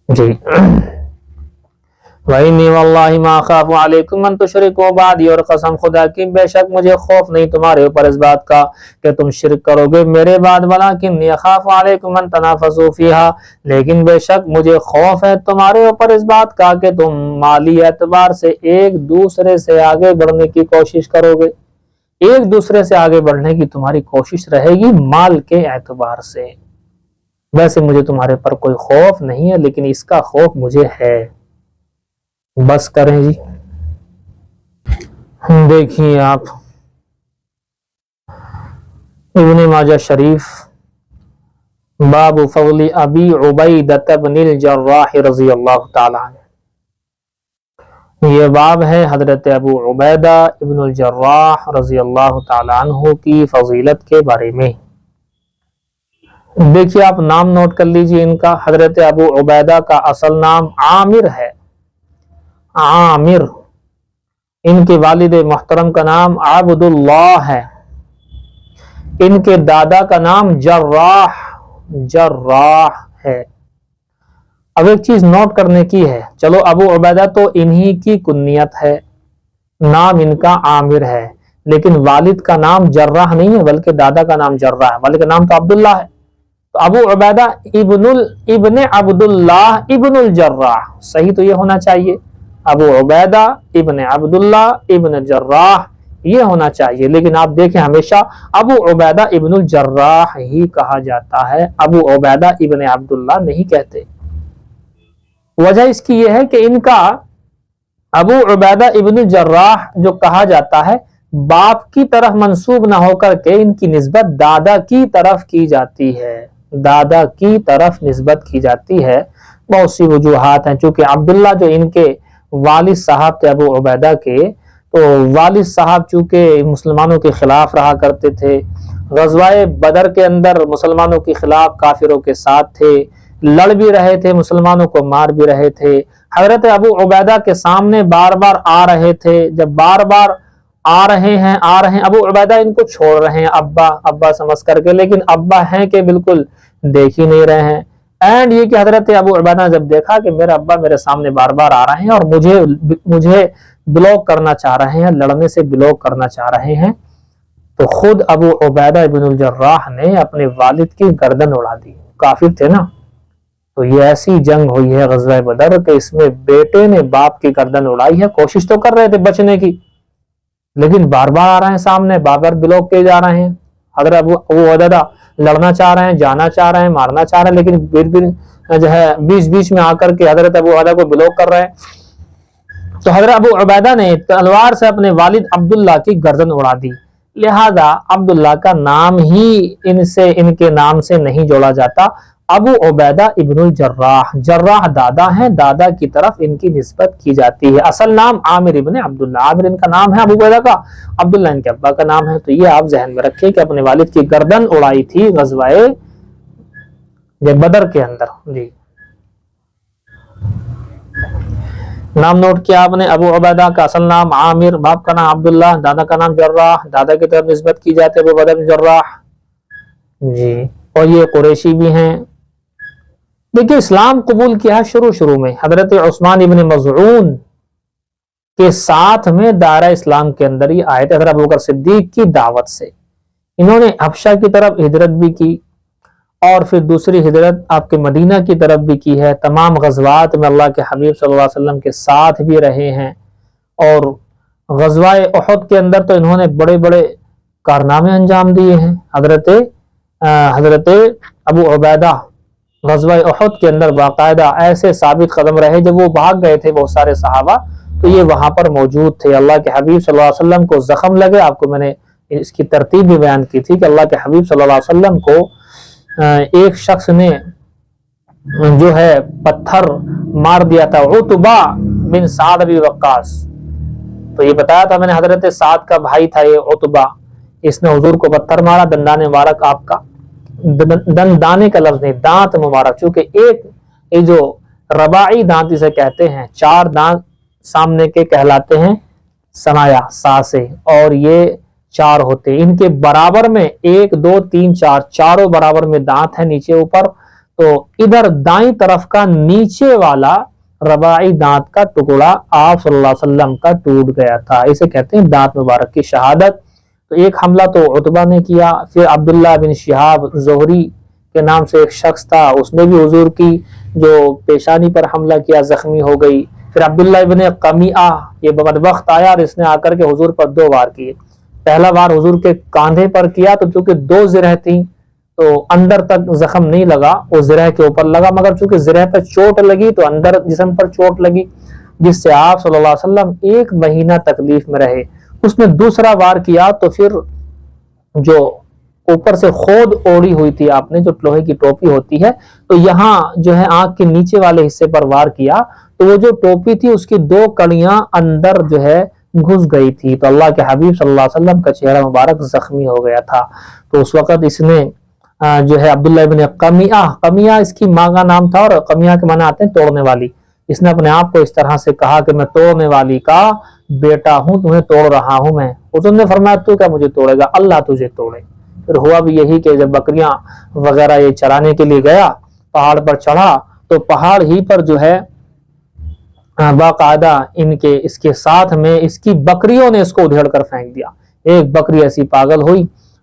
S1: جی وَإِنِّي وَاللَّهِ مَا أَخَافُ عَلَيْكُمْ أَن تُشْرِكُوا بَعْدِي، اور قسم خدا کی بے شک مجھے خوف نہیں تمہارے اوپر اس بات کا کہ تم شرک کرو گے میرے بعد، وَلَكِنِّي أَخَافُ عَلَيْكُمْ أَن تَنَافَسُوا فِيهَا، لیکن بے شک مجھے خوف ہے تمہارے اوپر اس بات کا کہ تم مالی اعتبار سے ایک دوسرے سے آگے بڑھنے کی کوشش کرو گے، ایک دوسرے سے آگے بڑھنے کی تمہاری کوشش رہے گی مال کے اعتبار سے۔ ویسے مجھے تمہارے پر کوئی خوف نہیں ہے، لیکن اس کا خوف مجھے ہے۔ بس کریں جی، دیکھیے آپ ابن ماجہ شریف، باب فضل ابی عبیدہ بن الجراح رضی اللہ تعالی عنہ، یہ باب ہے حضرت ابو عبیدہ ابن الجراح رضی اللہ تعالی عنہ کی فضیلت کے بارے میں۔ دیکھیے آپ نام نوٹ کر لیجئے ان کا۔ حضرت ابو عبیدہ کا اصل نام عامر ہے، عامر۔ ان کے والد محترم کا نام عبداللہ ہے، ان کے دادا کا نام جراح ہے۔ اب ایک چیز نوٹ کرنے کی ہے، چلو ابو عبیدہ تو انہی کی کنیت ہے، نام ان کا عامر ہے، لیکن والد کا نام جراح نہیں ہے بلکہ دادا کا نام جراح ہے، والد کا نام تو عبداللہ ہے۔ تو ابو عبیدہ ابن عبداللہ ابن الجراح، صحیح تو یہ ہونا چاہیے، ابو عبیدہ ابن عبداللہ ابن جراح یہ ہونا چاہیے، لیکن آپ دیکھیں ہمیشہ ابو عبیدہ ابن الجراح ہی کہا جاتا ہے، ابو عبیدہ ابن عبداللہ نہیں کہتے۔ وجہ اس کی یہ ہے کہ ان کا ابو عبیدہ ابن الجراح جو کہا جاتا ہے باپ کی طرف منسوب نہ ہو کر کے ان کی نسبت دادا کی طرف کی جاتی ہے، دادا کی طرف نسبت کی جاتی ہے۔ بہت سی وجوہات ہیں، چونکہ عبداللہ جو ان کے والد صاحب تھے ابو عبیدہ کے، تو والد صاحب چونکہ مسلمانوں کے خلاف رہا کرتے تھے، غزوہ بدر کے اندر مسلمانوں کے خلاف کافروں کے ساتھ تھے، لڑ بھی رہے تھے، مسلمانوں کو مار بھی رہے تھے، حضرت ابو عبیدہ کے سامنے بار بار آ رہے تھے، جب بار بار آ رہے ہیں ابو عبیدہ ان کو چھوڑ رہے ہیں ابا سمجھ کر کے، لیکن ابا ہیں کہ بالکل دیکھ ہی نہیں رہے ہیں۔ اینڈ یہ کہ حضرت ابو عبیدہ نے جب دیکھا کہ میرا ابا میرے سامنے بار بار آ رہے ہیں اور مجھے بلاک کرنا چاہ رہے ہیں، لڑنے سے بلاک کرنا چاہ رہے ہیں، تو خود ابو عبیدہ ابن الجراح نے اپنے والد کی گردن اڑا دی۔ کافر تھے نا، تو یہ ایسی جنگ ہوئی ہے غزوہ بدر کہ اس میں بیٹے نے باپ کی گردن اڑائی ہے۔ کوشش تو کر رہے تھے بچنے کی، لیکن بار بار آ رہے ہیں سامنے، بار بار بلاک کیے جا رہے ہیں۔ حضرت ابو عبیدہ لڑنا چاہ رہے ہیں، جانا چاہ رہے ہیں، مارنا چاہ رہے ہیں، لیکن جو ہے بیچ میں آ کر کے حضرت ابو عبیدہ کو بلاک کر رہے ہیں۔ تو حضرت ابو عبیدہ نے تلوار سے اپنے والد عبداللہ کی گردن اڑا دی، لہذا عبداللہ کا نام ہی ان کے نام سے نہیں جوڑا جاتا، ابو عبیدہ ابن الجراح، جراح دادا ہیں، دادا کی طرف ان کی نسبت کی جاتی ہے۔ اصل نام عامر ابن عبداللہ، عامر ان کا نام ہے ابو عبیدہ کا، عبداللہ ان کے ابا کا نام ہے۔ تو یہ آپ ذہن میں رکھیں کہ اپنے والد کی گردن اڑائی تھی غزوہ بدر کے اندر۔ جی نام نوٹ کیا آپ نے، ابو عبیدہ کا اصل نام عامر، باپ کا نام عبداللہ، دادا کا نام جراح، دادا کی طرف نسبت کی جاتی ہے ابو عبیدہ بن جراح۔ جی اور یہ قریشی بھی ہیں۔ دیکھیں اسلام قبول کیا شروع میں حضرت عثمان ابن مظعون کے ساتھ میں دائرہ اسلام کے اندر ہی آئے تھے، حضرت ابوبکر صدیق کی دعوت سے۔ انہوں نے حبشہ کی طرف ہجرت بھی کی اور پھر دوسری ہجرت آپ کے مدینہ کی طرف بھی کی ہے، تمام غزوات میں اللہ کے حبیب صلی اللہ علیہ وسلم کے ساتھ بھی رہے ہیں، اور غزوہ احد کے اندر تو انہوں نے بڑے بڑے کارنامے انجام دیے ہیں۔ حضرت ابو عبیدہ غزوہ احد کے اندر باقاعدہ ایسے ثابت قدم رہے، جب وہ بھاگ گئے تھے بہت سارے صحابہ تو یہ وہاں پر موجود تھے۔ اللہ کے حبیب صلی اللہ علیہ وسلم کو زخم لگے، آپ کو میں نے اس کی ترتیب بھی بیان کی تھی کہ اللہ کے حبیب صلی اللہ علیہ وسلم کو ایک شخص نے جو ہے پتھر مار دیا تھا، عتبہ بن سعد بن وقاص، تو یہ بتایا تھا میں نے، حضرت سعد کا بھائی تھا یہ عتبہ، اس نے حضور کو پتھر مارا، دندان مبارک آپ کا، دندانے کا لفظ نہیں، دانت مبارک، چونکہ ایک جو رباعی دانت اسے کہتے ہیں، 4 دانت سامنے کے کہلاتے ہیں سنایا ساسے، اور یہ 4 ہوتے ہیں، ان کے برابر میں 1 2 3 4 چاروں برابر میں دانت ہے نیچے اوپر، تو ادھر دائیں طرف کا نیچے والا رباعی دانت کا ٹکڑا آپ صلی اللہ علیہ وسلم کا ٹوٹ گیا تھا، اسے کہتے ہیں دانت مبارک کی شہادت۔ تو ایک حملہ تو عتبہ نے کیا، پھر عبداللہ بن شہاب زہری کے نام سے ایک شخص تھا، اس نے بھی حضور کی جو پیشانی پر حملہ کیا، زخمی ہو گئی۔ پھر عبداللہ ابن قمیعہ یہ بدبخت آیا اور اس نے آ کر کے حضور پر 2 وار کیے، پہلا وار حضور کے کاندھے پر کیا تو چونکہ 2 زرہ تھیں تو اندر تک زخم نہیں لگا، وہ زرہ کے اوپر لگا، مگر چونکہ زرہ پر چوٹ لگی تو اندر جسم پر چوٹ لگی، جس سے آپ صلی اللہ علیہ وسلم 1 مہینہ تکلیف میں رہے۔ اس نے دوسرا وار کیا تو پھر جو اوپر سے خود اوڑی ہوئی تھی آپ نے، جو لوہے کی ٹوپی ہوتی ہے، تو یہاں جو ہے آنکھ کے نیچے والے حصے پر وار کیا تو وہ جو ٹوپی تھی اس کی 2 کڑیاں اندر جو ہے گھس گئی تھی، تو اللہ کے حبیب صلی اللہ علیہ وسلم کا چہرہ مبارک زخمی ہو گیا تھا۔ تو اس وقت اس نے جو ہے عبداللہ ابن قمیعہ اس کی ماں کا نام تھا، اور قمیعہ کے معنی آتے ہیں توڑنے والی، اس نے اپنے آپ کو اس طرح سے کہا کہ میں توڑنے والی کا بیٹا ہوں، تمہیں توڑ رہا ہوں میں۔ حضور نے فرمایا تو کیا مجھے توڑے گا، اللہ تجھے توڑے۔ پھر ہوا بھی یہی کہ جب بکریاں وغیرہ یہ چرانے کے لیے گیا، پہاڑ پر چڑھا تو پہاڑ ہی پر جو ہے باقاعدہ اس کے ساتھ میں اس کی بکریوں نے اس کو ادھیڑ کر پھینک دیا، ایک بکری ایسی پاگل ہوئی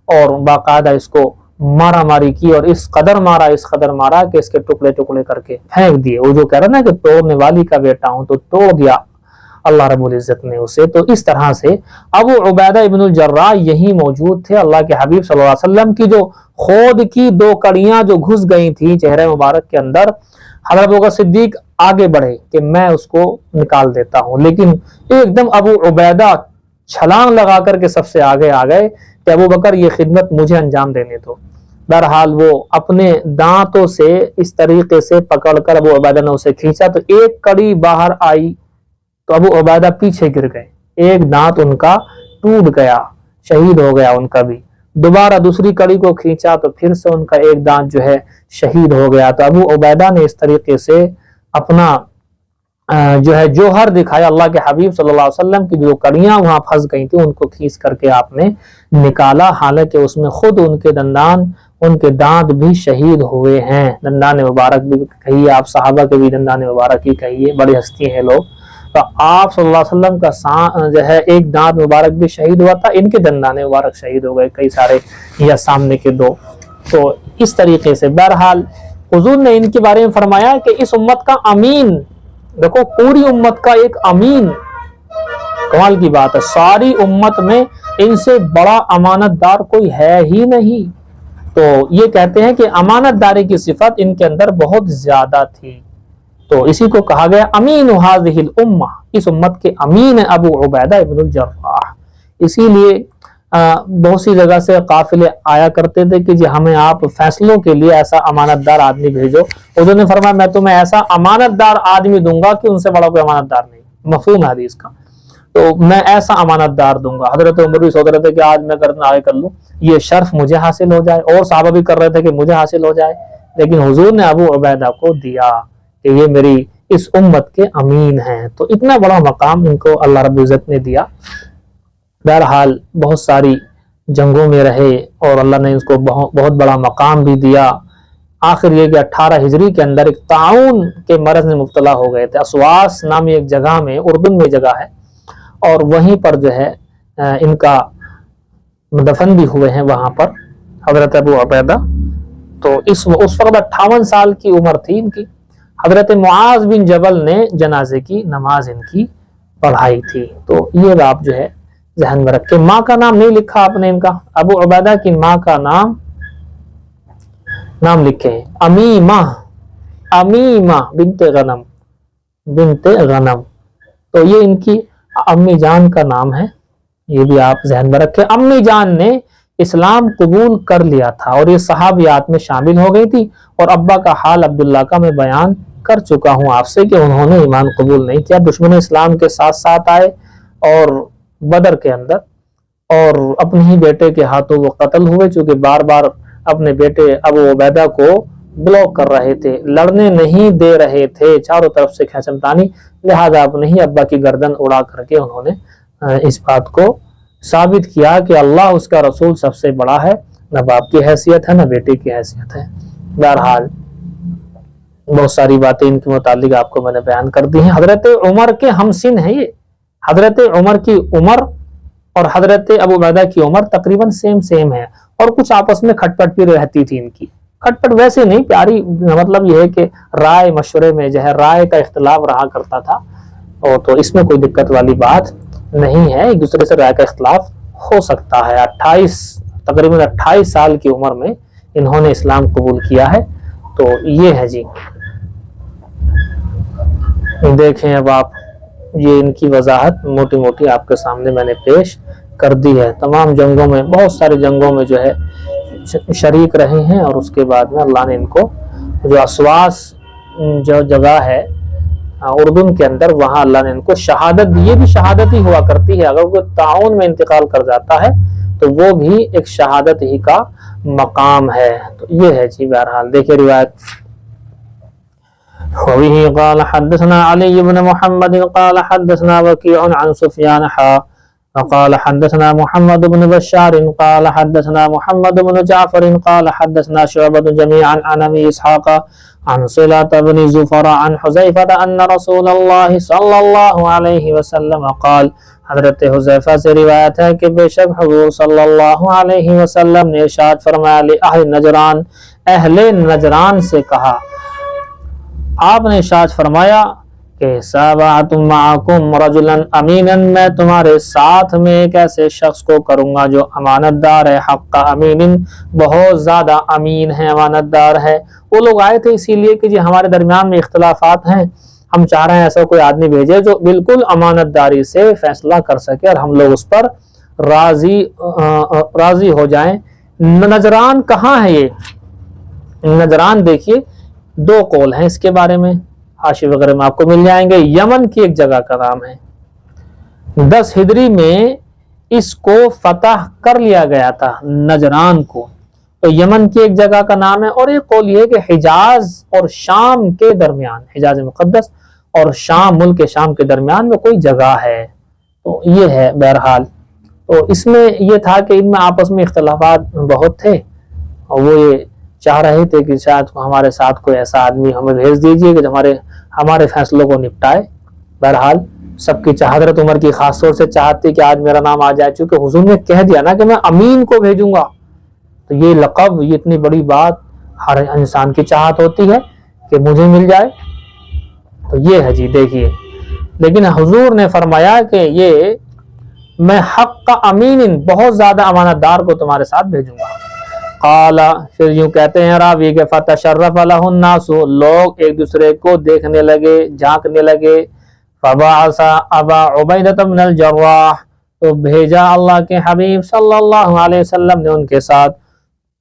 S1: اور باقاعدہ اس کو مارا ماری کی، اور اس قدر مارا کہ اس کے ٹکڑے ٹکڑے کر کے پھینک دیے۔ وہ جو کہہ رہا نا کہ توڑنے والی کا بیٹا ہوں، تو توڑ دیا اللہ رب العزت نے اسے۔ تو اس طرح سے ابو عبیدہ ابن الجراح یہی موجود تھے، اللہ کے حبیب صلی اللہ علیہ وسلم کی جو خود کی 2 کڑیاں جو گھس گئی تھیں چہرے مبارک کے اندر، حضرت ابوبکر صدیق آگے بڑھے کہ میں اس کو نکال دیتا ہوں، لیکن ایک دم ابو عبیدہ چھلانگ لگا کر کے سب سے آگے آ گئے کہ ابوبکر یہ خدمت مجھے انجام دینے دو۔ بہرحال وہ اپنے دانتوں سے اس طریقے سے پکڑ کر ابو عبیدہ نے اسے کھینچا تو ایک کڑی باہر آئی تو ابو عبیدہ پیچھے گر گئے، ایک دانت ان کا ٹوٹ گیا، شہید ہو گیا ان کا بھی۔ دوبارہ دوسری کڑی کو کھینچا تو پھر سے ان کا ایک دانت جو ہے شہید ہو گیا۔ تو ابو عبیدہ نے اس طریقے سے اپنا جو ہے جوہر دکھایا، اللہ کے حبیب صلی اللہ علیہ وسلم کی جو کڑیاں وہاں پھنس گئی تھیں ان کو کھینچ کر کے آپ نے نکالا، حالانکہ اس میں خود ان کے دانت بھی شہید ہوئے ہیں۔ دندان مبارک بھی کہیے، آپ صحابہ کے بھی دندان مبارک ہی کہیے، بڑی ہستی ہیں لوگ، تو آپ صلی اللہ علیہ وسلم کا جو ہے ایک دانت مبارک بھی شہید ہوا تھا، ان کے دندان مبارک شہید ہو گئے کئی سارے، یا سامنے کے 2۔ تو اس طریقے سے بہرحال حضور نے ان کے بارے میں فرمایا کہ اس امت کا امین، دیکھو پوری امت کا ایک امین، کمال کی بات ہے، ساری امت میں ان سے بڑا امانت دار کوئی ہے ہی نہیں۔ تو یہ کہتے ہیں کہ امانت داری کی صفت ان کے اندر بہت زیادہ تھی، تو اسی کو کہا گیا امین هذه الامہ، اس امت کے امین ابو عبیدہ ابن الجراح۔ اسی لیے بہت سی جگہ سے قافلے آیا کرتے تھے کہ جی ہمیں آپ فیصلوں کے لیے ایسا امانت دار آدمی بھیجو، حضور نے فرمایا میں تمہیں ایسا امانت دار آدمی دوں گا کہ ان سے بڑا کوئی امانت دار نہیں، مفہوم ہے حدیث کا، تو میں ایسا امانت دار دوں گا۔ حضرت عمر بھی سوچ رہے تھے کہ آج میں آگے کر لوں، یہ شرف مجھے حاصل ہو جائے، اور صحابہ بھی کر رہے تھے کہ مجھے حاصل ہو جائے، لیکن حضور نے ابو عبیدہ کو دیا کہ یہ میری اس امت کے امین ہیں۔ تو اتنا بڑا مقام ان کو اللہ رب العزت نے دیا۔ بہرحال بہت ساری جنگوں میں رہے اور اللہ نے اس کو بہت بڑا مقام بھی دیا۔ آخر یہ کہ 18 ہجری کے اندر ایک طاعون کے مرض میں مبتلا ہو گئے تھے، اسواس نامی ایک جگہ میں، اردن میں جگہ ہے، اور وہیں پر جو ہے ان کا دفن بھی ہوئے ہیں وہاں پر حضرت ابو عبیدہ۔ تو اس وقت 58 سال کی عمر تھی ان کی. حضرت معاذ بن جبل نے جنازے کی نماز ان کی پڑھائی تھی. تو یہ آپ جو ہے ذہن میں رکھیں. ماں کا نام نہیں لکھا آپ نے ان کا. ابو عبیدہ کی ماں کا نام لکھے ہیں امیمہ بنت غنم. تو یہ ان کی امی جان کا نام ہے. یہ بھی آپ ذہن میں رکھیں. امی جان نے اسلام قبول کر لیا تھا اور یہ صحابیات میں شامل ہو گئی تھی. اور ابا کا حال عبداللہ کا میں بیان کر چکا ہوں آپ سے کہ انہوں نے ایمان قبول نہیں کیا. دشمن اسلام کے ساتھ ساتھ آئے اور بدر کے اندر اور اپنے ہی بیٹے کے ہاتھوں وہ قتل ہوئے، چونکہ بار بار اپنے بیٹے ابو عبیدہ کو بلاک کر رہے تھے، لڑنے نہیں دے رہے تھے، چاروں طرف سے کھینچن تانی. لہذا اپنے ہی ابا کی گردن اڑا کر کے انہوں نے اس بات کو ثابت کیا کہ اللہ اس کا رسول سب سے بڑا ہے، نہ باپ کی حیثیت ہے نہ بیٹے کی حیثیت ہے. بہرحال بہت ساری باتیں ان کے متعلق آپ کو میں نے بیان کر دی ہیں. حضرت عمر کے ہمسن ہیں یہ. حضرت عمر کی عمر اور حضرت ابو عبیدہ کی عمر تقریباً سیم ہے، اور کچھ آپس میں کھٹ پٹ بھی رہتی تھی ان کی. کھٹ پٹ ویسے نہیں، پیاری، مطلب یہ ہے کہ رائے مشورے میں جو ہے رائے کا اختلاف رہا کرتا تھا، اور تو اس میں کوئی دقت والی بات نہیں ہے. ایک دوسرے سے رائے کا اختلاف ہو سکتا ہے. تقریباً 28 سال کی عمر میں انہوں نے اسلام قبول کیا ہے. تو یہ ہے جی. دیکھیں اب آپ، یہ ان کی وضاحت موٹی موٹی آپ کے سامنے میں نے پیش کر دی ہے. تمام جنگوں میں، بہت سارے جنگوں میں جو ہے شریک رہے ہیں، اور اس کے بعد میں اللہ نے ان کو جو اسواس جو جگہ ہے اردن کے اندر، وہاں اللہ نے ان کو شہادت دی. یہ بھی شہادت ہی ہوا کرتی ہے. اگر کوئی تعاون میں انتقال کر جاتا ہے تو وہ بھی ایک شہادت ہی کا مقام ہے. تو یہ ہے جی. بہرحال دیکھیں روایت. وبه قال حدثنا علي بن محمد قال حدثنا وكيع عن سفيان وقال حدثنا محمد بن بشار قال حدثنا محمد بن جعفر قال حدثنا شعبة جميعا عن أبي إسحاق عن صلة بن زفر عن حذيفة أن رسول الله صلى الله عليه وسلم قال. حضرت حذیفہ سے روایت ہے کہ بے شک حضور صلی اللہ علیہ وسلم نے ارشاد فرمایا لأہل نجران، اہل نجران سے کہا. آپ نے ارشاد فرمایا کہ سابعت معکم رجلا امینا، میں تمہارے ساتھ میں ایک ایسے شخص کو کروں گا جو امانت دار ہے. حق امین، بہت زیادہ امین ہے، امانت دار ہے. وہ لوگ آئے تھے اسی لیے کہ جی ہمارے درمیان میں اختلافات ہیں، ہم چاہ رہے ہیں ایسا کوئی آدمی بھیجے جو بالکل امانت داری سے فیصلہ کر سکے اور ہم لوگ اس پر راضی ہو جائیں. نجران کہاں ہے یہ؟ نجران دیکھیے 2 قول ہیں اس کے بارے میں، حاشی وغیرہ میں آپ کو مل جائیں گے. یمن کی ایک جگہ کا نام ہے. 10 ہجری میں اس کو فتح کر لیا گیا تھا نجران کو. تو یمن کی ایک جگہ کا نام ہے. اور ایک قول یہ کہ حجاز اور شام کے درمیان، حجاز مقدس اور شام، ملک شام کے درمیان میں کوئی جگہ ہے. تو یہ ہے. بہرحال تو اس میں یہ تھا کہ ان میں آپس میں اختلافات بہت تھے، اور وہ یہ چاہ رہے تھے کہ شاید ہمارے ساتھ کوئی ایسا آدمی ہمیں بھیج دیجئے کہ ہمارے فیصلوں کو نپٹائے. بہرحال سب کی حضرت عمر کی خاص طور سے چاہت تھی کہ آج میرا نام آ جائے، چونکہ حضور نے کہہ دیا نا کہ میں امین کو بھیجوں گا. تو یہ لقب، یہ اتنی بڑی بات ہر انسان کی چاہت ہوتی ہے کہ مجھے مل جائے. تو یہ ہے جی. دیکھیے لیکن حضور نے فرمایا کہ یہ میں حق کا امین، بہت زیادہ امانت دار کو تمہارے ساتھ بھیجوں گا. قال، پھر یوں کہتے ہیں راوی کہ فتشرف له الناس، لوگ ایک دوسرے کو دیکھنے لگے، جھانکنے لگے. فبعث ابا عبیدہ بن الجراح، تو بھیجا اللہ کے حبیب صلی اللہ علیہ وسلم نے ان کے ساتھ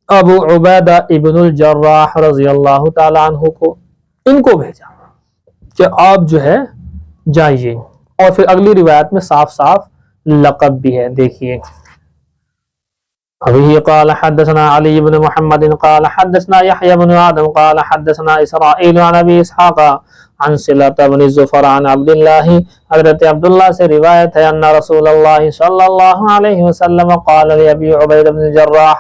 S1: ابو عبیدہ ابن الجراح رضی اللہ تعالی عنہ کو، ان کو بھیجا کہ آپ جو ہے جائیے. اور پھر اگلی روایت میں صاف صاف لقب بھی ہے. دیکھیے ابھی قال حدثنا علی بن محمد قال حدثنا یحیی بن آدم قال حدثنا اسرائیل عن ابی اسحاق عن صلة بن زفر عن عبداللہ. حضرت عبداللہ سے روایت ہے ان رسول اللہ صلی اللہ علیہ وسلم قال لابی عبیدہ بن الجراح،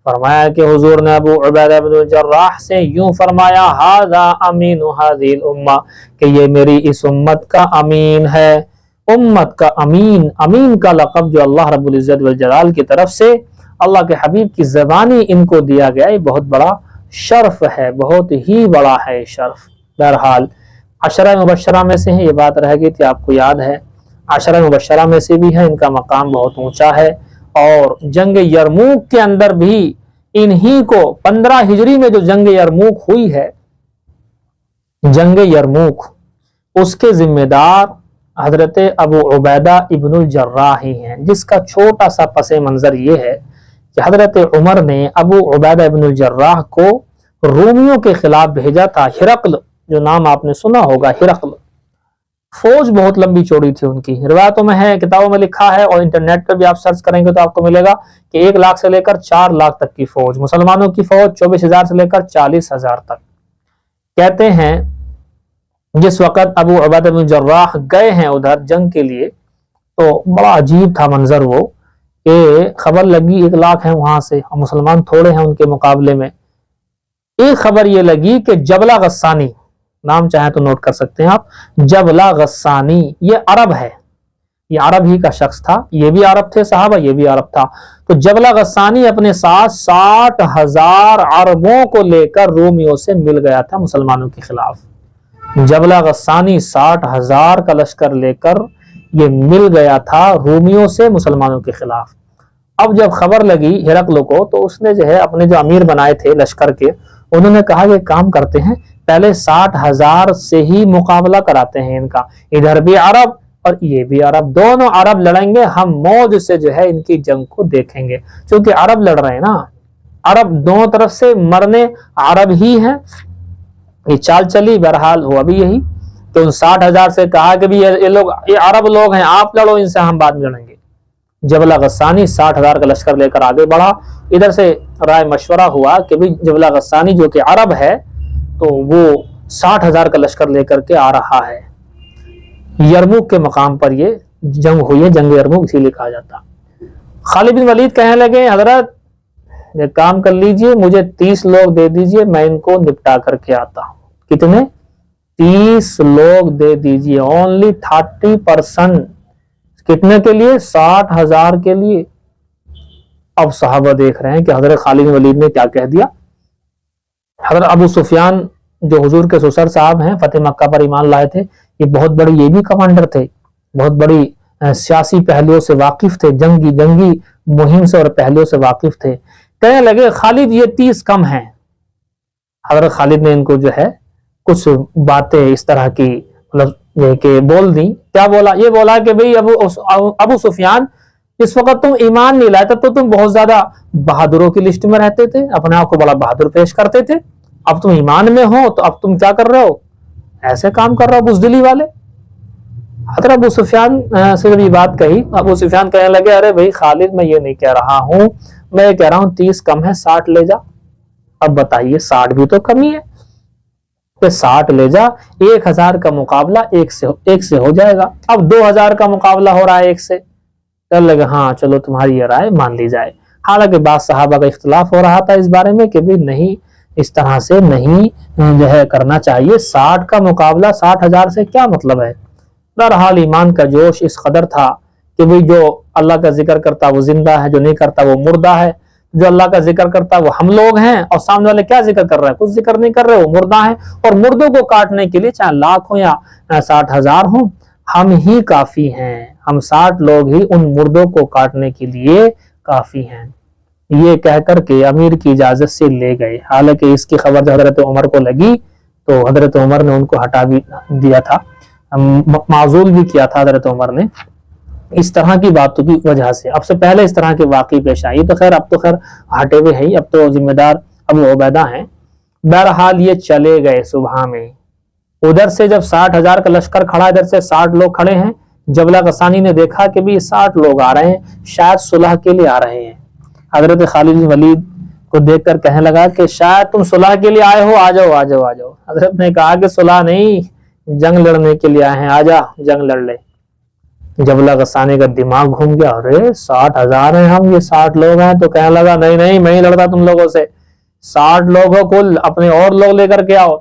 S1: فرمایا کہ حضور نے ابو عبیدہ بن الجراح سے یوں فرمایا ھذا امین ھذی الامہ، کہ یہ میری اس امت کا امین ہے. امت کا امین، امین کا لقب جو اللہ رب العزت والجلال کی طرف سے اللہ کے حبیب کی زبانی ان کو دیا گیا، یہ بہت بڑا شرف ہے، بہت ہی بڑا ہے شرف۔ بہرحال عشرہ مبشرہ میں سے ہیں، یہ بات رہ گئی تھی آپ کو یاد ہے، عشرہ مبشرہ میں سے بھی ہے، ان کا مقام بہت اونچا ہے۔ اور جنگ یرموک کے اندر بھی انہی کو 15 ہجری میں جو جنگ یرموک ہوئی ہے، جنگ یرموک، اس کے ذمہ دار حضرت ابو عبیدہ ابن الجراح ہی ہیں، جس کا چھوٹا سا پس منظر یہ ہے کہ حضرت عمر نے ابو عبیدہ ابن الجراح کو رومیوں کے خلاف بھیجا تھا۔ ہرقل، جو نام آپ نے سنا ہوگا، ہرقل، فوج بہت لمبی چوڑی تھی ان کی، روایتوں میں ہے، کتابوں میں لکھا ہے، اور انٹرنیٹ پر بھی آپ سرچ کریں گے تو آپ کو ملے گا کہ 1 لاکھ سے لے کر 4 لاکھ تک کی فوج، مسلمانوں کی فوج 24,000 سے لے کر 40,000 تک۔ کہتے ہیں جس وقت ابو عبیدہ بن جراح گئے ہیں ادھر جنگ کے لیے، تو بڑا عجیب تھا منظر وہ، کہ خبر لگی 1 لاکھ ہیں وہاں سے، اور مسلمان تھوڑے ہیں ان کے مقابلے میں۔ ایک خبر یہ لگی کہ جبلہ غسانی، نام چاہیں تو نوٹ کر سکتے ہیں آپ، جبلہ غسانی، یہ عرب ہے، یہ عرب ہی کا شخص تھا، یہ بھی عرب تھے صحابہ، یہ بھی عرب تھا۔ تو جبلہ غسانی اپنے ساتھ 60,000 عربوں کو لے کر رومیوں سے مل گیا تھا مسلمانوں کے خلاف۔ جبلہ غسانی 60,000 کا لشکر لے کر یہ مل گیا تھا رومیوں سے مسلمانوں کے خلاف۔ اب جب خبر لگی ہرقل کو، تو اس نے جو ہے اپنے جو امیر بنائے تھے لشکر کے، انہوں نے کہا کہ کام کرتے ہیں، پہلے 60,000 سے ہی مقابلہ کراتے ہیں ان کا، ادھر بھی عرب اور یہ بھی عرب، دونوں عرب لڑیں گے، ہم موج سے جو ہے ان کی جنگ کو دیکھیں گے، چونکہ عرب لڑ رہے ہیں نا، عرب دونوں طرف سے مرنے عرب ہی ہیں۔ یہ چال چلی، بہرحال ہوا بھی یہی کہ ان 60,000 سے کہا کہ بھی یہ عرب لوگ ہیں، آپ لڑو ان سے، ہم بعد میں لڑیں گے۔ جبلہ غسانی 60,000 کا لشکر لے کر آگے بڑھا۔ ادھر سے رائے مشورہ ہوا کہ بھی جبلہ غسانی جو کہ عرب ہے، تو وہ 60,000 کا لشکر لے کر کے آ رہا ہے۔ یرموک کے مقام پر یہ جنگ ہوئی ہے، جنگ یرموک اسی لیے کہا جاتا۔ خالد بن ولید کہنے لگے حضرت ایک کام کر لیجئے، مجھے 30 لوگ دے دیجئے، میں ان کو نپٹا کر کے آتا ہوں۔ کتنے؟ 30 لوگ دے دیجئے، only 30%۔ کتنے کے لیے؟ 60,000 کے لیے۔ اب صحابہ دیکھ رہے ہیں کہ حضرت خالد بن ولید نے کیا کہہ دیا۔ حضرت ابو سفیان جو حضور کے سسر صاحب ہیں، فتح مکہ پر ایمان لائے تھے، یہ بہت بڑی، یہ بھی کمانڈر تھے، بہت بڑی سیاسی پہلوؤں سے واقف تھے، جنگی مہم سے اور پہلوؤں سے واقف تھے۔ کہنے لگے خالد یہ 30 کم ہیں۔ حضرت خالد نے ان کو جو ہے کچھ باتیں اس طرح کی مطلب کہ بول دی۔ کیا بولا؟ یہ بولا کہ بھئی ابو سفیان، اس وقت تم ایمان نہیں لائے، تب تو تم بہت زیادہ بہادروں کی لسٹ میں رہتے تھے، اپنے آپ کو بڑا بہادر پیش کرتے تھے، اب تم ایمان میں ہو تو اب تم کیا کر رہے ہو؟ ایسے کام کر رہے ہو بزدلی والے۔ حضرت ابو سفیان سے جب یہ بات کہی، ابو سفیان کہنے لگے ارے بھئی خالد میں یہ نہیں کہہ رہا ہوں، میں یہ کہہ رہا ہوں 30 کم ہے، 60 لے جا۔ اب بتائیے 60 بھی تو کم ہی ہے، کہ 60 لے جا، 1,000 کا مقابلہ ایک سے ہو جائے گا۔ اب 2,000 کا مقابلہ ہو رہا ہے ایک سے، کہنے لگے ہاں چلو تمہاری یہ رائے مان لی جائے۔ حالانکہ بعض صحابہ کا اختلاف ہو رہا تھا اس بارے میں کہ بھی نہیں، اس طرح سے نہیں جو ہے کرنا چاہیے، 60 کا مقابلہ 60,000 سے کیا مطلب ہے۔ بہرحال ایمان کا جوش اس قدر تھا کہ بھی جو اللہ کا ذکر کرتا وہ زندہ ہے، جو نہیں کرتا وہ مردہ ہے، جو اللہ کا ذکر کرتا وہ ہم لوگ ہیں، اور سامنے والے کیا ذکر کر رہے ہیں؟ کچھ ذکر نہیں کر رہے، وہ مردہ ہیں، اور مردوں کو کاٹنے کے لیے چاہے لاکھ ہوں یا 60,000 ہوں، ہم ہی کافی ہیں، ہم 60 لوگ ہی ان مردوں کو کاٹنے کے لیے کافی ہیں۔ یہ کہہ کر کے امیر کی اجازت سے لے گئے۔ حالانکہ اس کی خبر جو حضرت عمر کو لگی تو حضرت عمر نے ان کو ہٹا بھی دیا تھا، معزول بھی کیا تھا حضرت عمر نے، اس طرح کی باتوں کی وجہ سے۔ اب سے پہلے اس طرح کے واقعی پیش آئی تو خیر، اب تو خیر ہٹے ہوئے ہیں، اب تو ذمہ دار ابو عبیدہ ہیں۔ بہرحال یہ چلے گئے صبح میں، ادھر سے جب 60,000 کا لشکر کھڑا، ادھر سے 60 لوگ کھڑے ہیں۔ جبلہ غسانی نے دیکھا کہ بھی 60 لوگ آ رہے ہیں، شاید صلح کے لیے آ رہے ہیں۔ حضرت خالد بن ولید کو دیکھ کر کہنے لگا کہ شاید تم صلح کے لیے آئے ہو، آ جاؤ آ جاؤ آ جاؤ۔ حضرت نے کہا کہ صلح نہیں، جنگ لڑنے کے لیے آئے ہیں، آ جا جنگ لڑ لے۔ جبلہ غسانی کا دماغ گھوم گیا، ارے 60,000 ہیں ہم، یہ 60 لوگ ہیں، تو کہنے لگا نہیں نہیں میں ہی لڑتا تم لوگوں سے، 60 لوگ ہو کل، اپنے اور لوگ لے کر کے آؤ،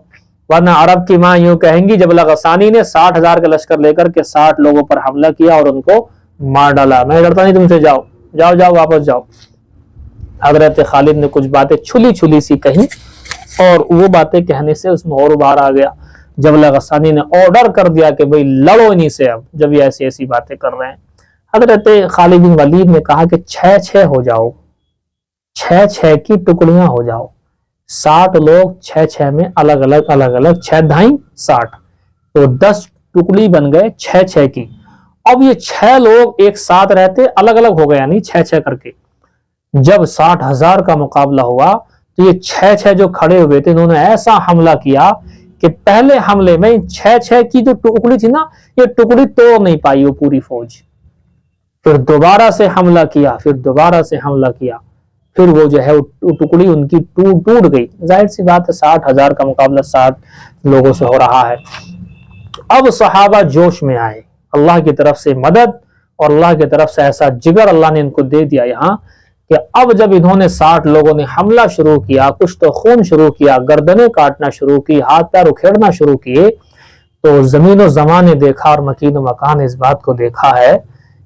S1: ورنہ عرب کی ماں یوں کہیں گی جبلہ غسانی نے 60,000 کا لشکر لے کر کے 60 لوگوں پر حملہ کیا اور ان کو مار ڈالا، میں لڑتا نہیں تم سے، جاؤ جاؤ جاؤ واپس جاؤ۔ حضرت خالد نے کچھ باتیں چھلی سی کہیں، اور وہ باتیں کہنے سے اس میں اور ابھار آ گیا. جبلہ غسانی نے آرڈر کر دیا کہ بھئی لڑو انہی سے اب جب یہ ایسی ایسی باتیں کر رہے ہیں. حضرت خالد بن ولید نے کہا کہ 6 ہو جاؤ، 6 کی ٹکڑیاں ہو جاؤ. 60 لوگ 6 میں الگ الگ 6 دھائیں 60 تو 10 ٹکڑی بن گئے 6 کی. اب یہ 6 لوگ ایک ساتھ رہتے الگ الگ ہو گئے، یعنی 6 کر کے. جب 60,000 کا مقابلہ ہوا تو یہ 6 جو کھڑے ہوئے تھے انہوں نے ایسا حملہ کیا کہ پہلے حملے میں 6 کی جو ٹکڑی تھی نا یہ ٹکڑی توڑ نہیں پائی وہ پوری فوج. پھر دوبارہ سے حملہ کیا، پھر وہ جو ہے وہ ٹکڑی ان کی ٹوٹ گئی. ظاہر سی بات ہے 60,000 کا مقابلہ 60 لوگوں سے ہو رہا ہے. اب صحابہ جوش میں آئے، اللہ کی طرف سے مدد اور اللہ کی طرف سے ایسا جگر اللہ نے ان کو دے دیا یہاں کہ اب جب انہوں نے 60 لوگوں نے حملہ شروع کیا، کشت و خون شروع کیا، گردنیں کاٹنا شروع کی، ہاتھ پیر اکھیڑنا شروع کیے، تو زمین و زمان نے دیکھا اور مکین و مکان نے اس بات کو دیکھا ہے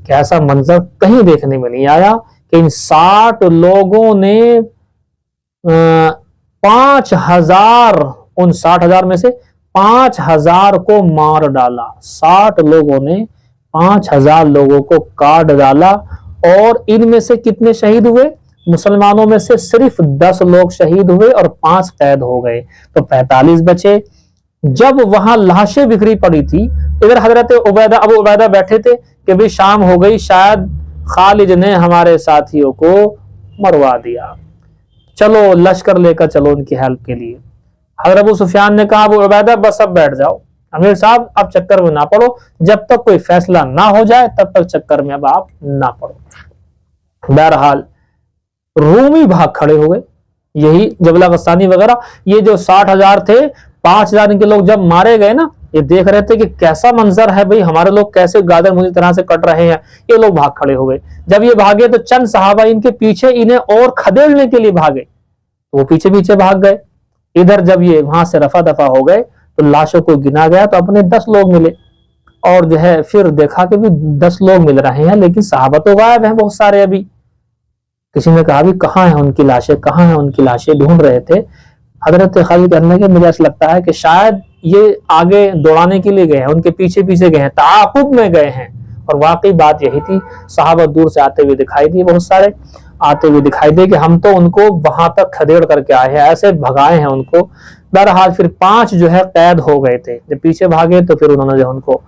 S1: کہ ایسا منظر کہیں دیکھنے میں نہیں آیا کہ ان 60 لوگوں نے 5,000 ان 60,000 میں سے 5,000 کو مار ڈالا. 60 لوگوں نے 5,000 لوگوں کو کاٹ ڈالا. اور ان میں سے کتنے شہید ہوئے؟ مسلمانوں میں سے صرف 10 لوگ شہید ہوئے اور 5 قید ہو گئے تو 45 بچے. جب وہاں لاشیں بکھری پڑی تھی ادھر حضرت ابو عبیدہ بیٹھے تھے کہ بھی شام ہو گئی، شاید خالد نے ہمارے ساتھیوں کو مروا دیا، چلو لشکر لے کر چلو ان کی ہیلپ کے لیے. حضرت ابو سفیان نے کہا ابو عبیدہ بس اب بیٹھ جاؤ، امیر صاحب اب چکر میں نہ پڑو، جب تک کوئی فیصلہ نہ ہو جائے تب تک چکر میں اب آپ نہ پڑو. بہرحال رومی بھاگ کھڑے ہوئے، یہی جبلہ غسانی وغیرہ، یہ جو 60,000 تھے 5,000 کے لوگ جب مارے گئے نا یہ دیکھ رہے تھے کہ کیسا منظر ہے بھئی، ہمارے لوگ کیسے گادر مجھے طرح سے کٹ رہے ہیں. یہ لوگ بھاگ کھڑے ہوئے. جب یہ بھاگے تو چند صحابہ ان کے پیچھے انہیں اور کھدیڑنے کے لیے بھاگے، وہ پیچھے پیچھے بھاگ گئے. ادھر جب یہ وہاں سے رفع دفع ہو گئے تو لاشوں کو گنا گیا تو اپنے 10 لوگ ملے اور جو ہے پھر دیکھا کہ بھی 10 لوگ مل رہے ہیں لیکن صحابہ تو غائب ہیں بہت سارے. ابھی کسی نے کہا بھی کہاں ہیں ان کی لاشیں، کہاں ہیں ان کی لاشیں، ڈھونڈ رہے تھے. حضرت خالد کہنے کے مجھے ایسا لگتا ہے کہ شاید یہ آگے دوڑانے کے لیے گئے ہیں، ان کے پیچھے پیچھے گئے ہیں، تعاقب میں گئے ہیں. اور واقعی بات یہی تھی. صحابہ دور سے آتے ہوئے دکھائی دیے، بہت سارے آتے ہوئے دکھائی دے کہ ہم تو ان کو وہاں تک کھدیڑ کر کے آئے ہیں، ایسے بھگائے ہیں ان کو. بہرحال پھر 5 جو ہے قید ہو گئے تھے، جب پیچھے بھاگے تو پھر انہوں نے جو ان کو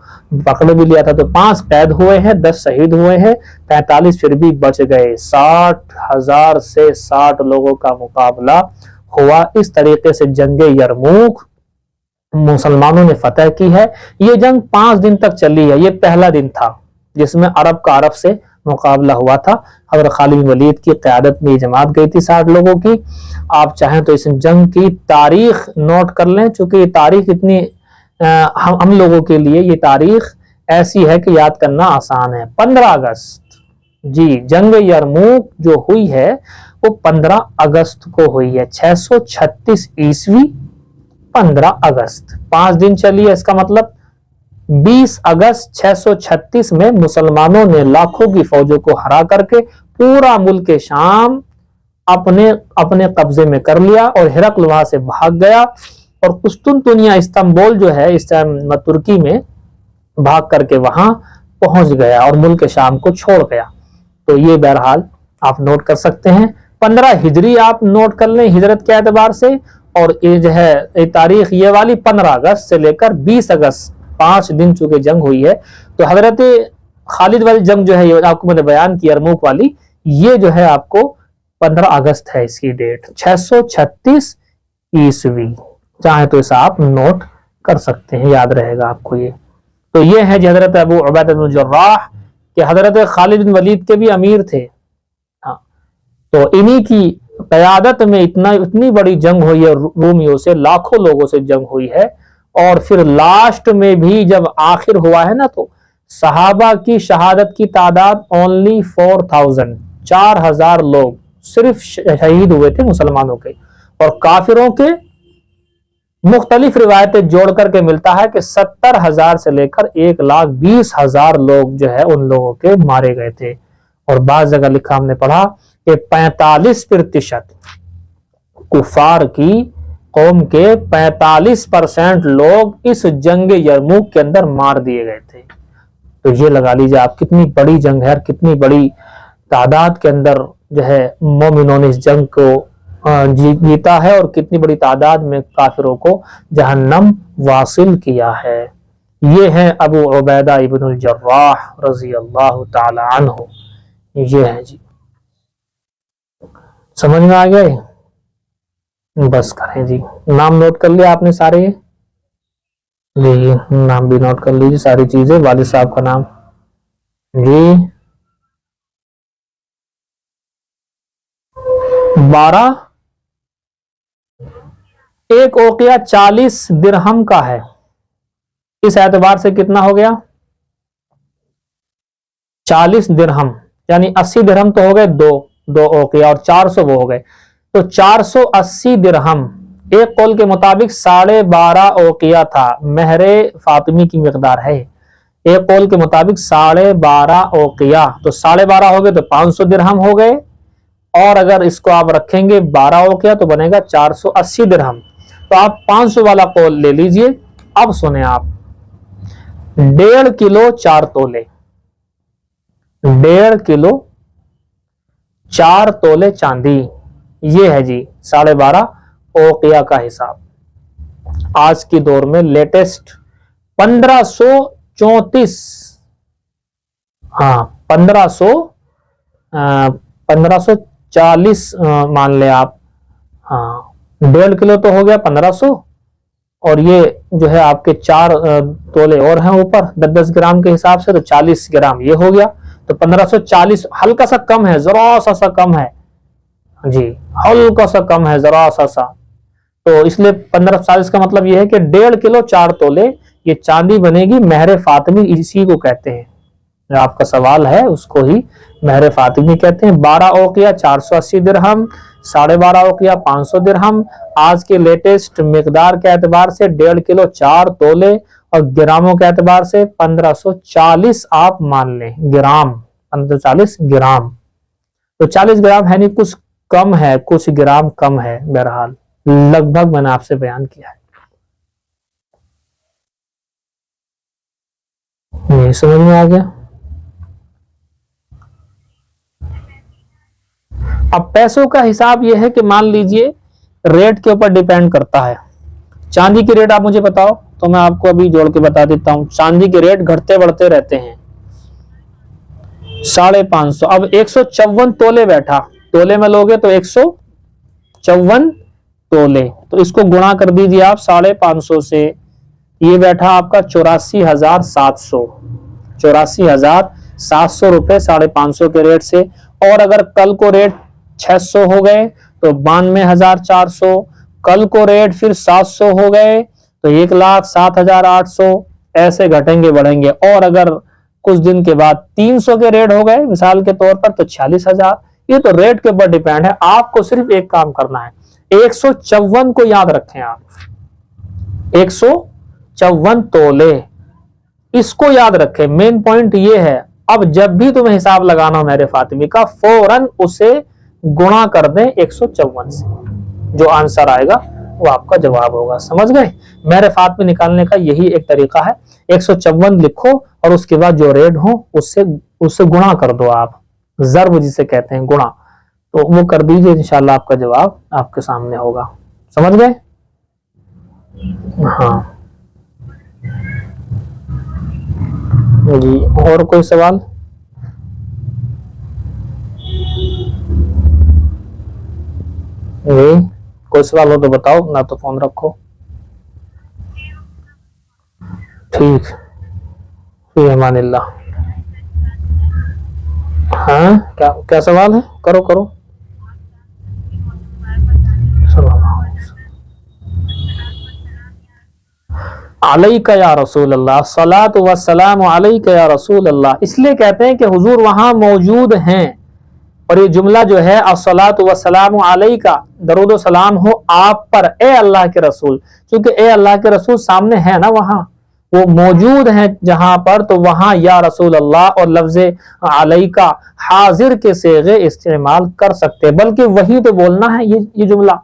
S1: پکڑ بھی لیا تھا تو 5 قید ہوئے ہیں، 10 شہید ہوئے ہیں، 45 پھر بھی بچ گئے. 60,000 سے 60 لوگوں کا مقابلہ ہوا. اس طریقے سے جنگ یرموک مسلمانوں نے فتح کی ہے. یہ جنگ 5 دن تک چلی ہے. یہ پہلا دن تھا جس میں عرب کا عرب سے مقابلہ ہوا تھا. حضرت خالد بن ولید کی قیادت میں یہ جماعت گئی تھی 60 لوگوں کی. آپ چاہیں تو اس جنگ کی تاریخ نوٹ کر لیں، چونکہ یہ تاریخ اتنی ہم لوگوں کے لیے یہ تاریخ ایسی ہے کہ یاد کرنا آسان ہے. 15 اگست جی جنگ یرموک جو ہوئی ہے وہ 15 اگست کو ہوئی ہے، 636 عیسوی 15 اگست. 5 دن چلی ہے. اس کا مطلب 20 اگست 636 میں مسلمانوں نے لاکھوں کی فوجوں کو ہرا کر کے پورا ملک شام اپنے قبضے میں کر لیا اور ہرقل وہاں سے بھاگ گیا اور قسطنطنیہ استنبول جو ہے اس ٹائم ترکی میں بھاگ کر کے وہاں پہنچ گیا اور ملک شام کو چھوڑ گیا. تو یہ بہرحال آپ نوٹ کر سکتے ہیں. 15 ہجری آپ نوٹ کر لیں ہجرت کے اعتبار سے، اور یہ جو ہے تاریخ یہ والی 15 اگست سے لے کر 20 اگست 5 دن چونکہ جنگ ہوئی ہے. تو حضرت خالد والی جنگ جو ہے یہ آپ کو میں نے بیان کی یرموک والی، یہ جو ہے آپ کو 15 اگست ہے اس کی ڈیٹ، 636 عیسوی. چاہیں تو اسے آپ نوٹ کر سکتے ہیں، یاد رہے گا آپ کو یہ. تو یہ ہے جی حضرت ابو عبیدہ بن جراح کہ حضرت خالد بن ولید کے بھی امیر تھے. تو انہی کی قیادت میں اتنی بڑی جنگ ہوئی ہے، رومیوں سے لاکھوں لوگوں سے جنگ ہوئی ہے. اور پھر لاسٹ میں بھی جب آخر ہوا ہے نا تو صحابہ کی شہادت کی تعداد اونلی 4,000 4,000 لوگ صرف شہید ہوئے تھے مسلمانوں کے، اور کافروں کے مختلف روایتیں جوڑ کر کے ملتا ہے کہ 70,000 سے لے کر 1,20,000 لوگ جو ہے ان لوگوں کے مارے گئے تھے. اور بعض جگہ لکھا ہم نے پڑھا کہ 45% کفار کی قوم کے 45% لوگ اس جنگ یرموک کے اندر مار دیے گئے تھے۔ تو یہ لگا لیجیے آپ کتنی بڑی جنگ ہے اور کتنی بڑی تعداد کے اندر جو ہے مومنوں نے اس جنگ کو جیتا ہے، اور کتنی بڑی تعداد میں کافروں کو جہنم واصل کیا ہے۔ یہ ہیں ابو عبیدہ ابن الجراح رضی اللہ تعالی عنہ، یہ ہیں جی۔ سمجھ میں آ گئے؟ بس کریں جی، نام نوٹ کر لیا آپ نے سارے؟ جی نام بھی نوٹ کر لیجیے ساری چیزیں، والد صاحب کا نام جی 12 ایک اوقیہ 40 درہم کا ہے، اس اعتبار سے کتنا ہو گیا 40 درہم، یعنی 80 درہم تو ہو گئے دو اوقیہ، اور 400 وہ ہو گئے، تو 480 درہم ایک قول کے مطابق 12.5 اوقیہ تھا، مہر فاطمی کی مقدار ہے۔ ایک قول کے مطابق 12.5 اوقیہ، تو 12.5 ہو گئے تو 500 درہم ہو گئے، اور اگر اس کو آپ رکھیں گے 12 اوقیہ تو بنے گا 480 درہم۔ تو آپ 500 والا قول لے لیجئے۔ اب سنیں آپ، 1.5 کلو 4 تولے، 1.5 کلو 4 تولے چاندی، یہ ہے جی 12.5 اوقیہ کا حساب۔ آج کی دور میں لیٹسٹ 1534 1540 مان لیں آپ، 1.5 کلو تو ہو گیا 1500، اور یہ جو ہے آپ کے 4 تولے اور ہیں اوپر 10 گرام کے حساب سے، تو 40 گرام یہ ہو گیا، تو 1540 ہلکا سا کم ہے، ذرا سا کم ہے جی، ہلکا سا کم ہے ذرا سا، تو اس لیے 1540 کا مطلب یہ ہے کہ 1.5 کلو 4 تولے یہ چاندی بنے گی، مہر فاطمی اسی کو کہتے ہیں، آپ کا سوال ہے اس کو ہی مہر فاطمی کہتے ہیں۔ 12 اوقیہ 480 درہم، 12.5 اوقیہ 500 درہم، آج کے لیٹسٹ مقدار کے اعتبار سے 1.5 کلو 4 تولے، اور گراموں کے اعتبار سے 1540 آپ مان لیں گرام، 1540 گرام، تو 40 گرام ہے نہیں، کچھ کم ہے، کچھ گرام کم ہے، بہرحال لگ بھگ میں نے آپ سے بیان کیا ہے۔ یہ سمجھ میں آ گیا؟ اب پیسوں کا حساب یہ ہے کہ مان لیجئے ریٹ کے اوپر ڈیپینڈ کرتا ہے۔ چاندی کی ریٹ آپ مجھے بتاؤ تو میں آپ کو ابھی جوڑ کے بتا دیتا ہوں، چاندی کے ریٹ گھٹتے بڑھتے رہتے ہیں۔ 550، اب 154 تولے بیٹھا، تولے میں لوگے تو 154 تولے، تو اس کو گنا کر دیجئے آپ 550 سے، یہ بیٹھا آپ کا 84,700، 84,700 روپے 550 کے ریٹ سے، اور اگر کل کو ریٹ 600 ہو گئے تو 92,400، کل کو ریٹ پھر 700 ہو گئے تو 1,07,800، ایسے گھٹیں گے بڑھیں گے، اور اگر کچھ دن کے بعد 300 کے ریٹ ہو گئے مثال کے طور پر تو 46,000۔ یہ تو ریٹ کے اوپر ڈیپینڈ ہے، آپ کو صرف ایک کام کرنا ہے، 154 کو یاد رکھیں آپ، 154 تولے، اس کو یاد رکھیں، مین پوائنٹ یہ ہے۔ اب جب بھی تمہیں حساب لگانا ہو میرے فاطمی کا، فوراً اسے گنا کر دیں 154 سے، جو آنسر آئے گا وہ آپ کا جواب ہوگا، سمجھ گئے؟ میرے فاطمی نکالنے کا یہی ایک طریقہ ہے، 154 لکھو اور اس کے بعد جو ریٹ ہو اس سے گنا کر دو، آپ ضرب جسے کہتے ہیں گنا، تو وہ کر دیجئے، انشاءاللہ آپ کا جواب آپ کے سامنے ہوگا، سمجھ گئے؟ ہاں جی، اور کوئی سوال؟ جی کوئی سوال ہو تو بتاؤ، نہ تو فون رکھو۔ ٹھیک، فی امان اللہ۔ ہاں کیا سوال ہے؟ کرو۔ علیک یا رسول اللہ، صلاۃ و سلام علیک یا رسول اللہ، اس لیے کہتے ہیں کہ حضور وہاں موجود ہیں، اور یہ جملہ جو ہے الصلاۃ والسلام علیک، درود و سلام ہو آپ پر اے اللہ کے رسول، چونکہ اے اللہ کے رسول سامنے ہے نا، وہاں وہ موجود ہیں جہاں پر، تو وہاں یا رسول اللہ اور لفظ علیک حاضر کے صیغے استعمال کر سکتے، بلکہ وہی تو بولنا ہے، یہ جملہ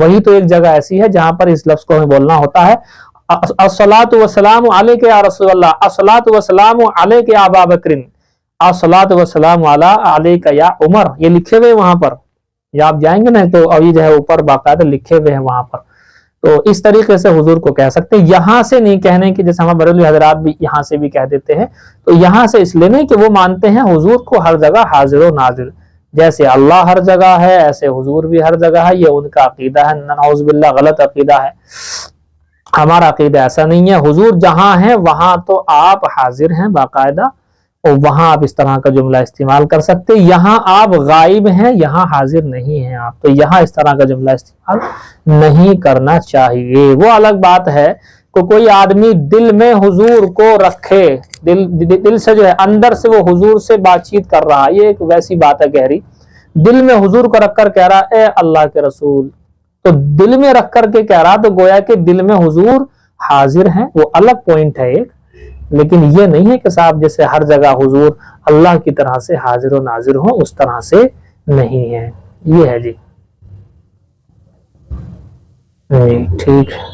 S1: وہی تو ایک جگہ ایسی ہے جہاں پر اس لفظ کو ہمیں بولنا ہوتا ہے الصلاۃ والسلام علیک یا رسول اللہ، الصلاۃ والسلام علیک یا ابا بکر، الصلاۃ والسلام علیک یا عمر، یہ لکھے ہوئے وہاں پر، یا آپ جائیں گے نا تو ابھی جو ہے اوپر باقاعدہ لکھے ہوئے ہیں وہاں پر، تو اس طریقے سے حضور کو کہہ سکتے ہیں، یہاں سے نہیں کہنے کہ جیسے ہمارے بریلوی حضرات بھی یہاں سے بھی کہہ دیتے ہیں، تو یہاں سے اس لیے نہیں کہ وہ مانتے ہیں حضور کو ہر جگہ حاضر و ناظر، جیسے اللہ ہر جگہ ہے ایسے حضور بھی ہر جگہ ہے، یہ ان کا عقیدہ ہے، نعوذ باللہ غلط عقیدہ ہے، ہمارا عقیدہ ایسا نہیں ہے، حضور جہاں ہیں وہاں تو آپ حاضر ہیں باقاعدہ، اور وہاں آپ اس طرح کا جملہ استعمال کر سکتے، یہاں آپ غائب ہیں یہاں حاضر نہیں ہیں آپ، تو یہاں اس طرح کا جملہ استعمال نہیں کرنا چاہیے۔ وہ الگ بات ہے کہ کوئی آدمی دل میں حضور کو رکھے، دل سے جو ہے اندر سے وہ حضور سے بات چیت کر رہا، یہ ایک ویسی بات ہے گہری، دل میں حضور کو رکھ کر کہہ رہا اے اللہ کے رسول، تو دل میں رکھ کر کے کہہ رہا تو گویا کہ دل میں حضور حاضر ہیں، وہ الگ پوائنٹ ہے ایک، لیکن یہ نہیں ہے کہ صاحب جیسے ہر جگہ حضور اللہ کی طرح سے حاضر و ناظر ہوں، اس طرح سے نہیں ہے، یہ ہے جی ٹھیک ہے۔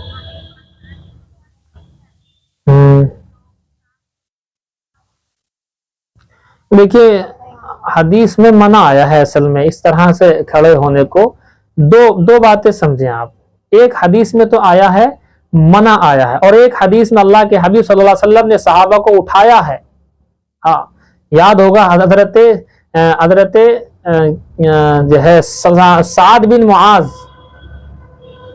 S1: دیکھیے حدیث میں منع آیا ہے اصل میں اس طرح سے کھڑے ہونے کو، دو باتیں سمجھیں آپ، ایک حدیث میں تو آیا ہے منع آیا ہے، اور ایک حدیث میں اللہ کے حبیب صلی اللہ علیہ وسلم نے صحابہ کو اٹھایا ہے، ہاں یاد ہوگا حضرت جو ہے سعد بن معاذ،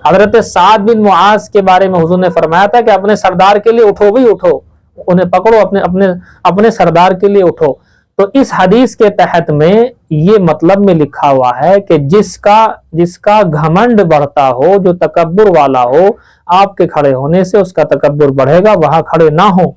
S1: حضرت سعد بن معاذ کے بارے میں حضور نے فرمایا تھا کہ اپنے سردار کے لیے اٹھو بھائی اٹھو، انہیں پکڑو، اپنے سردار کے لیے اٹھو، تو اس حدیث کے تحت میں یہ مطلب میں لکھا ہوا ہے کہ جس کا گھمنڈ بڑھتا ہو، جو تکبر والا ہو، آپ کے کھڑے ہونے سے اس کا تکبر بڑھے گا، وہاں کھڑے نہ ہو،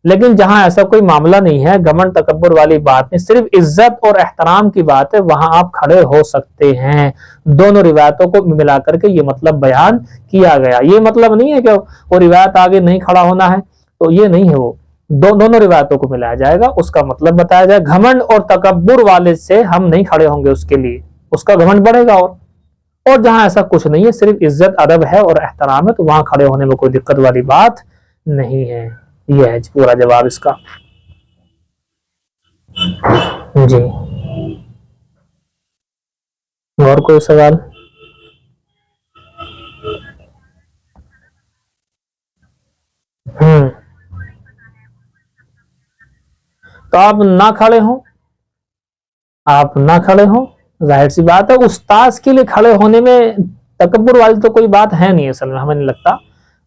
S1: لیکن جہاں ایسا کوئی معاملہ نہیں ہے، گھمنڈ تکبر والی بات نہیں، صرف عزت اور احترام کی بات ہے، وہاں آپ کھڑے ہو سکتے ہیں، دونوں روایتوں کو ملا کر کے یہ مطلب بیان کیا گیا، یہ مطلب نہیں ہے کہ وہ روایت آگے نہیں کھڑا ہونا ہے، تو یہ نہیں ہے، وہ دونوں روایتوں کو ملایا جائے گا، اس کا مطلب بتایا جائے، گھمنڈ اور تکبر والے سے ہم نہیں کھڑے ہوں گے اس کے لیے، اس کا گھمنڈ بڑھے گا، اور جہاں ایسا کچھ نہیں ہے، صرف عزت ادب ہے اور احترام ہے، تو وہاں کھڑے ہونے میں کوئی دقت والی بات نہیں ہے، یہ ہے پورا جواب اس کا جی۔ اور کوئی سوال؟ تو آپ نہ کھڑے ہوں، ظاہر سی بات ہے، استاذ کے لیے کھڑے ہونے میں تکبر والی تو کوئی بات ہے نہیں، اصل میں ہمیں نہیں لگتا،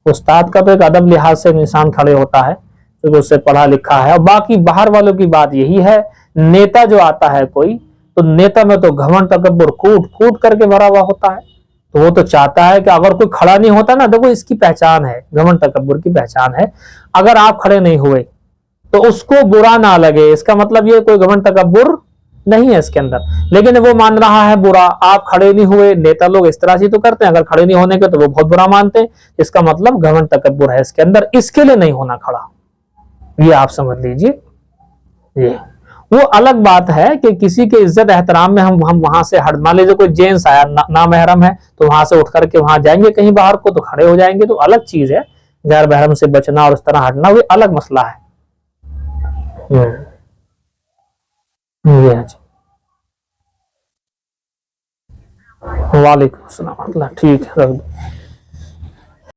S1: استاد کا تو ایک ادب لحاظ سے انسان کھڑے ہوتا ہے کیونکہ اس سے پڑھا لکھا ہے، اور باقی باہر والوں کی بات یہی ہے، نیتا جو آتا ہے کوئی، تو نیتا میں تو گھمنڈ تکبر کوٹ کر کے بھرا ہوا ہوتا ہے، تو وہ تو چاہتا ہے کہ اگر کوئی کھڑا نہیں ہوتا نا، دیکھو اس کی پہچان ہے، گھمنڈ تکبر کی پہچان ہے، اگر آپ کھڑے نہیں ہوئے تو اس کو برا نہ لگے، اس کا مطلب یہ کوئی گھمنڈ تکبر نہیں ہے اس کے اندر، لیکن وہ مان رہا ہے برا، آپ کھڑے نہیں ہوئے، نیتا لوگ اس طرح سے تو کرتے ہیں، اگر کھڑے نہیں ہونے کے تو وہ بہت برا مانتے ہیں، اس کا مطلب گھمنڈ تکبر ہے اس کے اندر، اس کے لیے نہیں ہونا کھڑا، یہ آپ سمجھ لیجئے، یہ وہ الگ بات ہے کہ کسی کے عزت احترام میں ہم وہاں سے ہٹ، مان لیجیے کوئی جینس آیا نامحرم ہے تو وہاں سے اٹھ کر کے وہاں جائیں گے کہیں باہر کو تو کھڑے ہو جائیں گے، تو الگ چیز ہے، غیر محرم سے بچنا اور اس طرح ہٹنا وہ الگ مسئلہ ہے، وعلیکم السلام، ٹھیک ہے،